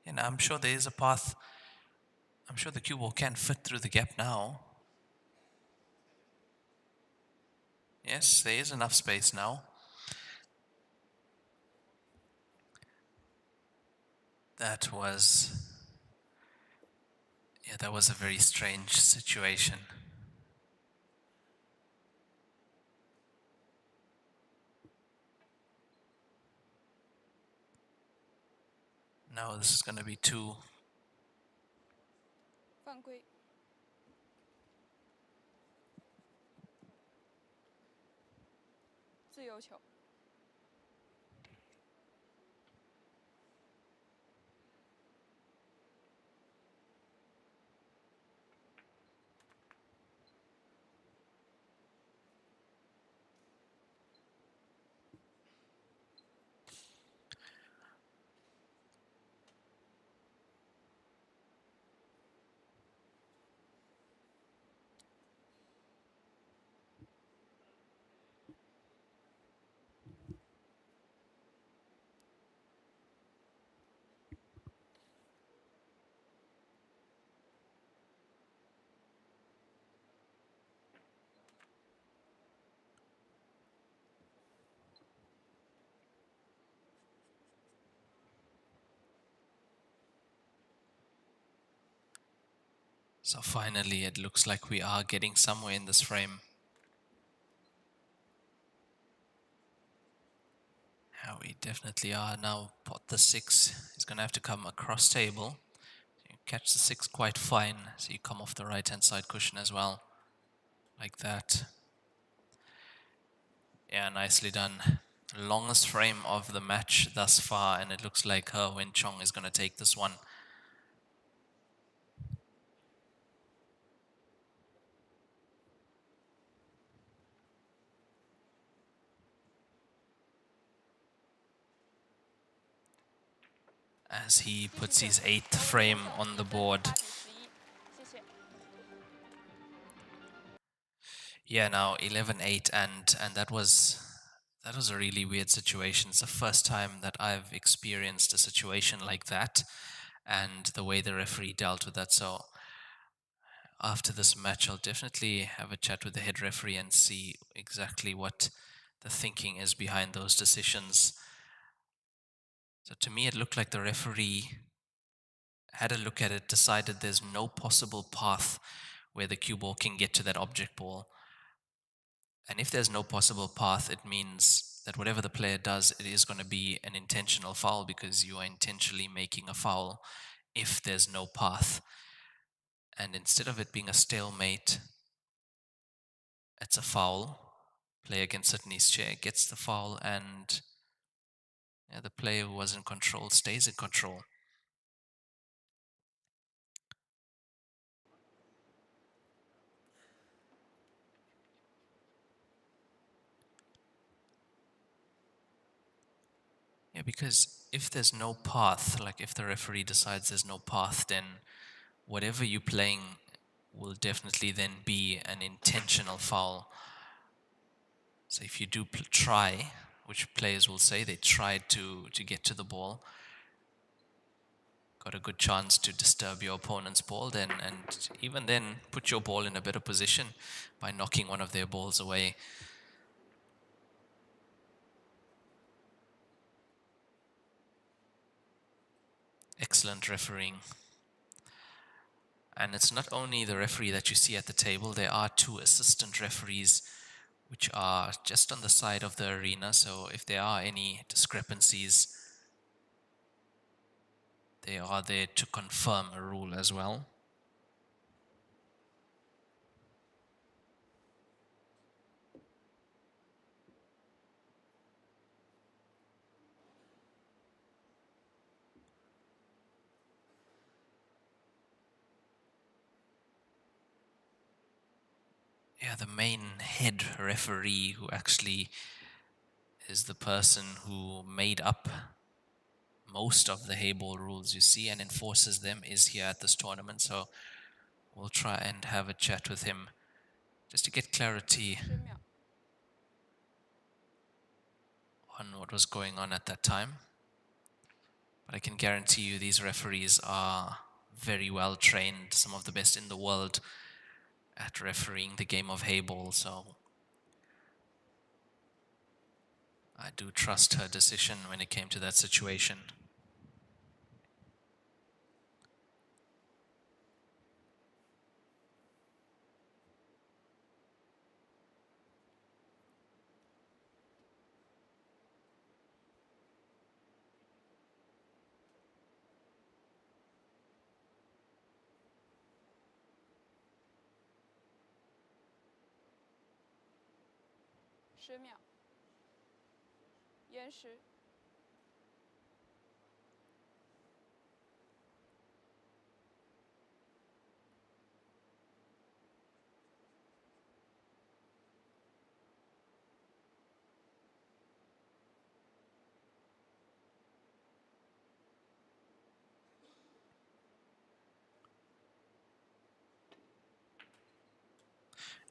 And I'm sure there is a path. I'm sure the cue ball can fit through the gap now. Yes, there is enough space now. That was a very strange situation. Now this is going to be 2. So finally, it looks like we are getting somewhere in this frame. Yeah, we definitely are now. Pot the 6 is going to have to come across table. You catch the 6 quite fine, so you come off the right-hand side cushion as well, like that. Yeah, nicely done. Longest frame of the match thus far, and it looks like her Wen Chong is going to take this one. As he puts his 8th frame on the board. Yeah, now 11-8, and that was a really weird situation. It's the first time that I've experienced a situation like that, and the way the referee dealt with that. So after this match, I'll definitely have a chat with the head referee and see exactly what the thinking is behind those decisions. So to me, it looked like the referee had a look at it, decided there's no possible path where the cue ball can get to that object ball. And if there's no possible path, it means that whatever the player does, it is going to be an intentional foul, because you are intentionally making a foul if there's no path. And instead of it being a stalemate, it's a foul. Player can sit in his chair, gets the foul, and the player who was in control stays in control. Yeah, because if there's no path, like if the referee decides there's no path, then whatever you're playing will definitely then be an intentional foul. So if you do try, which players will say. They tried to get to the ball. Got a good chance to disturb your opponent's ball then, and even then put your ball in a better position by knocking one of their balls away. Excellent refereeing. And it's not only the referee that you see at the table, there are 2 assistant referees which are just on the side of the arena, so if there are any discrepancies, they are there to confirm a rule as well. Yeah, the main head referee, who actually is the person who made up most of the Heyball rules you see and enforces them, is here at this tournament. So we'll try and have a chat with him just to get clarity on what was going on at that time. But I can guarantee you these referees are very well trained, some of the best in the world at refereeing the game of Heyball. So I do trust her decision when it came to that situation.10秒，延时。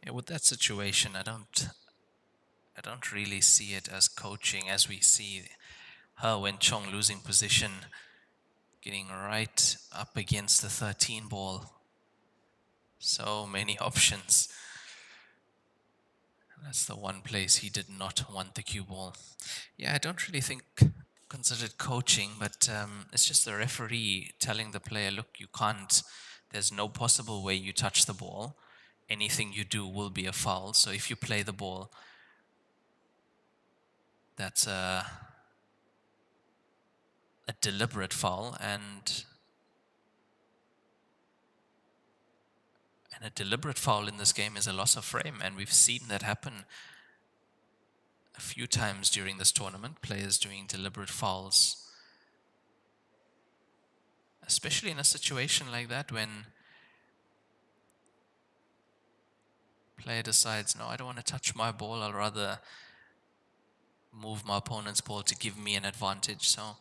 Yeah, with that situation, I don't really see it as coaching, as we see her, Wen Chong, losing position, getting right up against the 13 ball. So many options. That's the one place he did not want the cue ball. Yeah, I don't really think considered coaching, but it's just the referee telling the player, look, you can't, there's no possible way you touch the ball. Anything you do will be a foul. So if you play the ball, that's a deliberate foul, and a deliberate foul in this game is a loss of frame, and we've seen that happen a few times during this tournament, players doing deliberate fouls, especially in a situation like that when player decides, no, I don't want to touch my ball, I'll rather move my opponent's ball to give me an advantage. So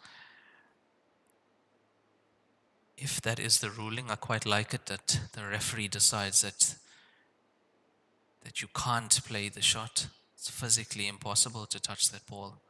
if that is the ruling, I quite like it, that the referee decides that you can't play the shot. It's physically impossible to touch that ball.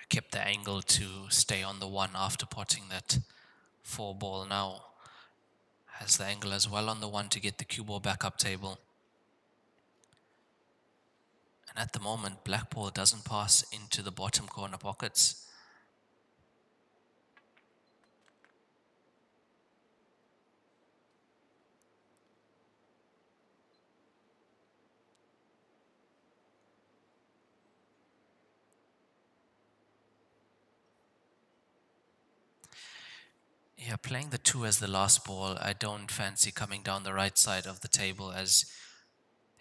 Kept the angle to stay on the one after potting that 4 ball. Now has the angle as well on the one to get the cue ball back up table. And at the moment, black ball doesn't pass into the bottom corner pockets. Yeah, playing the 2 as the last ball, I don't fancy coming down the right side of the table, as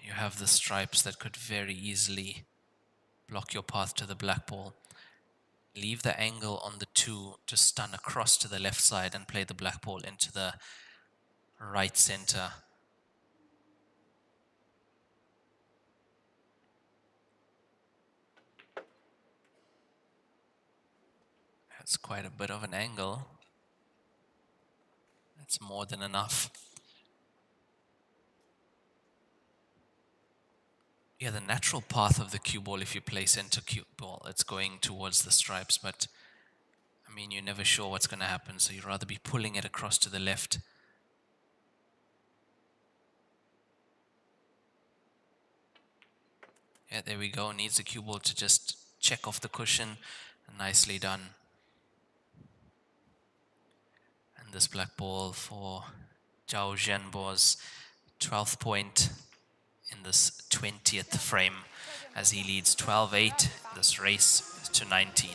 you have the stripes that could very easily block your path to the black ball. Leave the angle on the 2 to stun across to the left side and play the black ball into the right center. That's quite a bit of an angle. That's more than enough. Yeah, the natural path of the cue ball, if you play center cue ball, it's going towards the stripes, but I mean, you're never sure what's going to happen, so you'd rather be pulling it across to the left. Yeah, there we go. Needs the cue ball to just check off the cushion. Nicely done. And this black ball for Jiao Zhenbo's 12th point in this 20th frame, as he leads 12-8 this race to 19.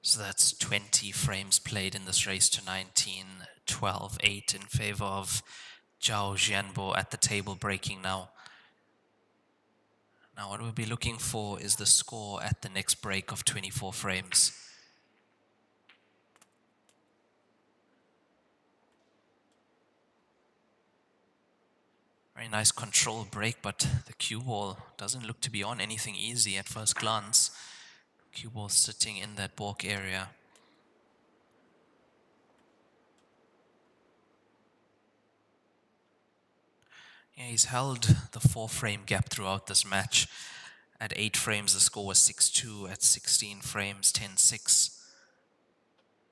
So that's 20 frames played in this race to 19, 12-8 in favor of Jiao Zhenbo at the table breaking now. Now what we'll be looking for is the score at the next break of 24 frames. Very nice control break, but the cue ball doesn't look to be on anything easy at first glance. Cue ball sitting in that balk area. Yeah, he's held the 4-frame gap throughout this match. At 8 frames, the score was 6-2. At 16 frames, 10-6.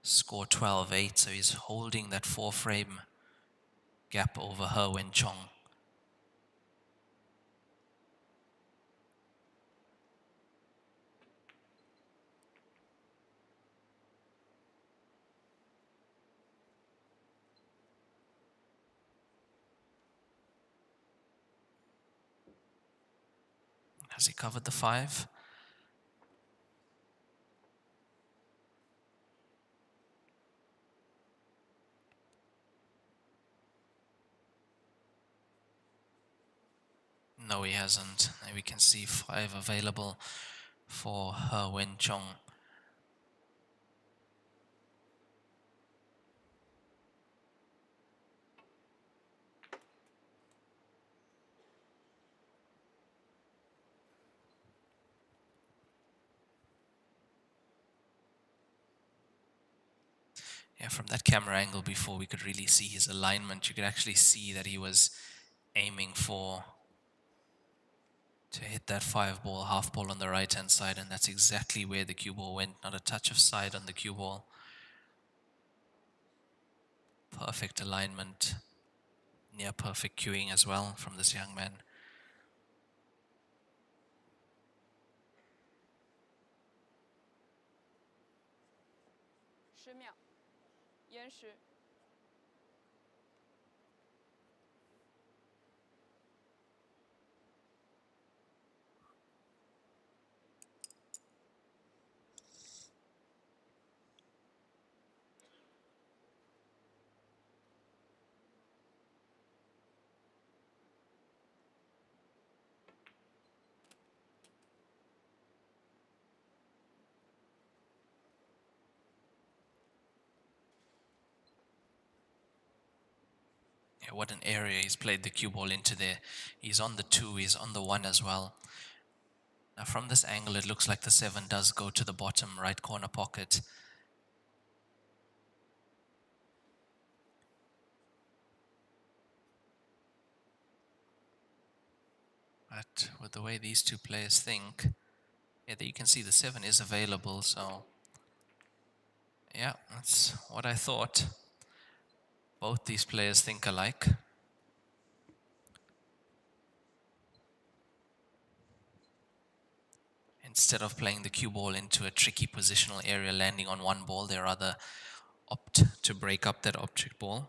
Score 12-8, so he's holding that 4-frame gap over her, Wen Chong. Has he covered the 5? No, he hasn't. And we can see 5 available for her, Wen Chong. Yeah, from that camera angle before, we could really see his alignment. You could actually see that he was aiming to hit that 5-ball, half ball on the right-hand side, and that's exactly where the cue ball went. Not a touch of side on the cue ball. Perfect alignment. Near perfect cueing as well from this young man. Yeah, what an area he's played the cue ball into there. He's on the 2, he's on the 1 as well. Now from this angle, it looks like the 7 does go to the bottom right corner pocket. But with the way these two players think, yeah, there you can see the 7 is available, so yeah, that's what I thought. Both these players think alike. Instead of playing the cue ball into a tricky positional area, landing on one ball, they rather opt to break up that object ball.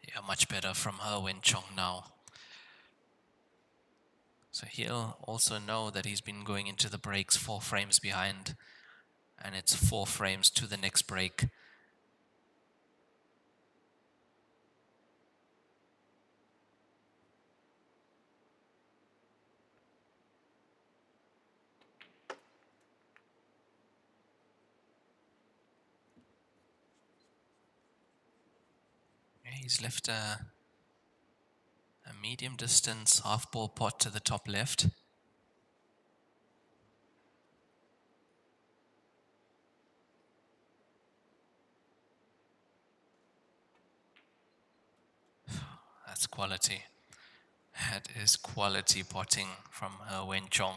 Yeah, much better from her, Wen Chong now. So he'll also know that he's been going into the breaks 4 frames behind, and it's 4 frames to the next break. Yeah, he's left a medium distance half ball pot to the top left. That's quality. That is quality potting from her, Wen Chong.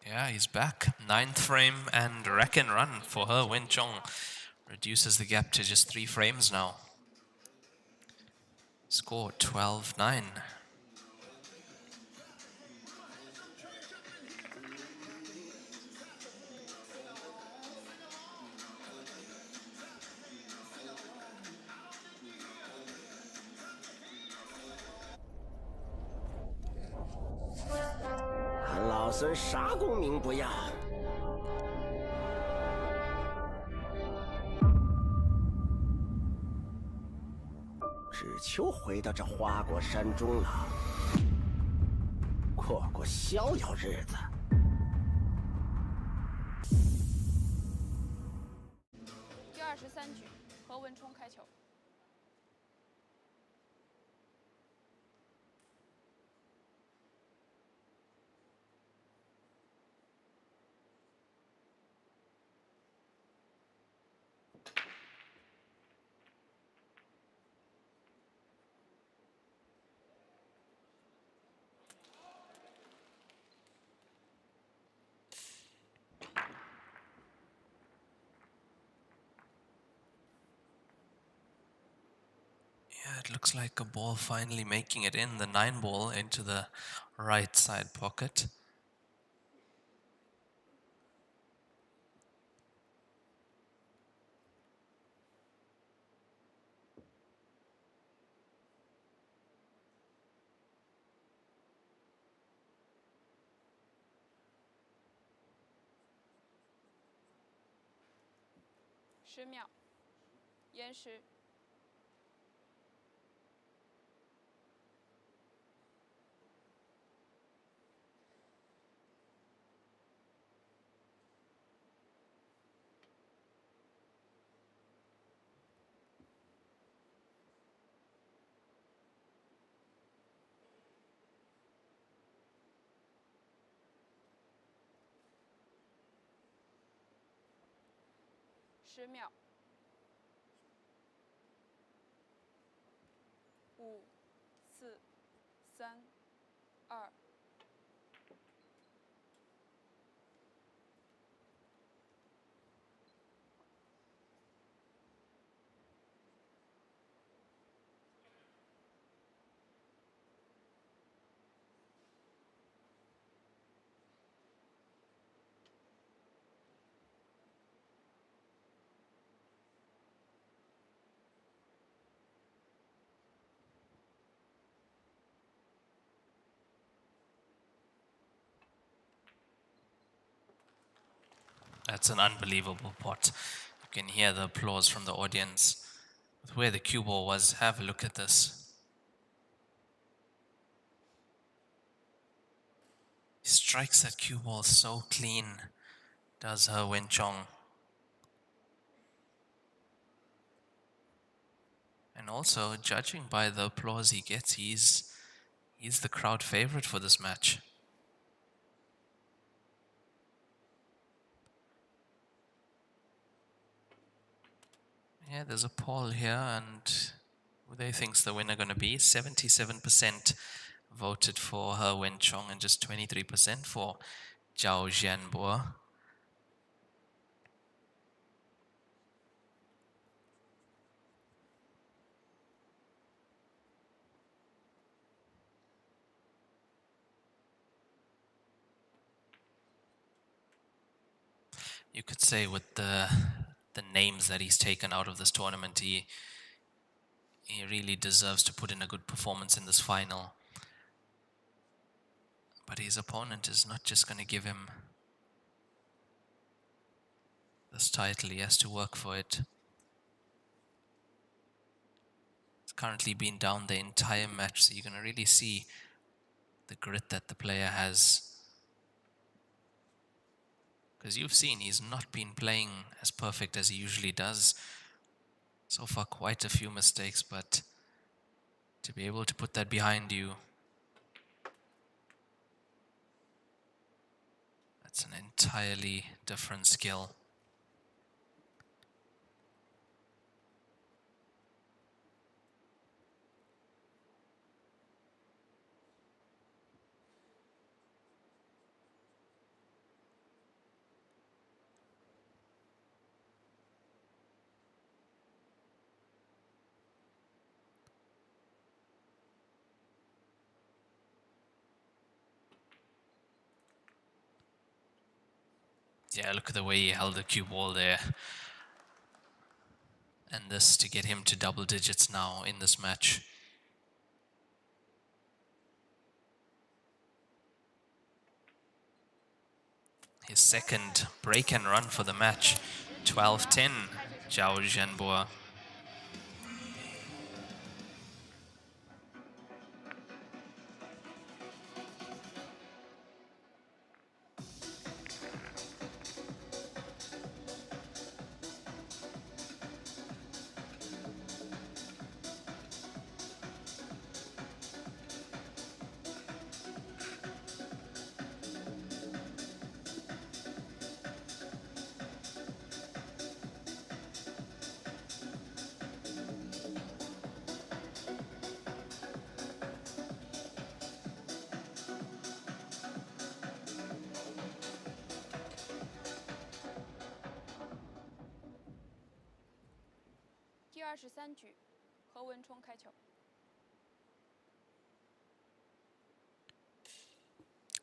Yeah, he's back. 9th frame and rack and run for her, Wen Chong. Reduces the gap to just 3 frames now. Score 12-9.俺老孙啥功名不要，只求回到这花果山中了，过过逍遥日子。第23局，何文冲开球。Yeah, it looks like a ball finally making it in, the 9 ball into the right side pocket.10秒，延时。10秒，5、4、3、2。That's an unbelievable pot. You can hear the applause from the audience. With where the cue ball was, have a look at this. He strikes that cue ball so clean, does her Wen Chong. And also, judging by the applause he gets, he's the crowd favorite for this match. Yeah, there's a poll here, and who they think's the winner going to be? 77% voted for her Wen Chong and just 23% for Jiao Zhijiang. You could say with the names that he's taken out of this tournament, he really deserves to put in a good performance in this final. But his opponent is not just going to give him this title, he has to work for it. It's currently been down the entire match, so you're going to really see the grit that the player has. Because you've seen he's not been playing as perfect as he usually does. So far, quite a few mistakes, but to be able to put that behind you, that's an entirely different skill. Yeah, look at the way he held the cue ball there. And this to get him to double digits now in this match. His second break and run for the match. 12-10, Jiao Zhijiang.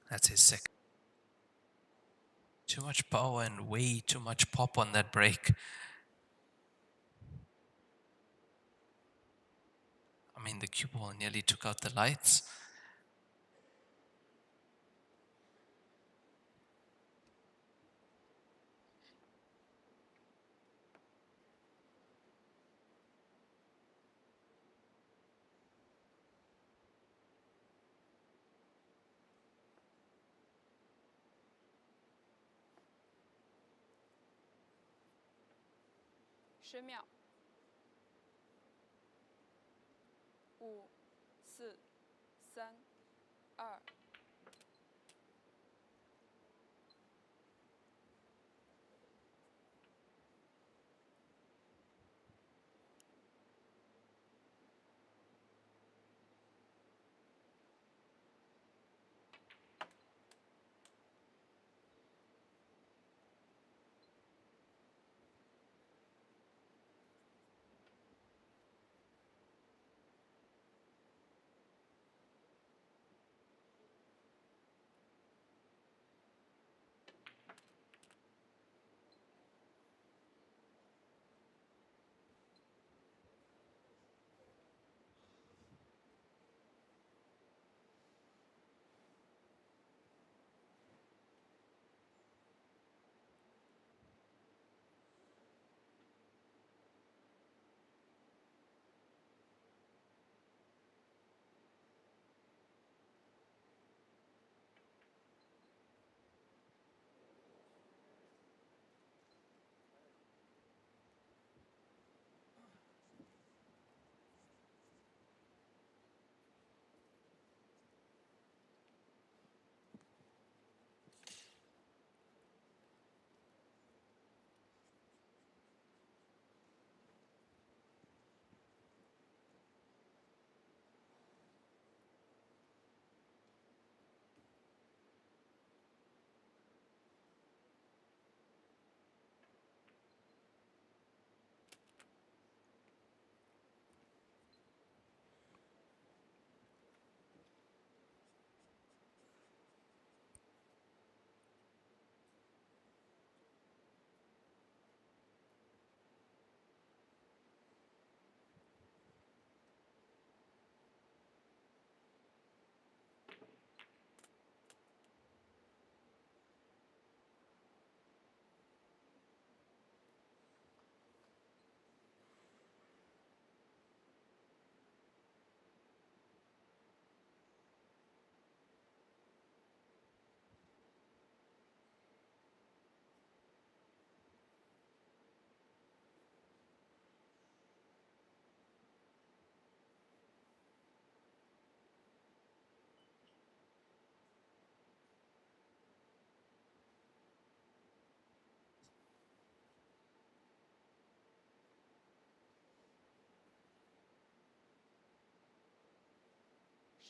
That's his second. Too much power and way too much pop on that break. I mean, the cue ball nearly took out the lights.10秒。5、4、3、2。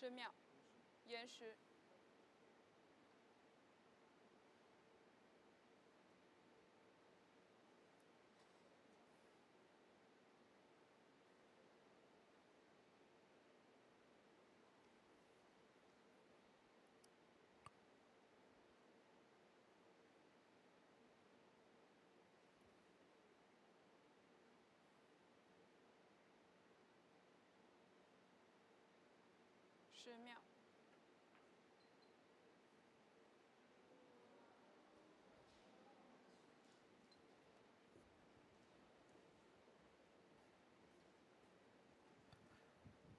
10秒，延时。10秒。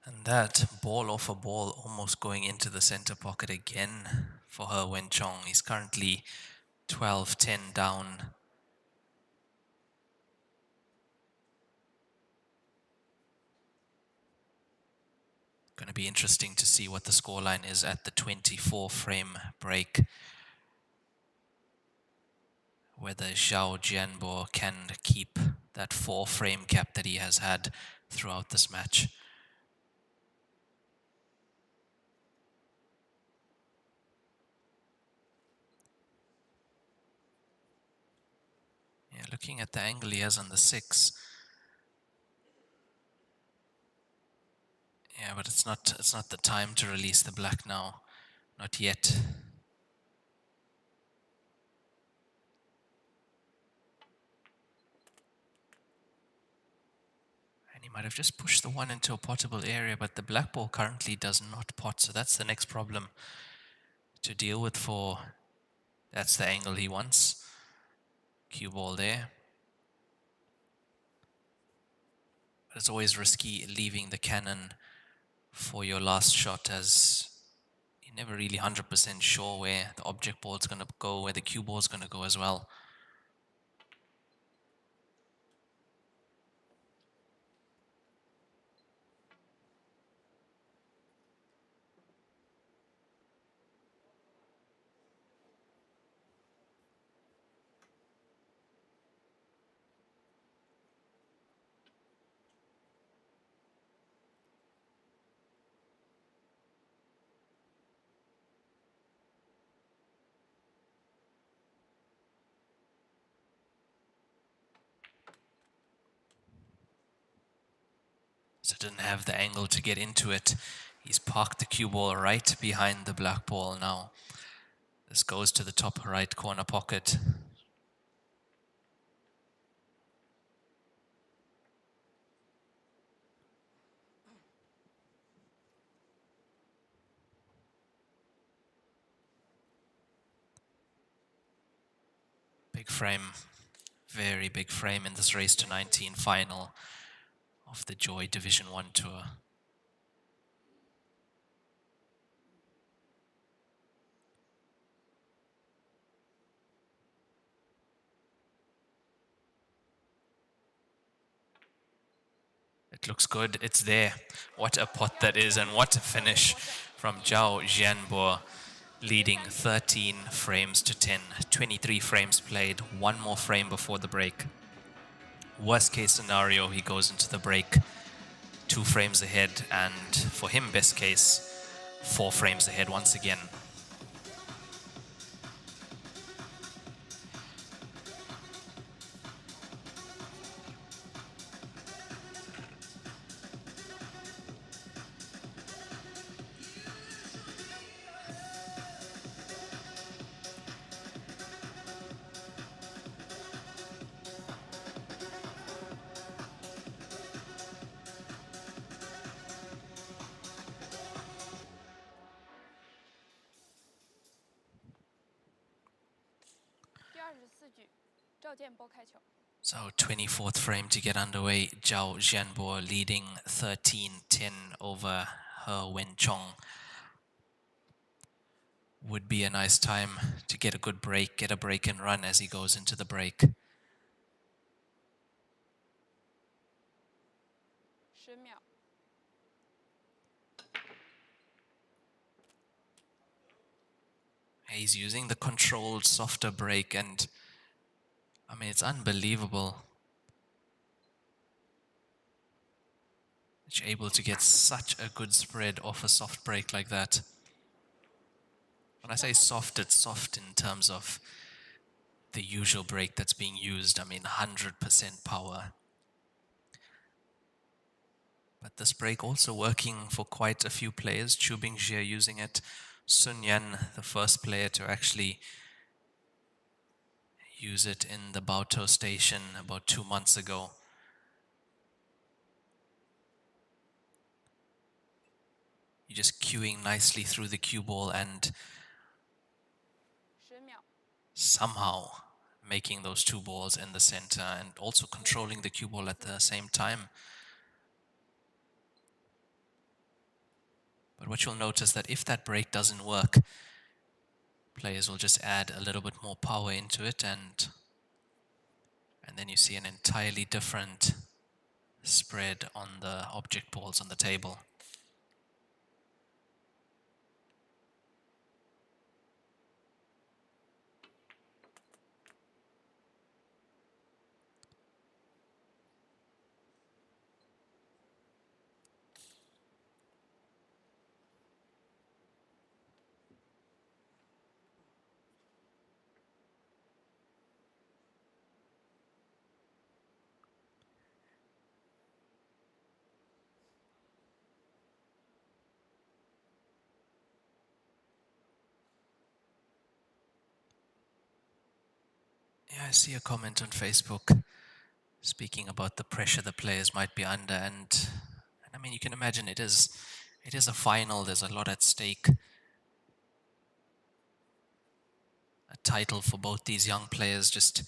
And that ball off a ball almost going into the center pocket again for her Wen Chong. He's currently 12-10 down. Going to be interesting to see what the scoreline is at the 24 frame break. Whether Zhao Jianbo can keep that 4 frame cap that he has had throughout this match. Yeah, looking at the angle he has on the 6. Yeah, but it's not the time to release the black now. Not yet. And he might have just pushed the 1 into a potable area, but the black ball currently does not pot, so that's the next problem to deal with for... That's the angle he wants. Cue ball there. But it's always risky leaving the cannon for your last shot, as you're never really 100% sure where the object ball is going to go, where the cue ball is going to go as well. So didn't have the angle to get into it. He's parked the cue ball right behind the black ball now. This goes to the top right corner pocket. Big frame, very big frame in this race to 19 final of the Joy Division 1 Tour. It looks good, it's there. What a pot that is, and what a finish from Jiao Jianbo, leading 13 frames to 10. 23 frames played, 1 more frame before the break. Worst case scenario, he goes into the break 2 frames ahead, and for him, best case, 4 frames ahead once again. So 24th frame to get underway. Jiao Jianbo leading 13-10 over her Wen Chong. Would be a nice time to get a good break, get a break and run as he goes into the break. 10秒。He's using the controlled softer break, and I mean, it's unbelievable. that you're able to get such a good spread off a soft break like that. When I say soft, it's soft in terms of the usual break that's being used. I mean, 100% power. But this break also working for quite a few players. Chu Bingxie using it. Sun Yan, the first player to actually use it in the Baotou station about 2 months ago. You're just queuing nicely through the cue ball and somehow making those 2 balls in the center and also controlling the cue ball at the same time. But what you'll notice that if that break doesn't work, players will just add a little bit more power into it, and then you see an entirely different spread on the object balls on the table. Yeah, I see a comment on Facebook speaking about the pressure the players might be under, and I mean, you can imagine it is a final. There's a lot at stake. A title for both these young players, just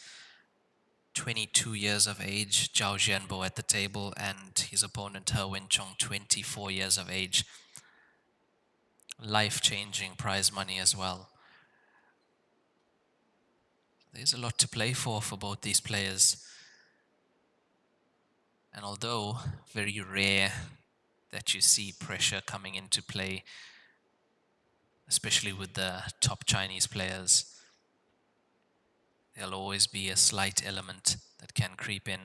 22 years of age, Zhao Zhenbo at the table, and his opponent, Wen Chong, 24 years of age. Life-changing prize money as well. There's a lot to play for both these players. And although very rare that you see pressure coming into play, especially with the top Chinese players, there'll always be a slight element that can creep in.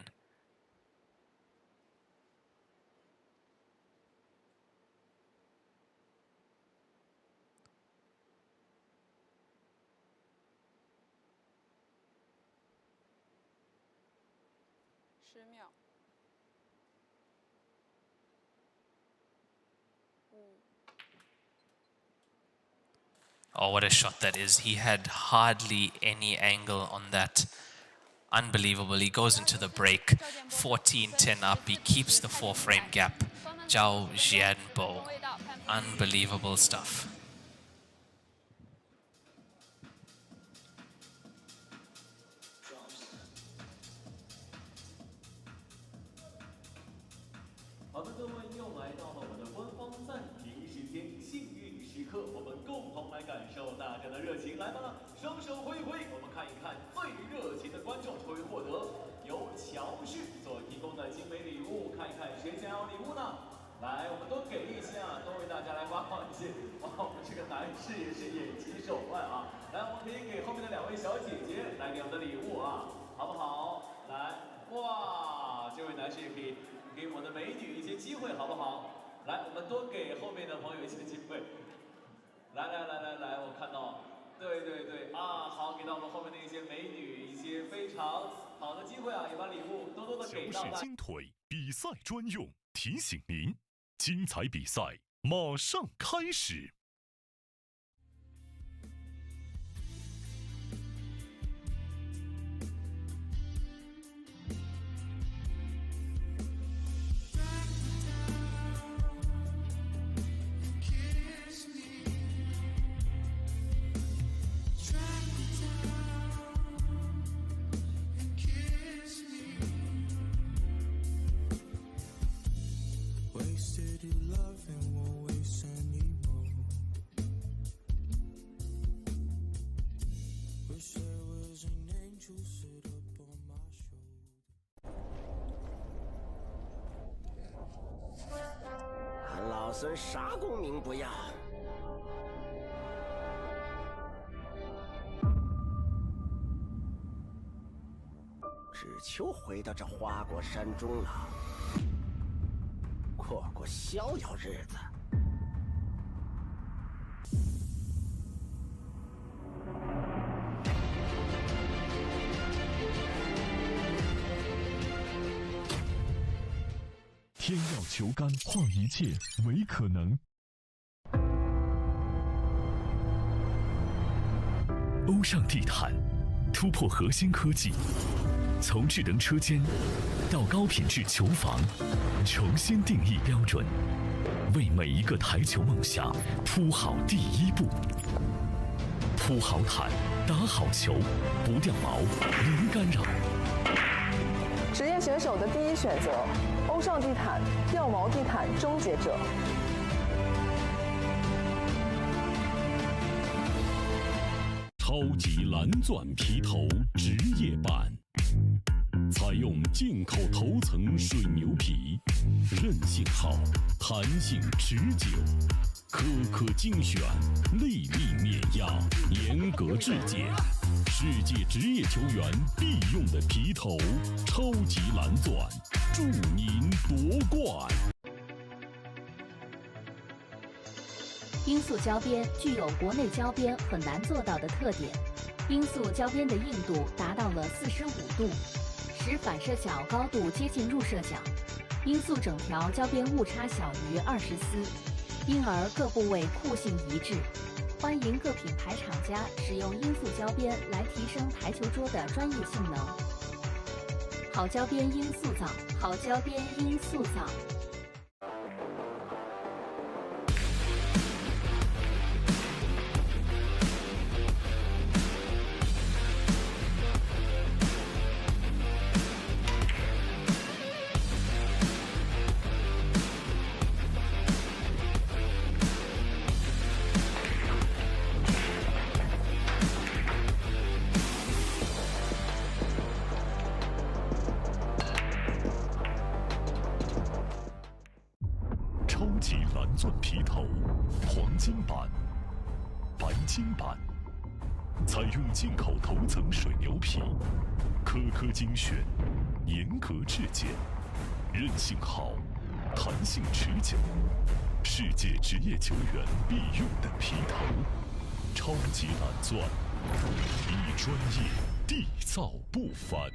Oh, what a shot that is. He had hardly any angle on that. Unbelievable. He goes into the break. 14-10 up. He keeps the 4-frame gap. Zhao Zhenbo. Unbelievable stuff.乔氏金腿比赛专用，提醒您，精彩比赛马上开始。老孙啥功名不要，只求回到这花果山中了。错过逍遥日子。天要球杆，换一切为可能。欧尚地毯突破核心科技，从智能车间到高品质球房，重新定义标准，为每一个台球梦想铺好第一步。铺好毯，打好球，不掉毛，零干扰。职业选手的第一选择，欧尚地毯掉毛地毯终结者。超级蓝钻皮头职业版，采用进口头层水牛皮，韧性好，弹性持久，颗颗精选，粒粒碾压，严格质检。世界职业球员必用的皮头，超级蓝钻，祝您夺冠！罂粟胶边具有国内胶边很难做到的特点，罂粟胶边的硬度达到了45度，使反射角高度接近入射角。罂粟整条胶边误差小于20丝，因而各部位酷性一致。欢迎各品牌厂家使用罂粟胶边来提升台球桌的专业性能。好胶边罂粟皂，好胶边罂粟皂。超级蓝钻皮头，黄金版、白金版，采用进口头层水牛皮，颗颗精选，严格质检，韧性好，弹性持久，世界职业球员必用的皮头，超级蓝钻，以专业缔造不凡。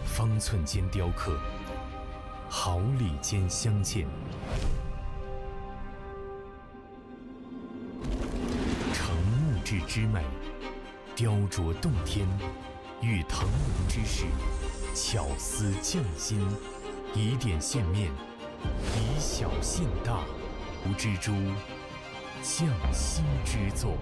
方寸间雕刻，毫厘间镶嵌，成木质之美，雕琢洞天，遇腾龙之势，巧思匠心，以点线面，以小信大，无蜘蛛匠心之作。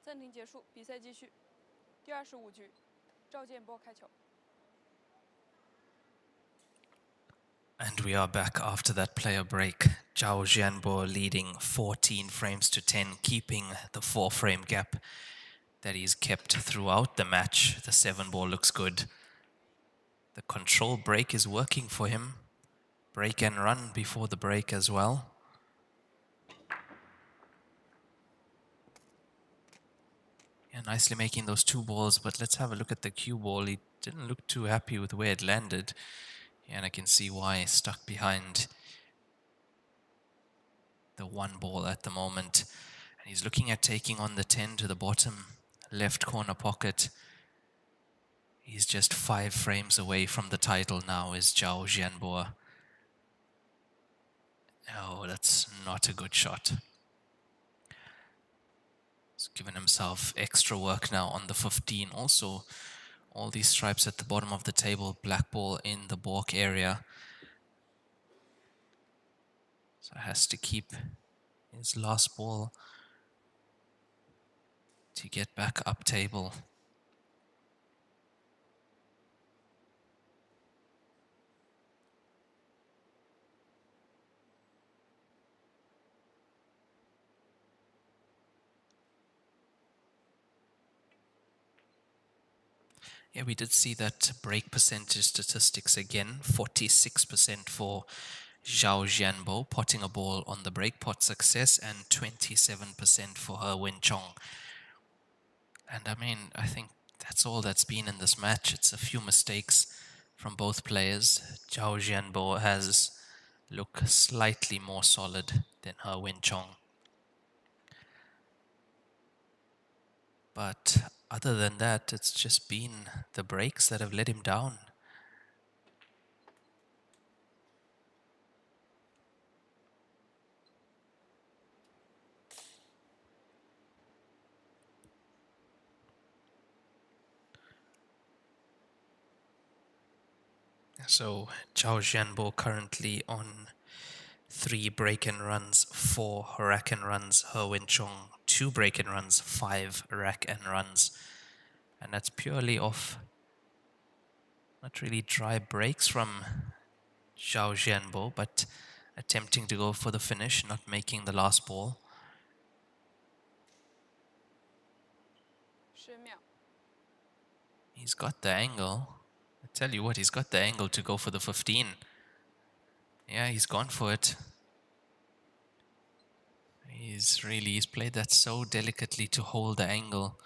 暂停结束，比赛继续。第25局，赵建波开球。 And we are back after that player break. Jiao Jianbo leading 14 frames to 10, keeping the 4-frame gap that he's kept throughout the match. The 7-ball looks good. The control break is working for him. Break and run before the break as well. Yeah, nicely making those 2 balls, but let's have a look at the cue ball. He didn't look too happy with where it landed. And I can see why, stuck behind the 1 ball at the moment. And he's looking at taking on the 10 to the bottom left corner pocket. He's just 5 frames away from the title now, is Jiao Jianbo. Oh, that's not a good shot. He's given himself extra work now on the 15. Also, all these stripes at the bottom of the table, black ball in the balk area. So has to keep his last ball to get back up table. Yeah, we did see that break percentage statistics again. 46% for Zhao Jianbo, potting a ball on the break pot success, and 27% for her Wen Chong. And I mean, I think that's all that's been in this match. It's a few mistakes from both players. Zhao Jianbo has looked slightly more solid than her Wen Chong. But other than that, it's just been the breaks that have let him down. So Zhao Jianbo currently on 3 break and runs, 4 rack and runs. Her Wen Chong 2 break and runs, 5 rack and runs. And that's purely off not really dry breaks from Zhao Jianbo, but attempting to go for the finish, not making the last ball. 10秒. He's got the angle. I tell you what, he's got the angle to go for the 15. Yeah, he's gone for it. He's played that so delicately to hold the angle.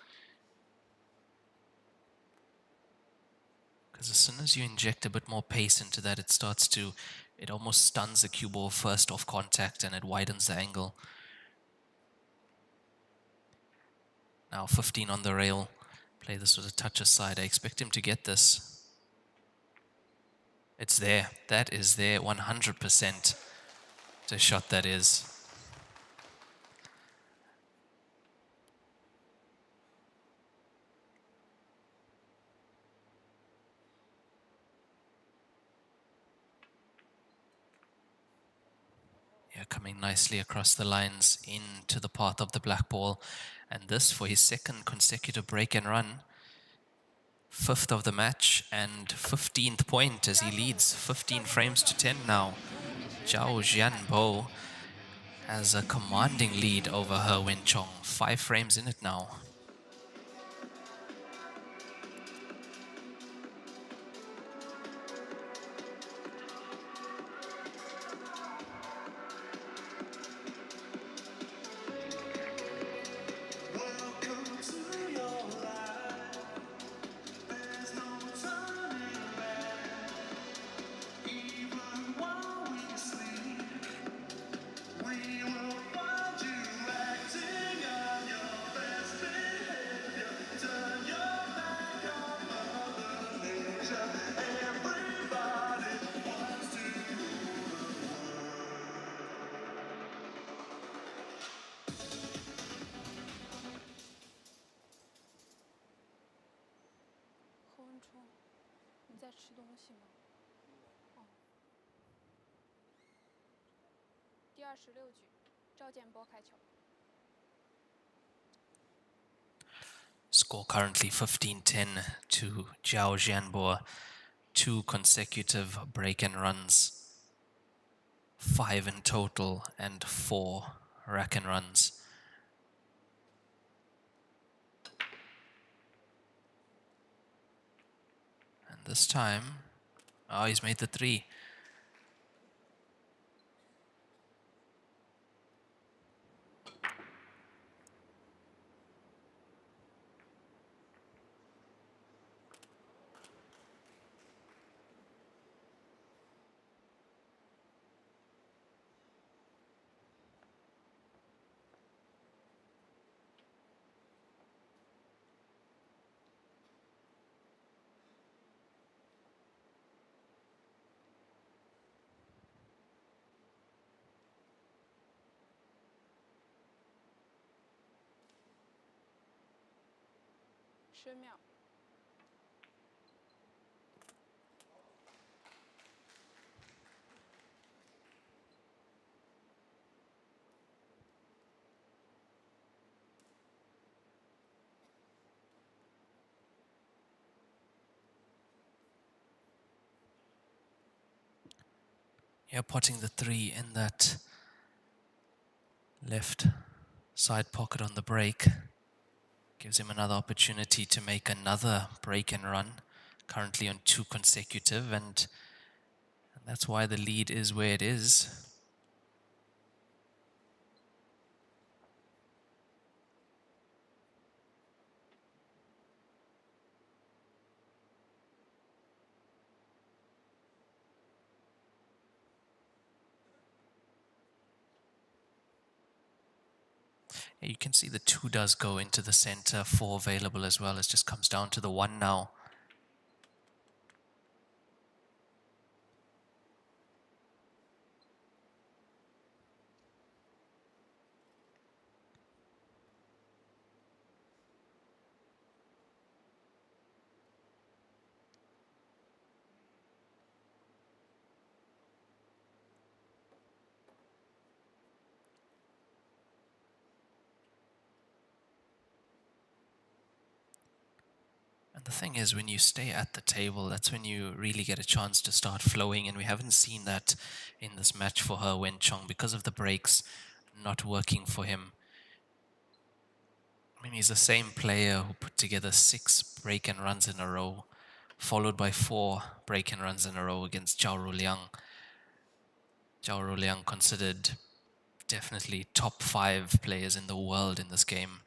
Because as soon as you inject a bit more pace into that, it almost stuns the cue ball first off contact and it widens the angle. Now 15 on the rail. Play this with a touch aside. I expect him to get this. It's there. That is there 100%. The shot that is. Yeah, coming nicely across the lines into the path of the black ball. And this for his 2nd consecutive break and run. 5th of the match and 15th point as he leads 15 frames to 10 now. Zhao Jianbo has a commanding lead over her Wen Chong. 5 frames in it now.第26局，赵建波开球。score currently 15-10 to Jiao Jianbo. 2 consecutive break-in runs. 5 in total and 4 rack-and runs. And this time, oh, he's made the 3.10秒。Yeah, potting the 3 in that left side pocket on the break gives him another opportunity to make another break and run, currently on 2 consecutive, and that's why the lead is where it is. You can see the 2 does go into the center, 4 available as well. It just comes down to the 1 now. And the thing is, when you stay at the table, that's when you really get a chance to start flowing, and we haven't seen that in this match for her, Wen Chong, because of the breaks not working for him. I mean, he's the same player who put together 6 break-and runs in a row, followed by 4 break-and runs in a row against Zhao Ruliang. Zhao Ruliang considered definitely top 5 players in the world in this game.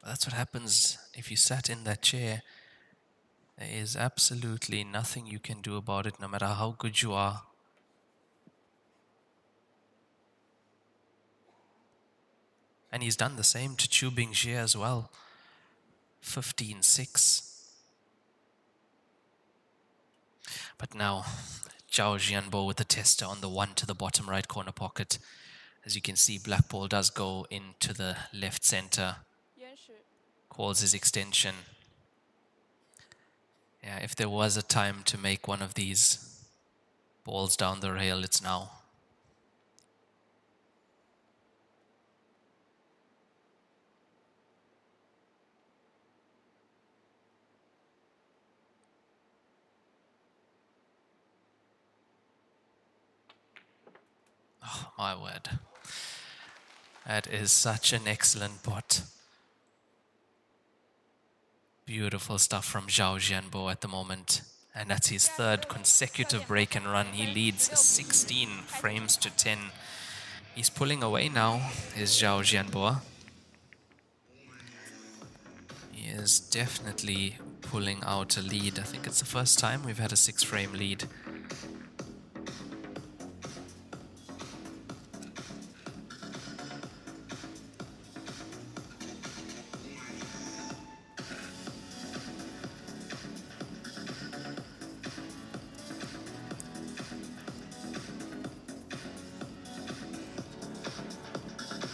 That's what happens if you sat in that chair. There is absolutely nothing you can do about it, no matter how good you are. And he's done the same to Chu Bingxie as well. 15-6. But now, Zhao Jianbo with the tester on the 1 to the bottom right corner pocket. As you can see, black ball does go into the left center. Calls his extension. Yeah, if there was a time to make one of these balls down the rail, it's now. Oh, my word. That is such an excellent pot. Beautiful stuff from Zhao Jianbo at the moment. And that's his 3rd consecutive break and run. He leads 16 frames to 10. He's pulling away now, is Zhao Jianbo. He is definitely pulling out a lead. I think it's the first time we've had a 6-frame lead.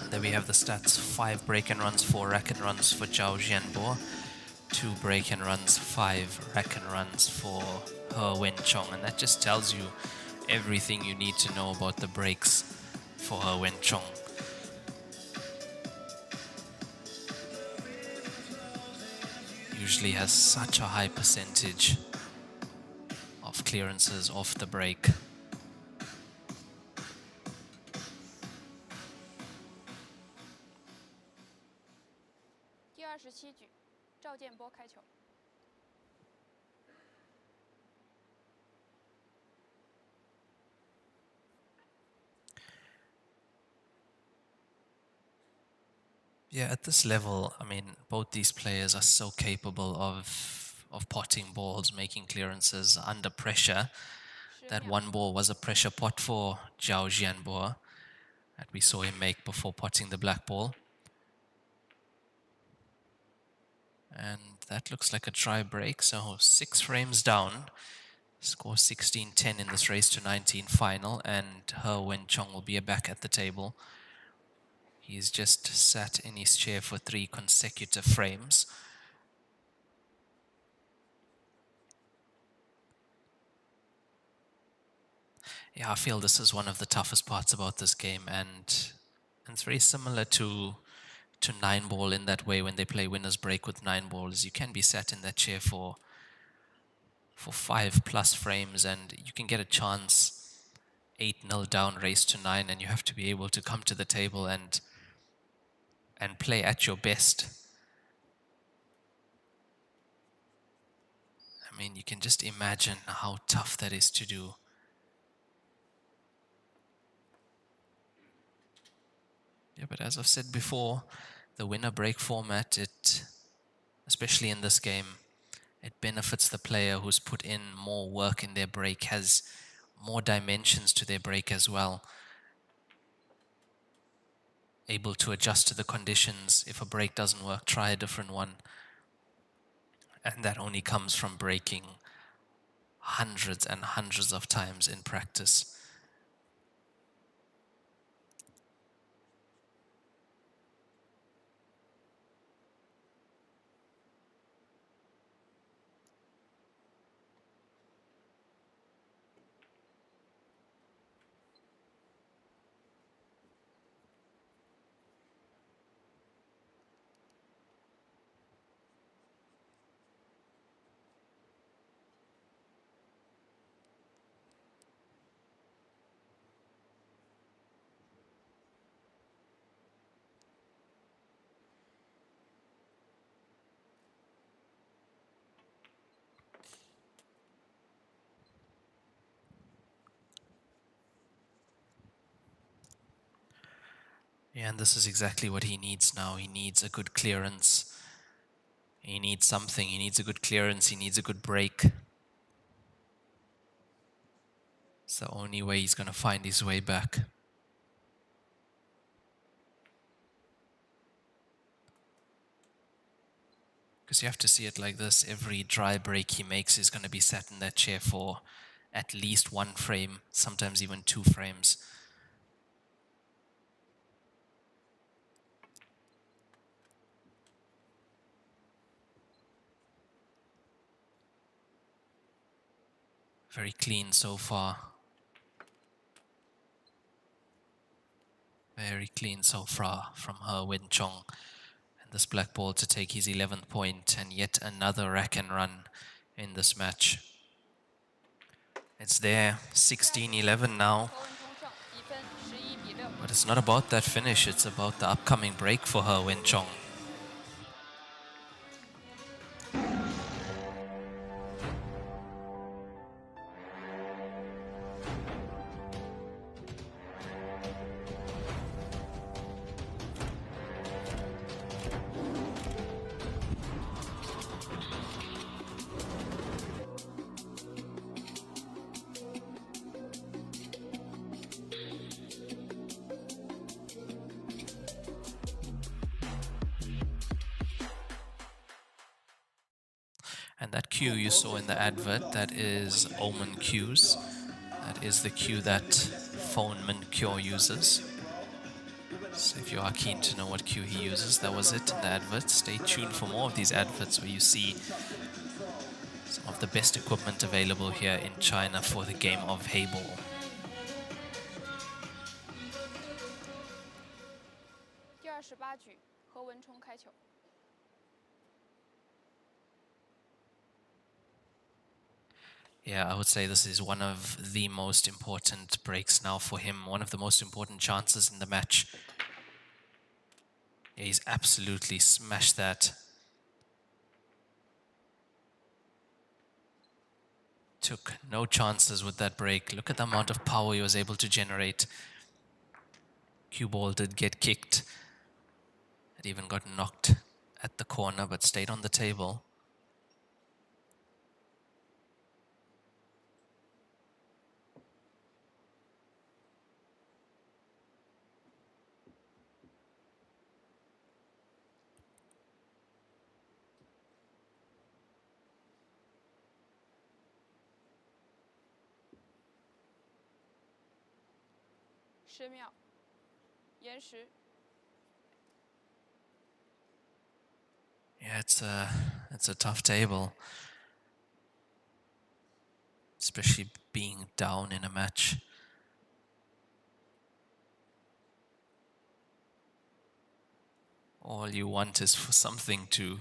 There we have the stats: 5 break-and runs, 4 rack-and runs for Zhao Jianbo, 2 break-and runs, 5 rack-and runs for her Wen Chong, and that just tells you everything you need to know about the breaks for her Wen Chong. Usually has such a high percentage of clearances off the break. Yeah, at this level, I mean, both these players are so capable of potting balls, making clearances under pressure. That one ball was a pressure pot for Jiao Jianbo that we saw him make before potting the black ball. And that looks like a try break, so 6 frames down. Score 16-10 in this race to 19 final, and her Wen Chong will be back at the table. He's just sat in his chair for 3 consecutive frames. Yeah, I feel this is one of the toughest parts about this game, and it's very similar to 9-ball in that way. When they play winner's break with 9 balls, you can be sat in that chair for 5+ frames, and you can get a chance 8-0 down, race to 9, and you have to be able to come to the table and play at your best. I mean, you can just imagine how tough that is to do. Yeah, but as I've said before, the winner break format, especially in this game, it benefits the player who's put in more work in their break, has more dimensions to their break as well. Able to adjust to the conditions. If a break doesn't work, try a different one. And that only comes from breaking hundreds and hundreds of times in practice. Yeah, and this is exactly what he needs now. He needs a good clearance. He needs something. He needs a good clearance. He needs a good break. It's the only way he's going to find his way back. Because you have to see it like this. Every dry break he makes is going to be sat in that chair for at least 1 frame, sometimes even 2 frames. Very clean so far. Very clean so far from her Wen Chong. And this black ball to take his 11th point, and yet another rack and run in this match. It's there, 16-11 now. But it's not about that finish, it's about the upcoming break for her Wen Chong. And that cue you saw in the advert, that is Omen cues. That is the cue that phone Min Kyo uses. So if you are keen to know what cue he uses, that was it in the advert. Stay tuned for more of these adverts where you see some of the best equipment available here in China for the game of Heyball. 28局，何文冲开球。Yeah, I would say this is one of the most important breaks now for him, one of the most important chances in the match. Yeah, he's absolutely smashed that. Took no chances with that break. Look at the amount of power he was able to generate. Cue ball did get kicked. It even got knocked at the corner, but stayed on the table.10秒，延时。Yeah, it's a tough table, especially being down in a match. All you want is for something to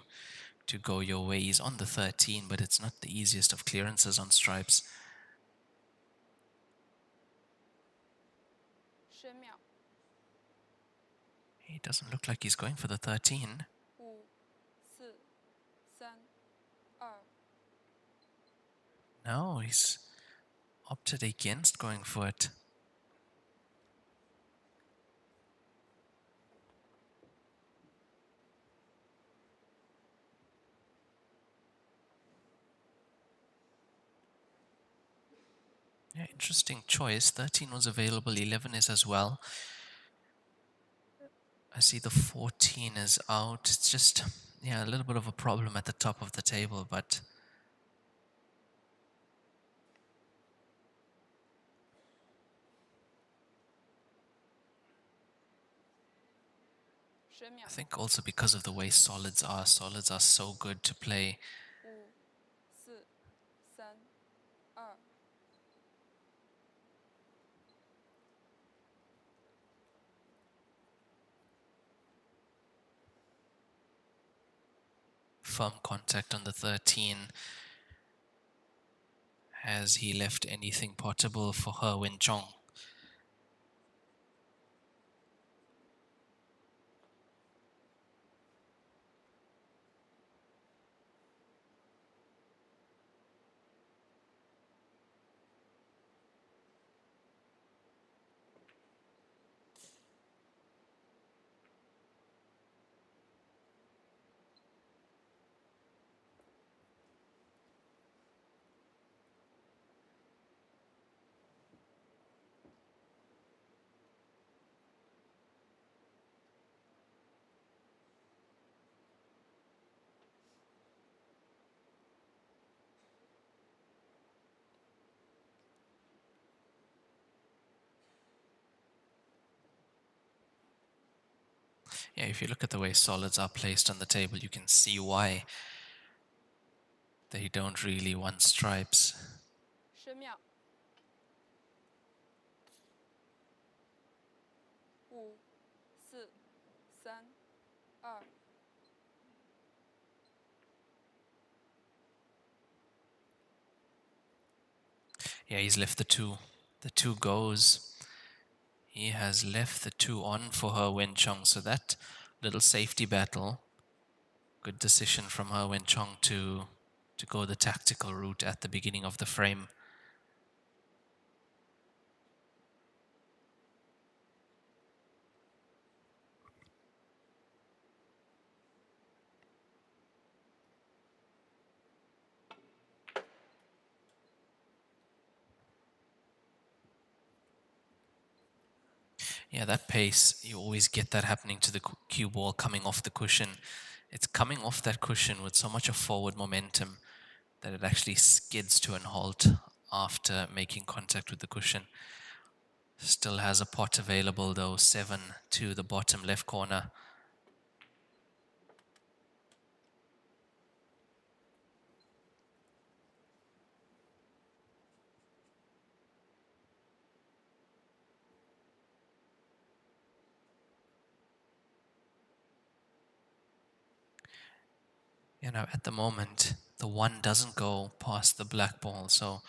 go your way. He's on the 13, but it's not the easiest of clearances on stripes. 10秒。He doesn't look like he's going for the 13. 5、4、3、2。No, he's opted against going for it. Yeah, interesting choice. 13 was available, 11 is as well. I see the 14 is out. It's just, yeah, a little bit of a problem at the top of the table, but I think also because of the way solids are so good to play. 5、4、3、2。Firm contact on the 13. Has he left anything potable for her, Wen Chong? Yeah, if you look at the way solids are placed on the table, you can see why they don't really want stripes. 10秒。5、4、3、2。Yeah, he's left the two. The two goes. He has left the two on for her, Wen Chong. So that little safety battle, good decision from her, Wen Chong, to go the tactical route at the beginning of the frame. Yeah, that pace, you always get that happening to the cue ball coming off the cushion. It's coming off that cushion with so much of forward momentum that it actually skids to an halt after making contact with the cushion. Still has a pot available though, 7 to the bottom left corner. You know, at the moment, the 1 doesn't go past the black ball, so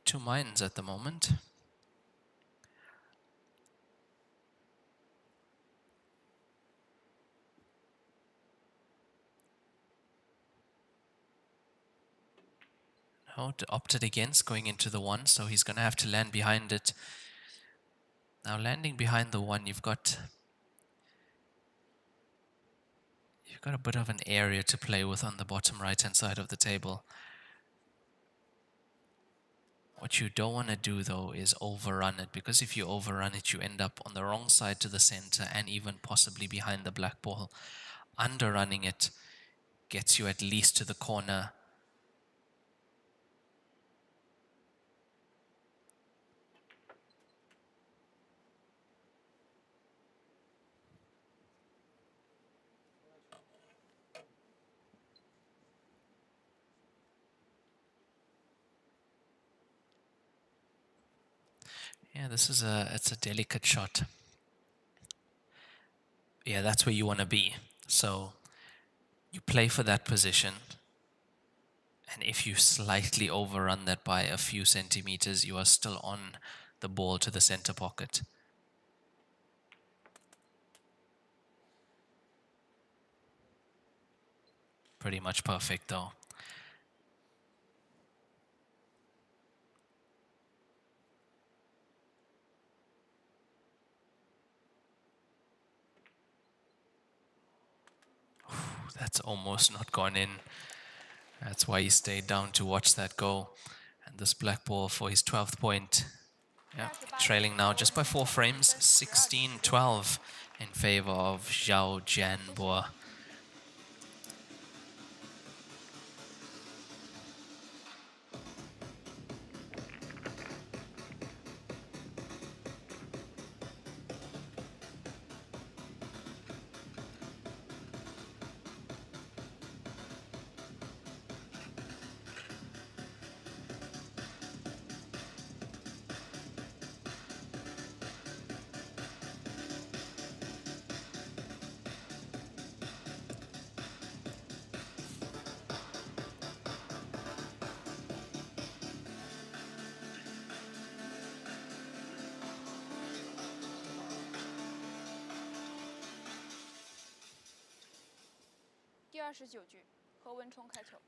two minds at the moment. No, opted against going into the 1, so he's going to have to land behind it. Now, landing behind the 1, you've got a bit of an area to play with on the bottom right-hand side of the table. What you don't want to do, though, is overrun it, because if you overrun it, you end up on the wrong side to the center and even possibly behind the black ball. Underrunning it gets you at least to the corner. Yeah, it's a delicate shot. Yeah, that's where you want to be. So you play for that position, and if you slightly overrun that by a few centimeters, you are still on the ball to the center pocket. Pretty much perfect, though. That's almost not gone in. That's why he stayed down to watch that go. And this black ball for his 12th point. Yeah, trailing now just by 4 frames, 16-12 in favor of Zhao Jianbo.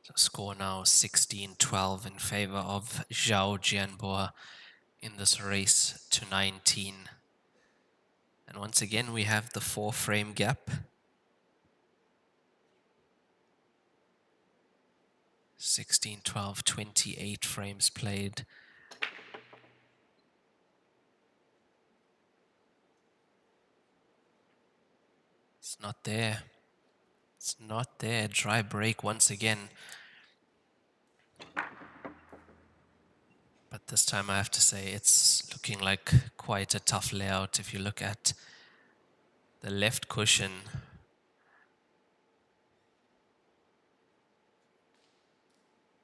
So score now 16-12 in favor of Zhao Jianbo in this race to 19. And once again, we have the 4-frame gap. 16-12, 28 frames played. It's not there. It's not there. Dry break once again. But this time I have to say it's looking like quite a tough layout. If you look at the left cushion,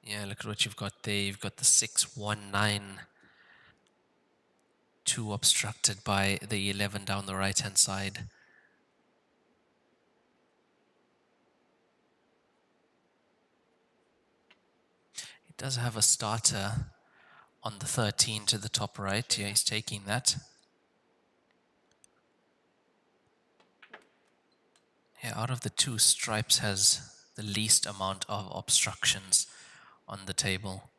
yeah, look at what you've got there. You've got the 6-1-9, 2 obstructed by the 11 down the right-hand side. It does have a starter on the 13 to the top right. Yeah, he's taking that. Yeah, out of the 2, stripes has the least amount of obstructions on the table.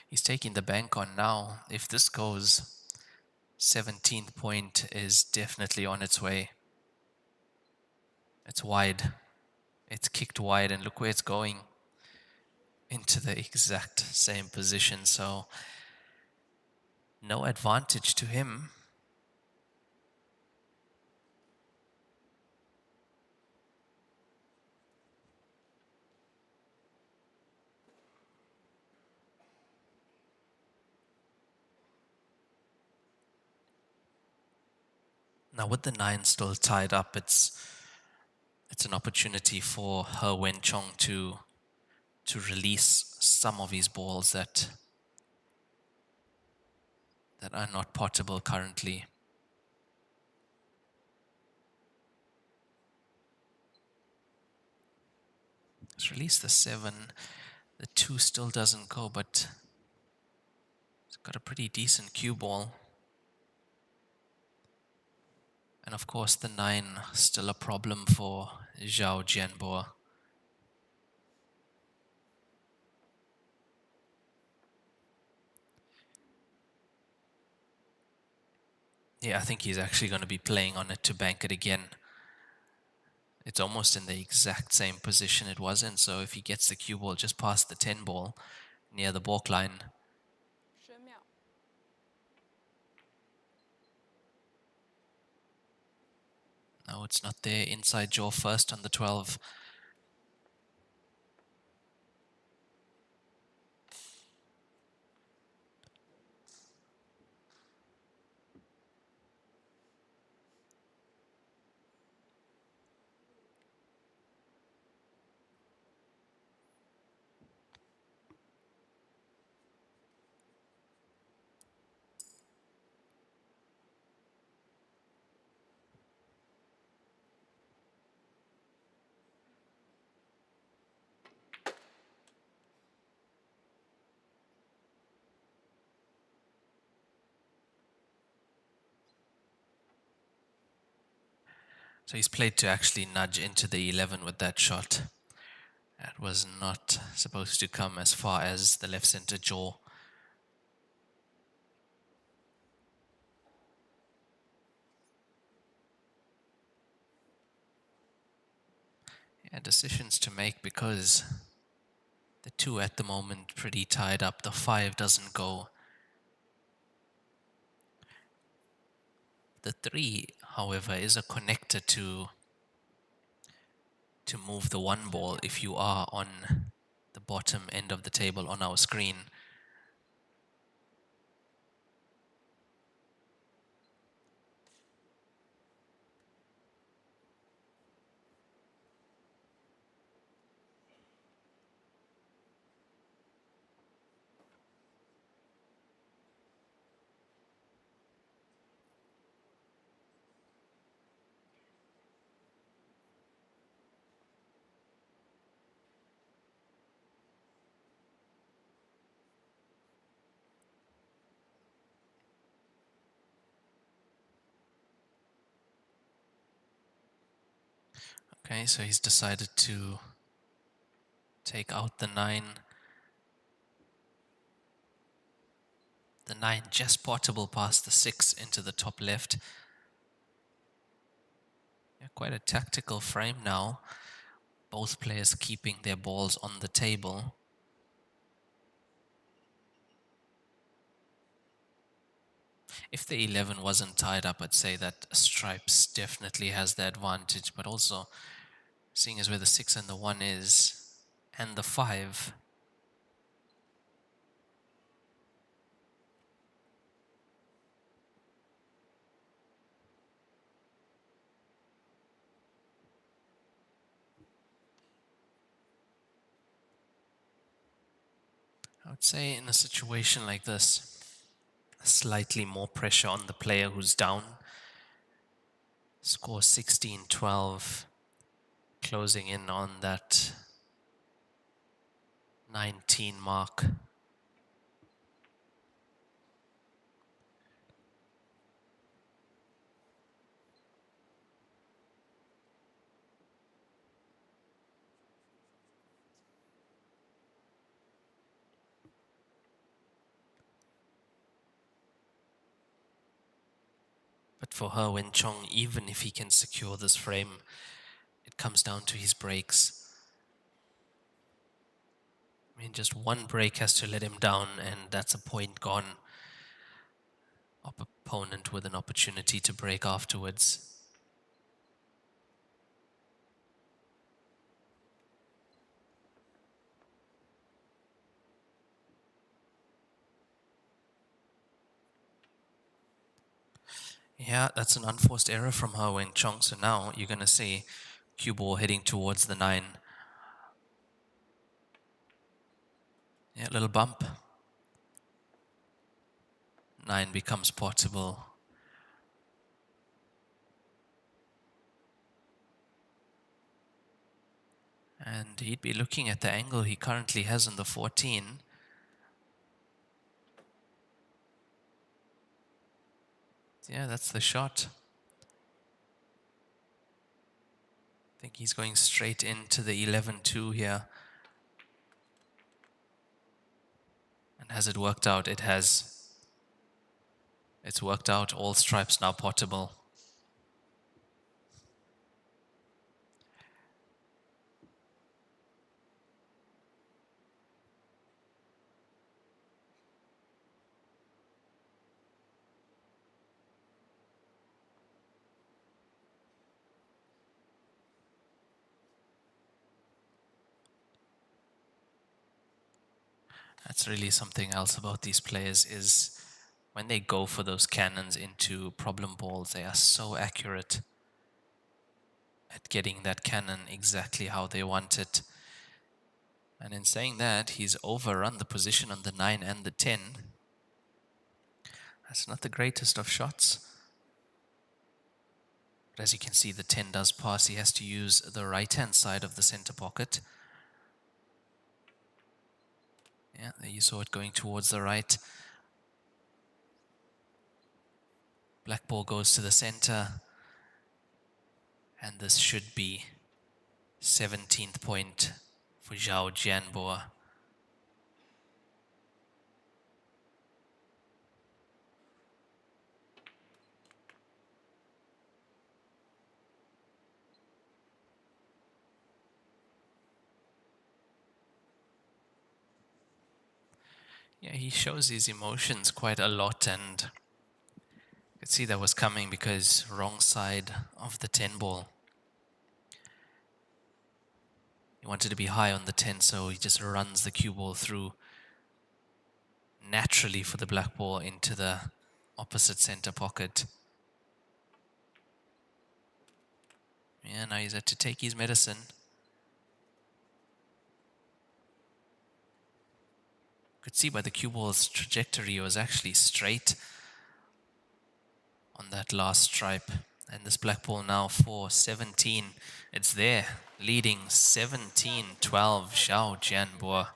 He's taking the bank on now. If this goes, 17th point is definitely on its way. It's wide. It's kicked wide, and look where it's going. Into the exact same position, so no advantage to him. Now with the 9 still tied up, it's an opportunity for Wen Chong to release some of his balls that are not potable currently. Let's release the 7. The 2 still doesn't go, but it's got a pretty decent cue ball. And of course the 9 still a problem for Zhao Jianbo. Yeah, I think he's actually going to be playing on it to bank it again. It's almost in the exact same position it was in, so if he gets the cue ball just past the 10 ball near the balk line. 10秒. No, it's not there. Inside jaw first on the 12. So he's played to actually nudge into the 11 with that shot. That was not supposed to come as far as the left center jaw. Yeah, decisions to make because the 2 at the moment pretty tied up. The 5 doesn't go. The 3, however, is a connector to move the 1 ball if you are on the bottom end of the table on our screen. Okay, so he's decided to take out the 9. The 9 just potable past the 6 into the top left. Yeah, quite a tactical frame now. Both players keeping their balls on the table. If the 11 wasn't tied up, I'd say that Stripes definitely has the advantage, but also seeing as where the 6 and the 1 is, and the 5. I would say in a situation like this, slightly more pressure on the player who's down. Score 16-12, closing in on that 19 mark. But for Wen Chong, even if he can secure this frame, it comes down to his breaks. I mean, just one break has to let him down, and that's a point gone. Opponent with an opportunity to break afterwards. Yeah, that's an unforced error from her, Wen Chong. So now you're going to see cue ball heading towards the 9. Yeah, little bump. 9 becomes potable. And he'd be looking at the angle he currently has on the 14. Yeah, that's the shot. I think he's going straight into the 11-2 here. And has it worked out? It has. It's worked out. All stripes now potable. That's really something else about these players is when they go for those cannons into problem balls, they are so accurate at getting that cannon exactly how they want it. And in saying that, he's overrun the position on the 9 and the 10. That's not the greatest of shots. But as you can see, the 10 does pass. He has to use the right-hand side of the center pocket. Yeah, there you saw it going towards the right. Black ball goes to the center. And this should be 17th point for Zhao Jianbo. Yeah, he shows his emotions quite a lot, and you could see that was coming because wrong side of the 10 ball. He wanted to be high on the 10, so he just runs the cue ball through naturally for the black ball into the opposite center pocket. Yeah, now he's had to take his medicine. Could see by the cue ball's trajectory it was actually straight on that last stripe. And this black ball now for 17. It's there, leading 17-12, Zhao Jianbo.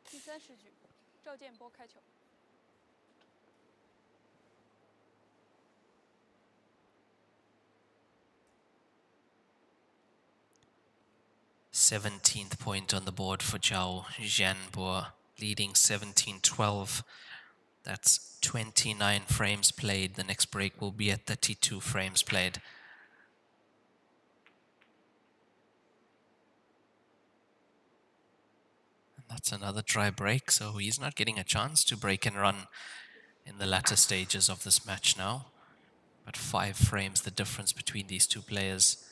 第30局，赵建波开球。17th point on the board for Zhao Jianbo, leading 17-12. That's 29 frames played. The next break will be at 32 frames played. And that's another dry break, so he's not getting a chance to break and run in the latter stages of this match now. But 5 frames the difference between these two players.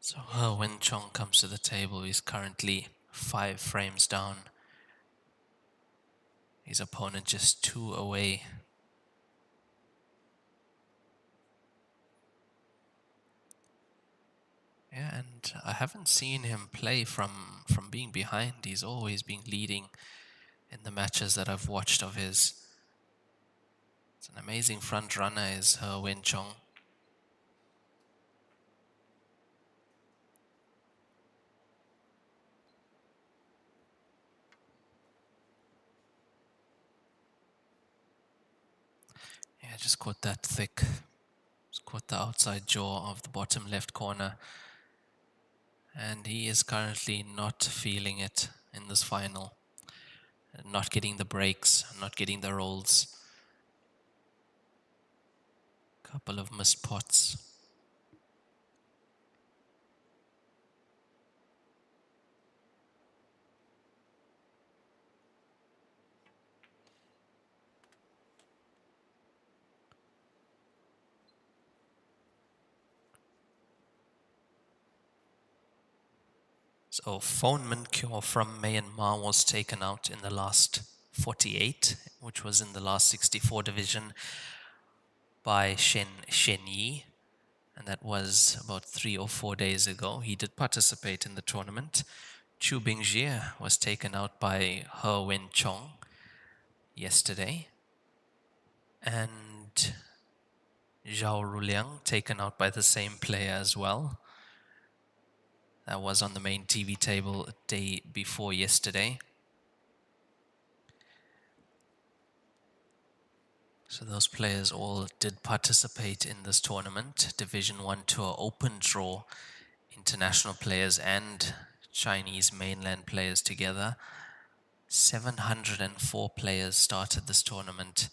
So Wen Chong comes to the table. He's currently 5 frames down. His opponent just 2 away. Yeah, and I haven't seen him play from being behind. He's always been leading in the matches that I've watched of his. It's an amazing front runner, is Wen Chong. Yeah, just caught that thick. Just caught the outside jaw of the bottom left corner. And he is currently not feeling it in this final. Not getting the breaks, not getting the rolls. Couple of missed pots. So Phone Cure from Myanmar was taken out in the last 48, which was in the last 64 division by Shen Yi, and that was about 3 or 4 days ago. He did participate in the tournament. Chu Bingjie was taken out by Wen Chong yesterday, and Zhao Ruliang taken out by the same player as well. That was on the main TV table a day before yesterday. So those players all did participate in this tournament. Division 1 Tour open draw. International players and Chinese mainland players together. 704 players started this tournament.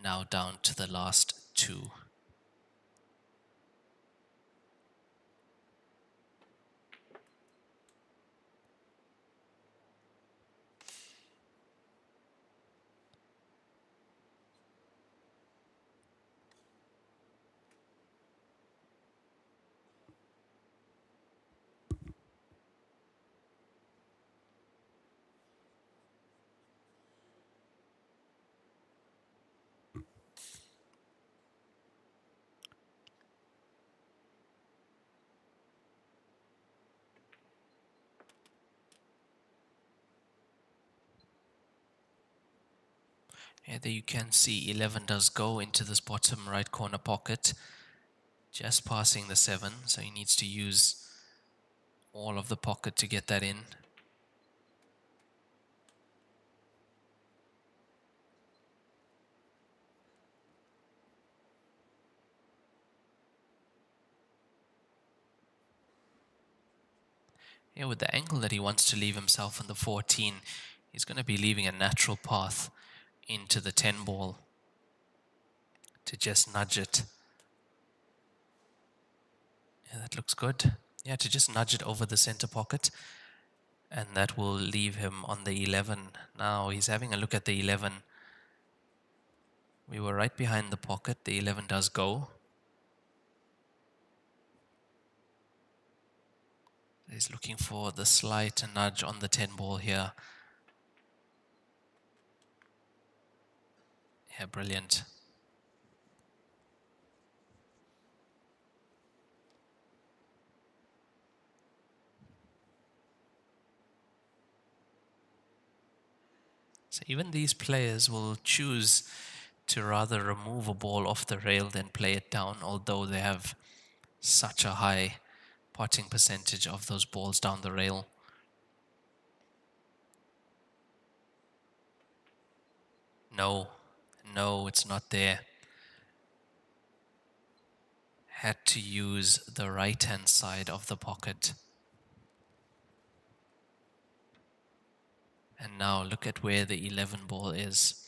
Now down to the last 2. Yeah, there you can see 11 does go into this bottom right corner pocket, just passing the 7, so he needs to use all of the pocket to get that in. Yeah, with the angle that he wants to leave himself on the 14, he's going to be leaving a natural path into the 10 ball to just nudge it. Yeah, that looks good. Yeah, to just nudge it over the center pocket, and that will leave him on the 11. Now he's having a look at the 11. We were right behind the pocket. The 11 does go. He's looking for the slight nudge on the 10 ball here. Yeah, brilliant. So even these players will choose to rather remove a ball off the rail than play it down, although they have such a high potting percentage of those balls down the rail. No, no, it's not there. Had to use the right-hand side of the pocket. And now look at where the 11 ball is.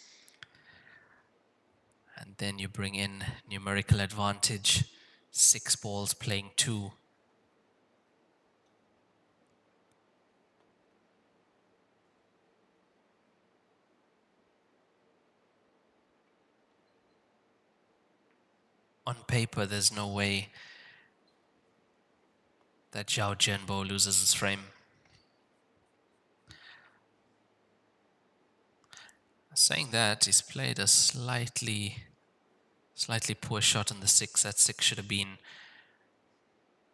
And then you bring in numerical advantage. 6 balls playing 2. On paper, there's no way that Jiao Jianbo loses his frame. Saying that, he's played a slightly poor shot on the 6. That 6 should have been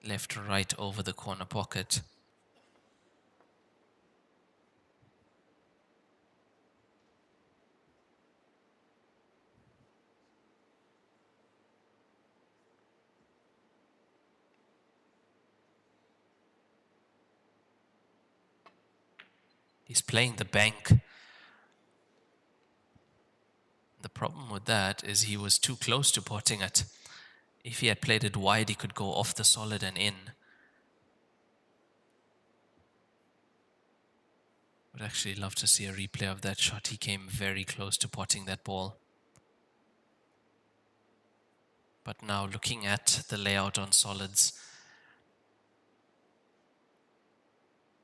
left or right over the corner pocket. He's playing the bank. The problem with that is he was too close to potting it. If he had played it wide, he could go off the solid and in. Would actually love to see a replay of that shot. He came very close to potting that ball. But now looking at the layout on solids,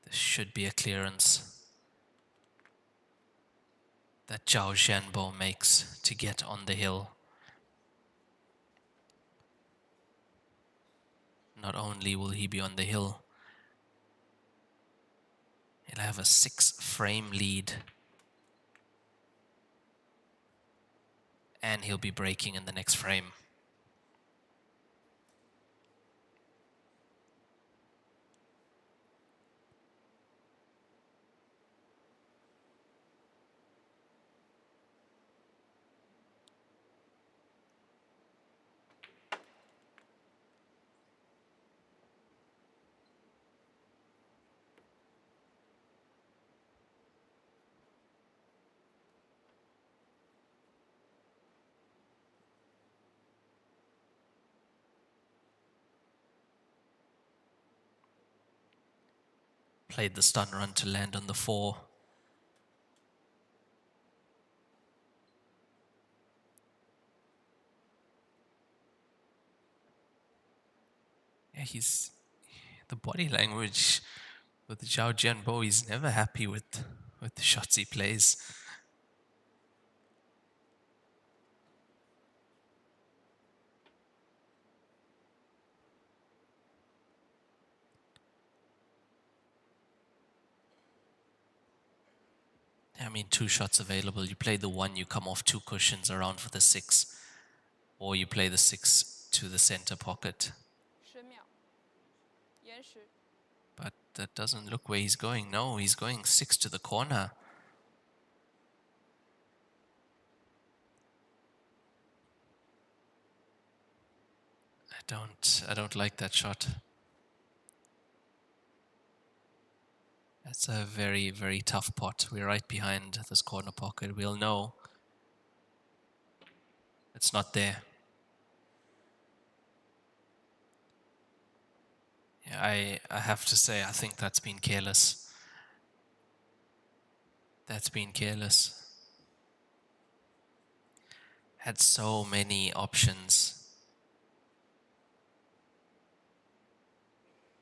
there should be a clearance that Jiao Zhijiang makes to get on the hill. Not only will he be on the hill, he'll have a 6-frame lead. And he'll be breaking in the next frame. Played the stun run to land on the 4. Yeah, the body language with Jiao Zhijiang, he's never happy with the shots he plays. I mean, 2 shots available. You play the 1, you come off 2 cushions around for the 6. Or you play the 6 to the center pocket. But that doesn't look where he's going. No, he's going 6 to the corner. I don't like that shot. That's a very, very tough pot. We're right behind this corner pocket. We'll know it's not there. Yeah, I have to say, I think that's been careless. That's been careless. Had so many options.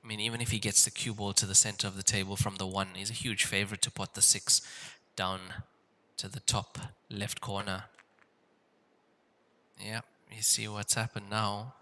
I mean, even if he gets the cue ball to the center of the table from the 1, he's a huge favorite to pot the 6 down to the top left corner. Yeah, you see what's happened now.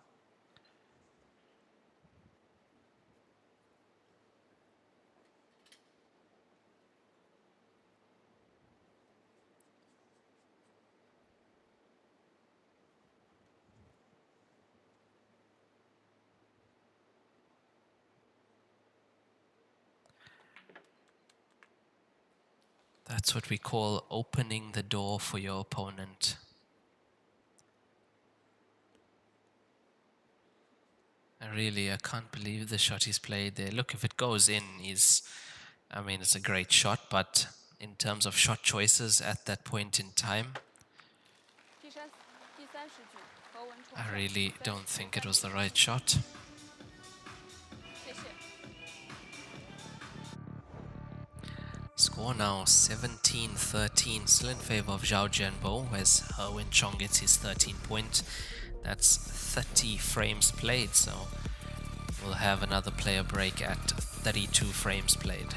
That's what we call opening the door for your opponent. I can't believe the shot he's played there. Look, if it goes in, it's a great shot, but in terms of shot choices at that point in time, I really don't think it was the right shot. Score now 17-13, still in favor of Jiao Zhijiang, as Wen Chong gets his 13 point. That's 30 frames played, so we'll have another player break at 32 frames played.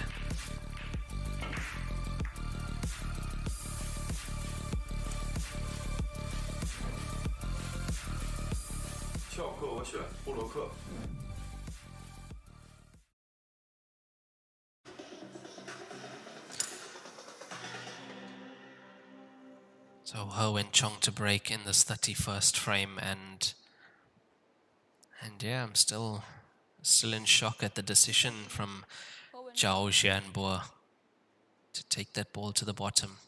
So Wen Chong to break in this 31st frame, and yeah, I'm still Still in shock at the decision from Jiao Zhijiang to take that ball to the bottom.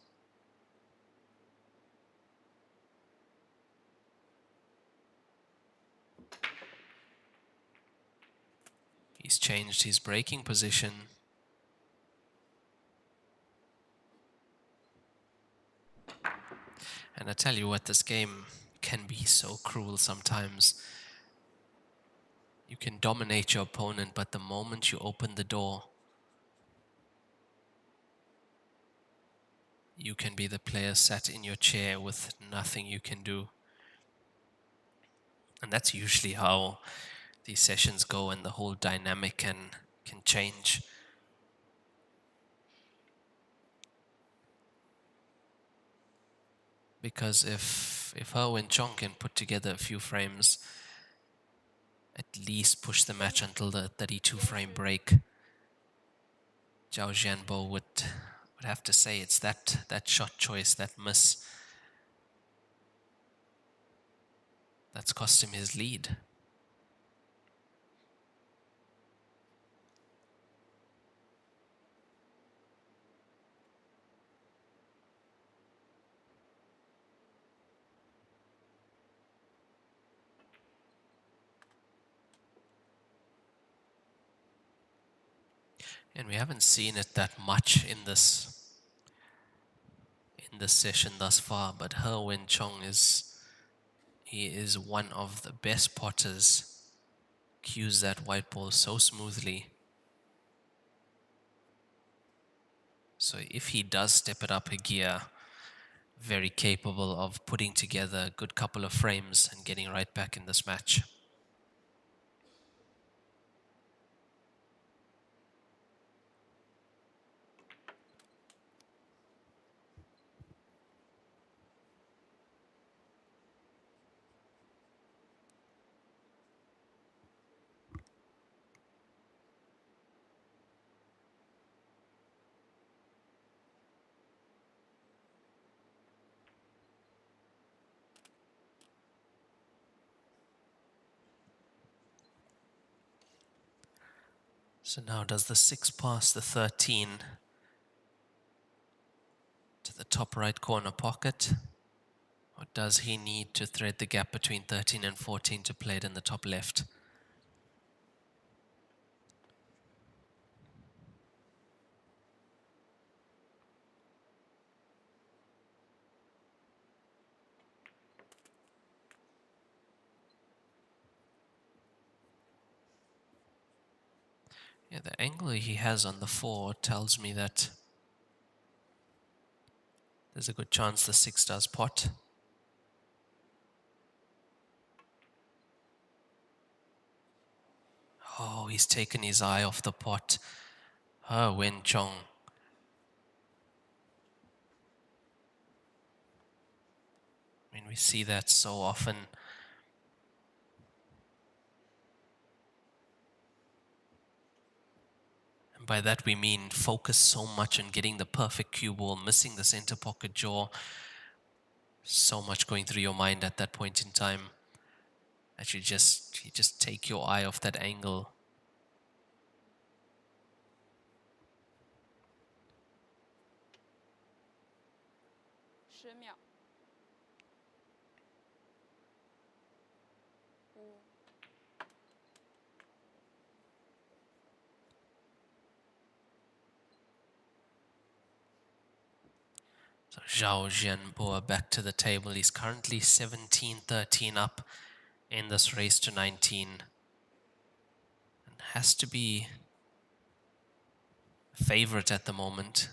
He's changed his breaking position. And I tell you what, this game can be so cruel sometimes. You can dominate your opponent, but the moment you open the door, you can be the player sat in your chair with nothing you can do. And that's usually how these sessions go, and the whole dynamic can change. Because if Wen Chong can put together a few frames, at least push the match until the 32-frame break, Jiao Zhijiang would have to say it's that shot choice, that miss, that's cost him his lead. And we haven't seen it that much in this session thus far, but Wen Chong is one of the best potters. Cues that white ball so smoothly. So if he does step it up a gear, very capable of putting together a good couple of frames and getting right back in this match. So now does the 6 pass the 13 to the top right corner pocket? Or does he need to thread the gap between 13 and 14 to play it in the top left? Yeah, the angle he has on the 4 tells me that there's a good chance the 6 does pot. Oh, he's taken his eye off the pot. Wen Chong. I mean, we see that so often. And by that we mean focus so much on getting the perfect cue ball, missing the center pocket jaw. So much going through your mind at that point in time that you just take your eye off that angle. So Jiao Zhijiang back to the table. He's currently 17-13 up in this race to 19. And has to be favorite at the moment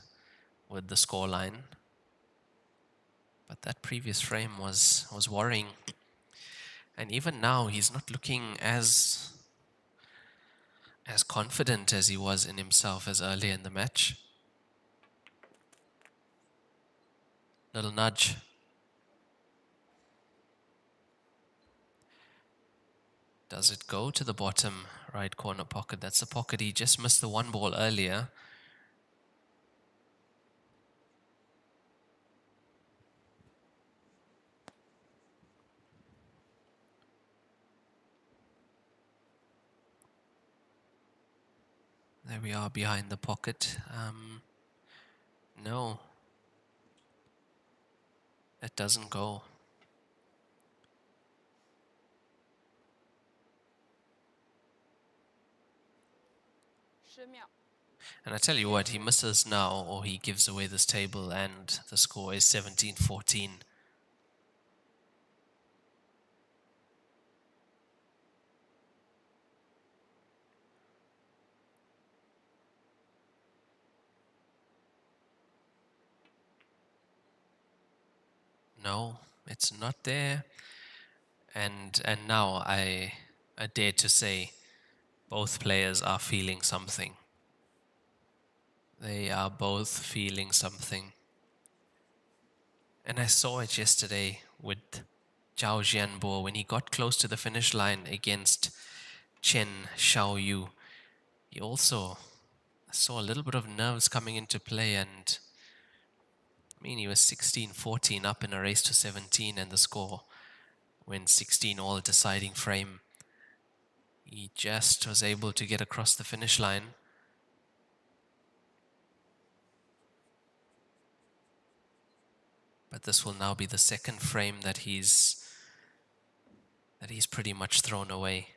with the scoreline. But that previous frame was worrying. And even now, he's not looking as confident as he was in himself as earlier in the match. Little nudge. Does it go to the bottom right corner pocket? That's the pocket he just missed the one ball earlier. There we are behind the pocket. No. That doesn't go. And I tell you what, he misses now or he gives away this table and the score is 17-14. No, it's not there. And now I dare to say both players are feeling something. They are both feeling something. And I saw it yesterday with Zhao Jianbo when he got close to the finish line against Chen Xiaoyu. He also saw a little bit of nerves coming into play, and I mean, he was 16-14 up in a race to 17, and the score went 16 all deciding frame. He just was able to get across the finish line. But this will now be the second frame that he's pretty much thrown away.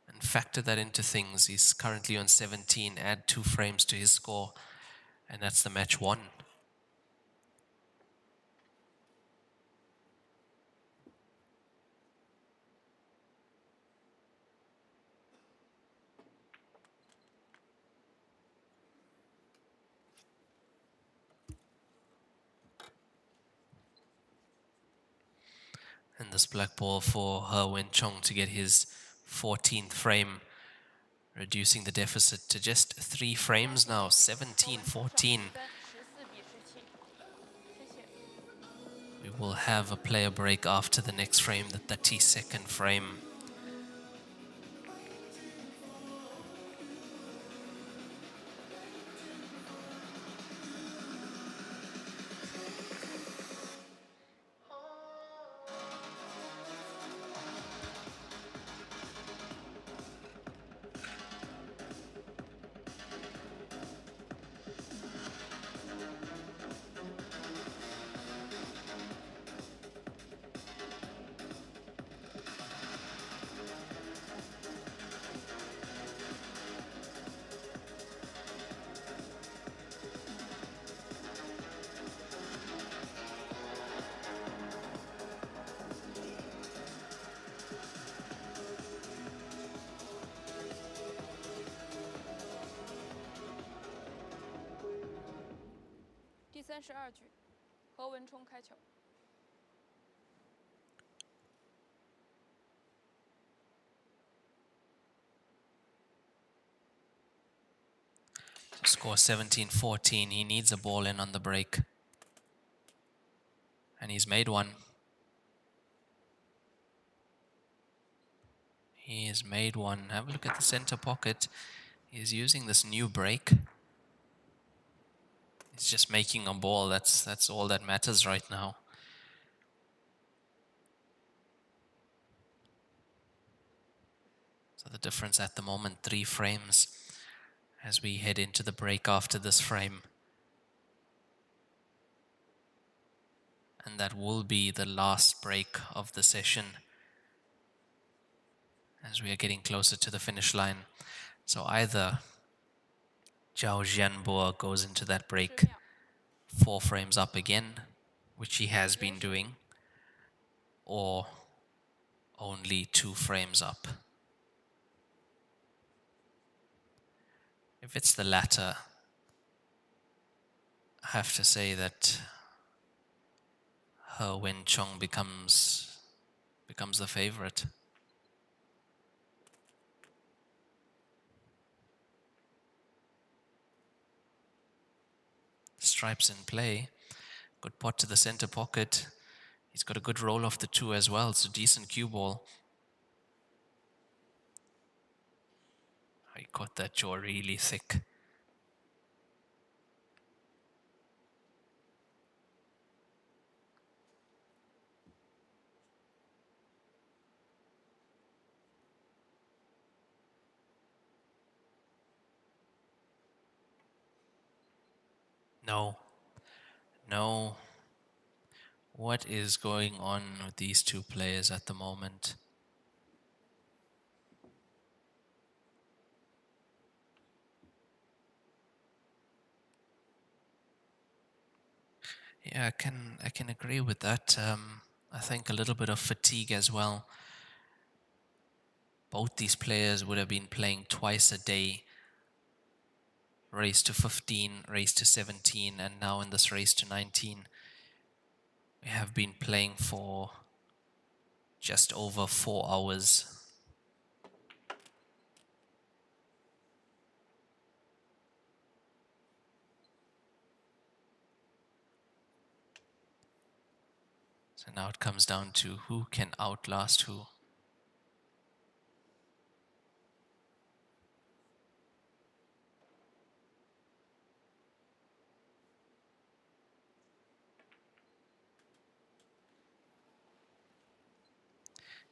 And factor that into things. He's currently on 17, add 2 frames to his score, and that's the match won. And this black ball for Wen Chong to get his 14th frame, reducing the deficit to just 3 frames now, 17-14. We will have a player break after the next frame, the 32nd frame.第32局，何文冲开球。Score 17-14. He needs a ball in on the break. And he's made one. He has made one. Have a look at the center pocket. He's using this new break. He's just making a ball. That's all that matters right now. So the difference at the moment, 3 frames as we head into the break after this frame. And that will be the last break of the session as we are getting closer to the finish line. So either Zhao Jianbo goes into that break 4 frames up again, which he has been doing, or only 2 frames up. If it's the latter, I have to say that Wen Chong becomes the favorite. Stripes in play. Good pot to the center pocket. He's got a good roll off the 2 as well. It's a decent cue ball. He caught that jaw really thick. No. No. What is going on with these two players at the moment? Yeah, I can agree with that. I think a little bit of fatigue as well. Both these players would have been playing twice a day. Race to 15, race to 17, and now in this race to 19. We have been playing for just over 4 hours. So now it comes down to who can outlast who.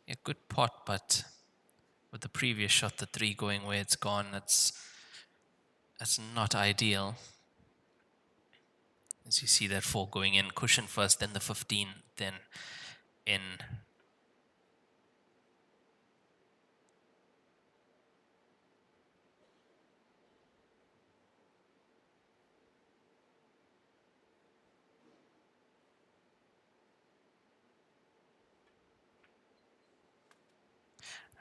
Yeah, good pot, but with the previous shot, the 3 going where it's gone, that's not ideal. As you see that 4 going in, cushion first, then the 15, then in.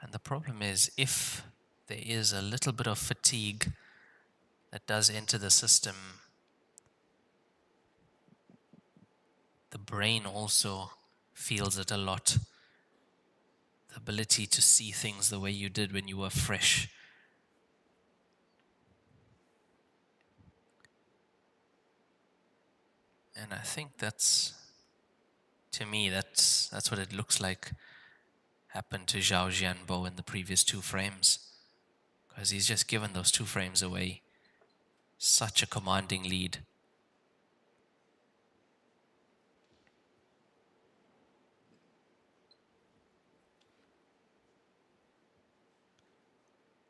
And the problem is, if there is a little bit of fatigue that does enter the system, the brain also feels it a lot. The ability to see things the way you did when you were fresh. And I think to me, that's what it looks like happened to Zhao Jianbo in the previous 2 frames. Because he's just given those 2 frames away. Such a commanding lead.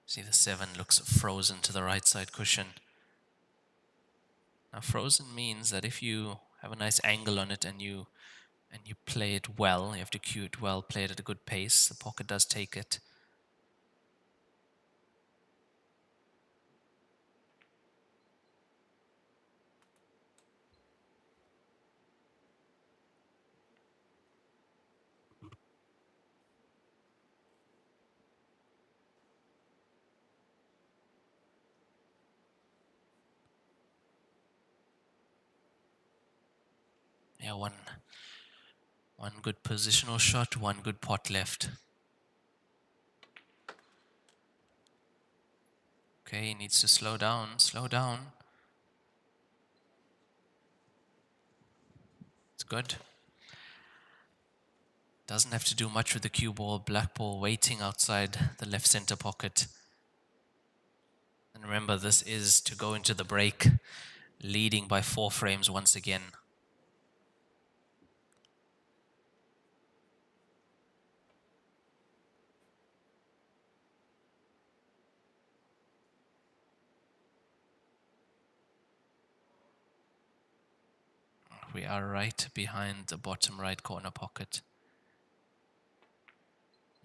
See, the 7 looks frozen to the right side cushion. Now frozen means that if you have a nice angle on it and you play it well, you have to cue it well, play it at a good pace, the pocket does take it. Yeah, one good positional shot, 1 good pot left. Okay, he needs to slow down, slow down. It's good. Doesn't have to do much with the cue ball, black ball waiting outside the left center pocket. And remember, this is to go into the break, leading by 4 frames once again. We are right behind the bottom right corner pocket.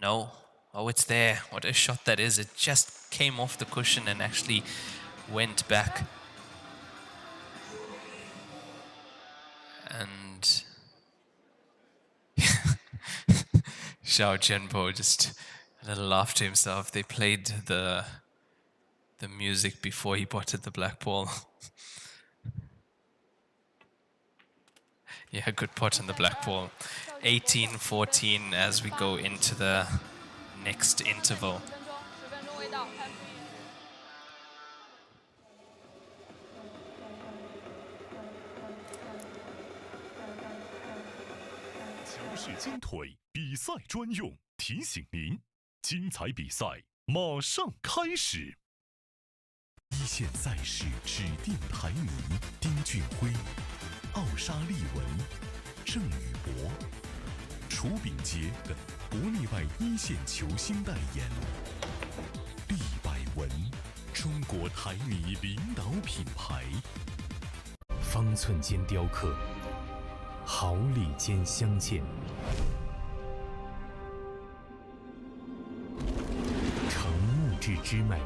No. Oh, it's there. What a shot that is. It just came off the cushion and actually went back. And Zhao Jianbo just a little laughed to himself. They played the music before he potted the black ball. Yeah, good pot on the black ball. 18-14 as we go into the next interval. 乔氏金腿比赛专用，提醒您，精彩比赛马上开始。一线赛事指定台名：丁俊晖、奥沙利文、郑宇博、楚秉杰等国内外一线球星代言。利百文，中国台泥领导品牌。方寸间雕刻，毫厘间镶嵌。成木质之美，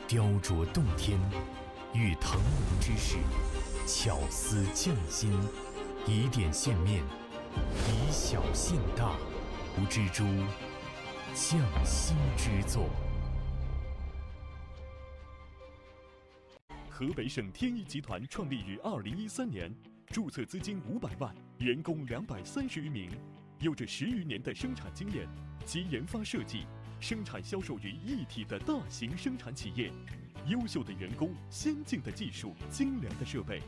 雕琢洞天，遇腾龙之势，巧思匠心，以点线面，以小现大，无蜘蛛匠心之作。河北省天翼集团创立于2013年，注册资金500万，员工230余名，有着10余年的生产经验及研发设计、生产销售于一体的大型生产企业。优秀的员工、先进的技术、精良的设备，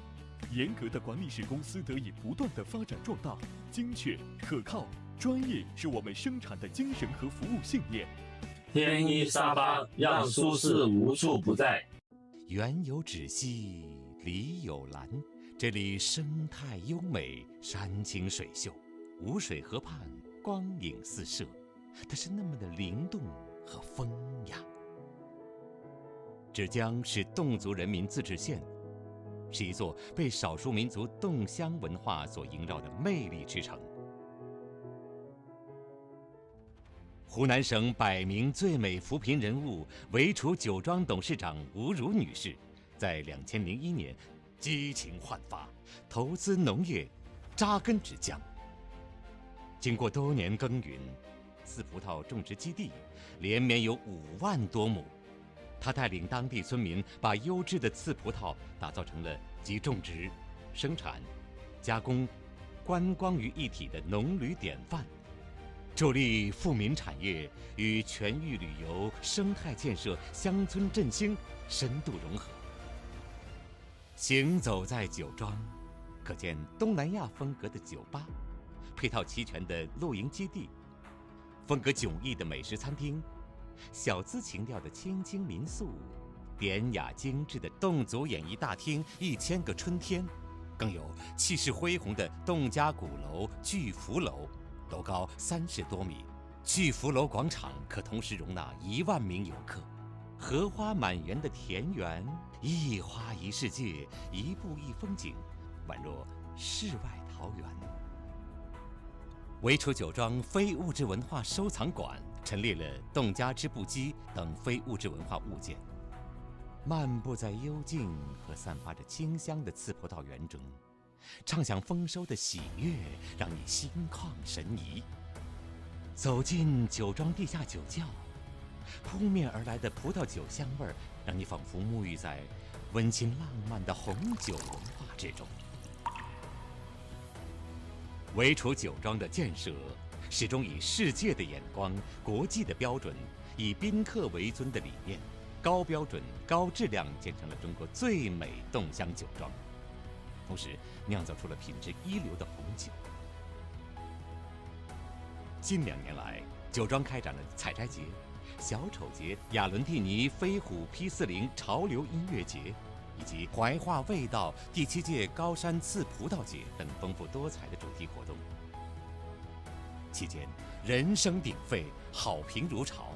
严格的管理使公司得以不断的发展壮大。精确、可靠、专业是我们生产的精神和服务信念。天翼沙发让舒适无处不在。原有止溪，里有蓝，这里生态优美，山清水秀，五水河畔，光影四射，它是那么的灵动和风雅。芷江是侗族人民自治县，是一座被少数民族侗乡文化所萦绕的魅力之城。湖南省100名最美扶贫人物唯厨酒庄董事长吴如女士，在2001年激情焕发，投资农业，扎根芷江。经过多年耕耘，刺葡萄种植基地连绵有5万多亩。她带领当地村民把优质的刺葡萄打造成了集种植、生产、加工、观光于一体的农旅典范。助力富民产业与全域旅游、生态建设、乡村振兴深度融合。行走在酒庄，可见东南亚风格的酒吧，配套齐全的露营基地，风格迥异的美食餐厅，小资情调的千金民宿，典雅精致的侗族演艺大厅1000个春天，更有气势恢宏的侗家鼓楼巨福楼。楼高30多米，巨福楼广场可同时容纳1万名游客。荷花满园的田园，一花一世界，一步一风景，宛若世外桃源。唯厨酒庄非物质文化收藏馆陈列了侗家织布机等非物质文化物件。漫步在幽静和散发着清香的刺葡萄园中，畅享丰收的喜悦，让你心旷神怡。走进酒庄地下酒窖，扑面而来的葡萄酒香味儿，让你仿佛沐浴在温馨浪漫的红酒文化之中。唯厨酒庄的建设始终以世界的眼光、国际的标准，以宾客为尊的理念，高标准、高质量建成了中国最美侗乡酒庄。同时酿造出了品质一流的红酒。近2年来，酒庄开展了采摘节、小丑节、亚伦蒂尼飞虎 P40潮流音乐节，以及怀化味道第7届高山刺葡萄节等丰富多彩的主题活动。期间，人声鼎沸，好评如潮。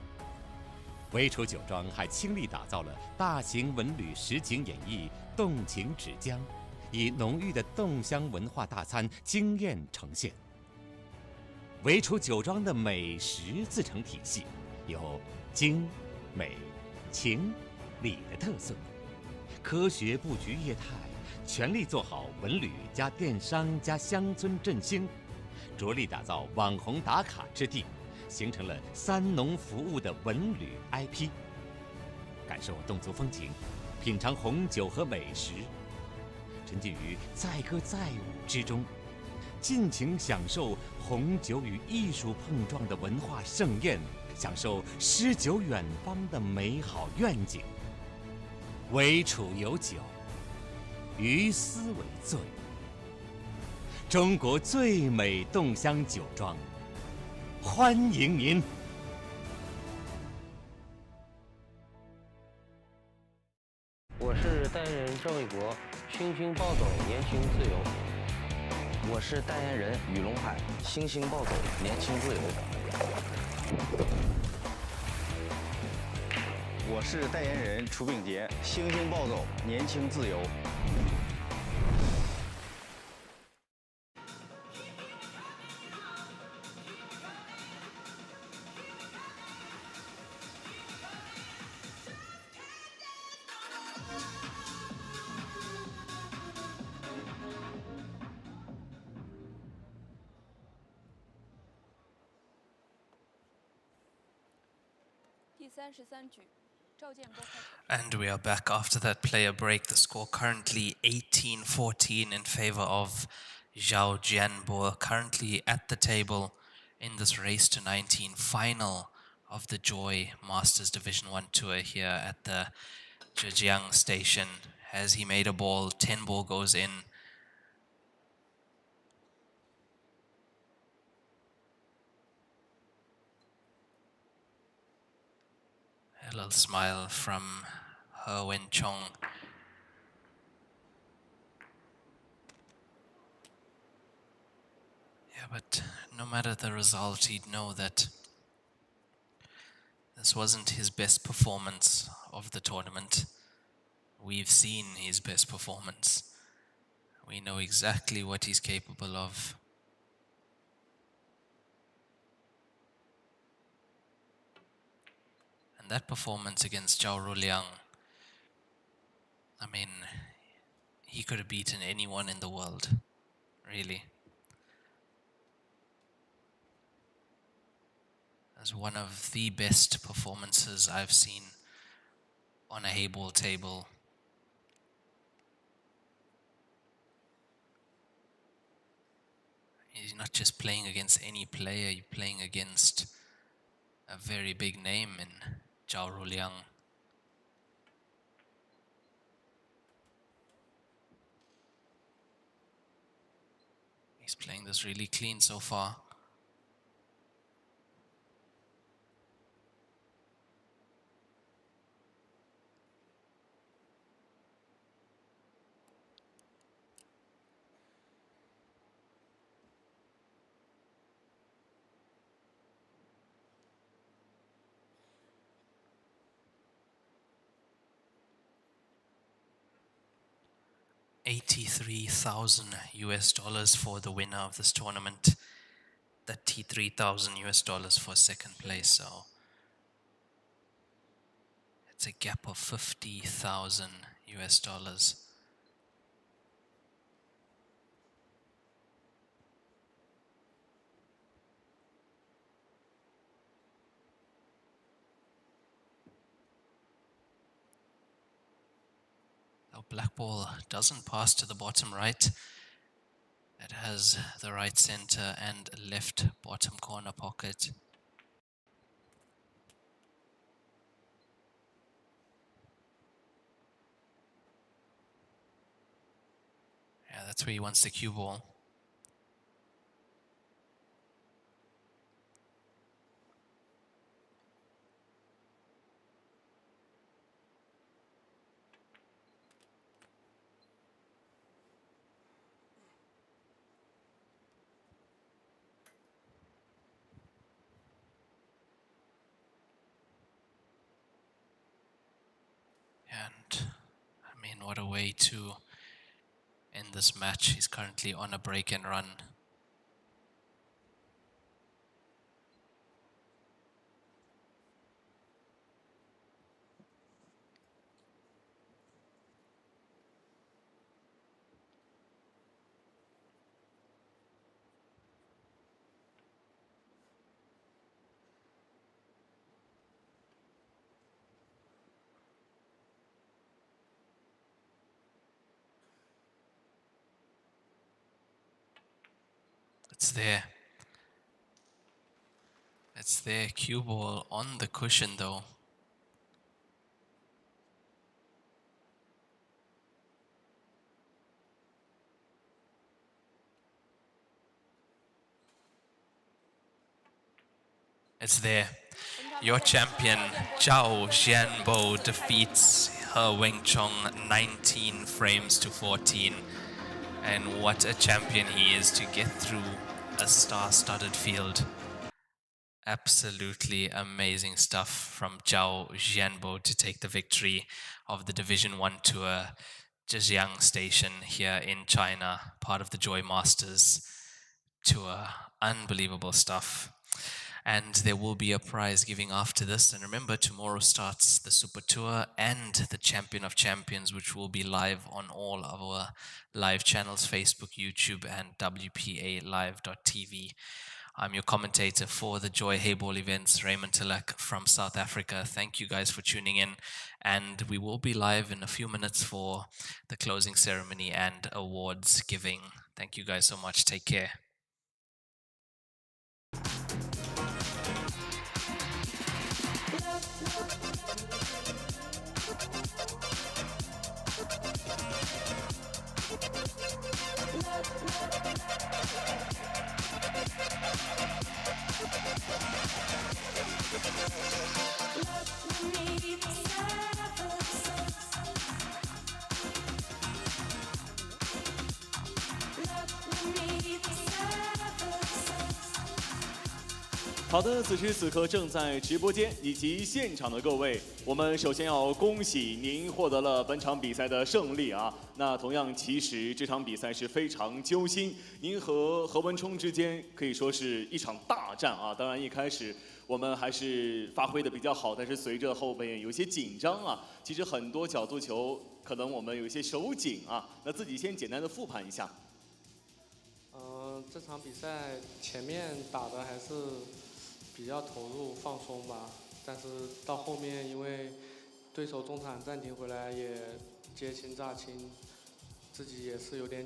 唯厨酒庄还倾力打造了大型文旅实景演绎《侗情芷江》，以浓郁的侗乡文化大餐惊艳呈现。唯厨酒庄的美食自成体系，有精、美、情、礼的特色，科学布局业态，全力做好文旅加电商加乡村振兴，着力打造网红打卡之地，形成了3农服务的文旅 IP。感受侗族风情，品尝红酒和美食，沉浸于载歌载舞之中，尽情享受红酒与艺术碰撞的文化盛宴，享受诗酒远方的美好愿景。唯厨有酒，于斯为醉。中国最美侗乡酒庄，欢迎您！我是代言人赵卫国，新兴暴走，年轻自由。我是代言人雨龙海，星星暴走，年轻自由。我是代言人楚炳杰，星星暴走，年轻自由。And we are back after that player break. The score currently 18-14 in favor of Zhao Jianbo, currently at the table in this race to 19 final of the Joy Masters Division 1 Tour here at the Zhijiang station. Has he made a ball? 10 ball goes in. A little smile from her Wen Chong. Yeah, but no matter the result, he'd know that this wasn't his best performance of the tournament. We've seen his best performance. We know exactly what he's capable of. And that performance against Zhao Ruliang, I mean, he could have beaten anyone in the world, really. As one of the best performances I've seen on a Heyball table. He's not just playing against any player, you're playing against a very big name in Zhao Ruliang. He's playing this really clean so far. $83,000 for the winner of this tournament. $33,000 for second place. So it's a gap of $50,000. Now black ball doesn't pass to the bottom right. It has the right center and left bottom corner pocket. Yeah, that's where he wants the cue ball. And I mean, what a way to end this match. He's currently on a break and run. It's there. It's there. Cue ball on the cushion though. It's there. Your champion, Zhao Jianbo, defeats her Wen Chong 19 frames to 14. And what a champion he is to get through a star-studded field. Absolutely amazing stuff from Zhao Jianbo to take the victory of the Division 1 Tour, Zhijiang Station here in China, part of the Joy Masters Tour. Unbelievable stuff. And there will be a prize giving after this. And remember, tomorrow starts the Super Tour and the Champion of Champions, which will be live on all our live channels, Facebook, YouTube, and WPALive.tv. I'm your commentator for the Joy Heyball events, Raymond Tilak from South Africa. Thank you guys for tuning in. And we will be live in a few minutes for the closing ceremony and awards giving. Thank you guys so much. Take care.好的，此时此刻正在直播间以及现场的各位，我们首先要恭喜您获得了本场比赛的胜利啊！那同样，其实这场比赛是非常揪心，您和何文冲之间可以说是一场大战啊！当然一开始我们还是发挥的比较好，但是随着后边有些紧张啊，其实很多角度球可能我们有一些手紧啊，那自己先简单的复盘一下。这场比赛前面打的还是比较投入放松吧，但是到后面因为对手中场暂停回来也接亲炸亲，自己也是有点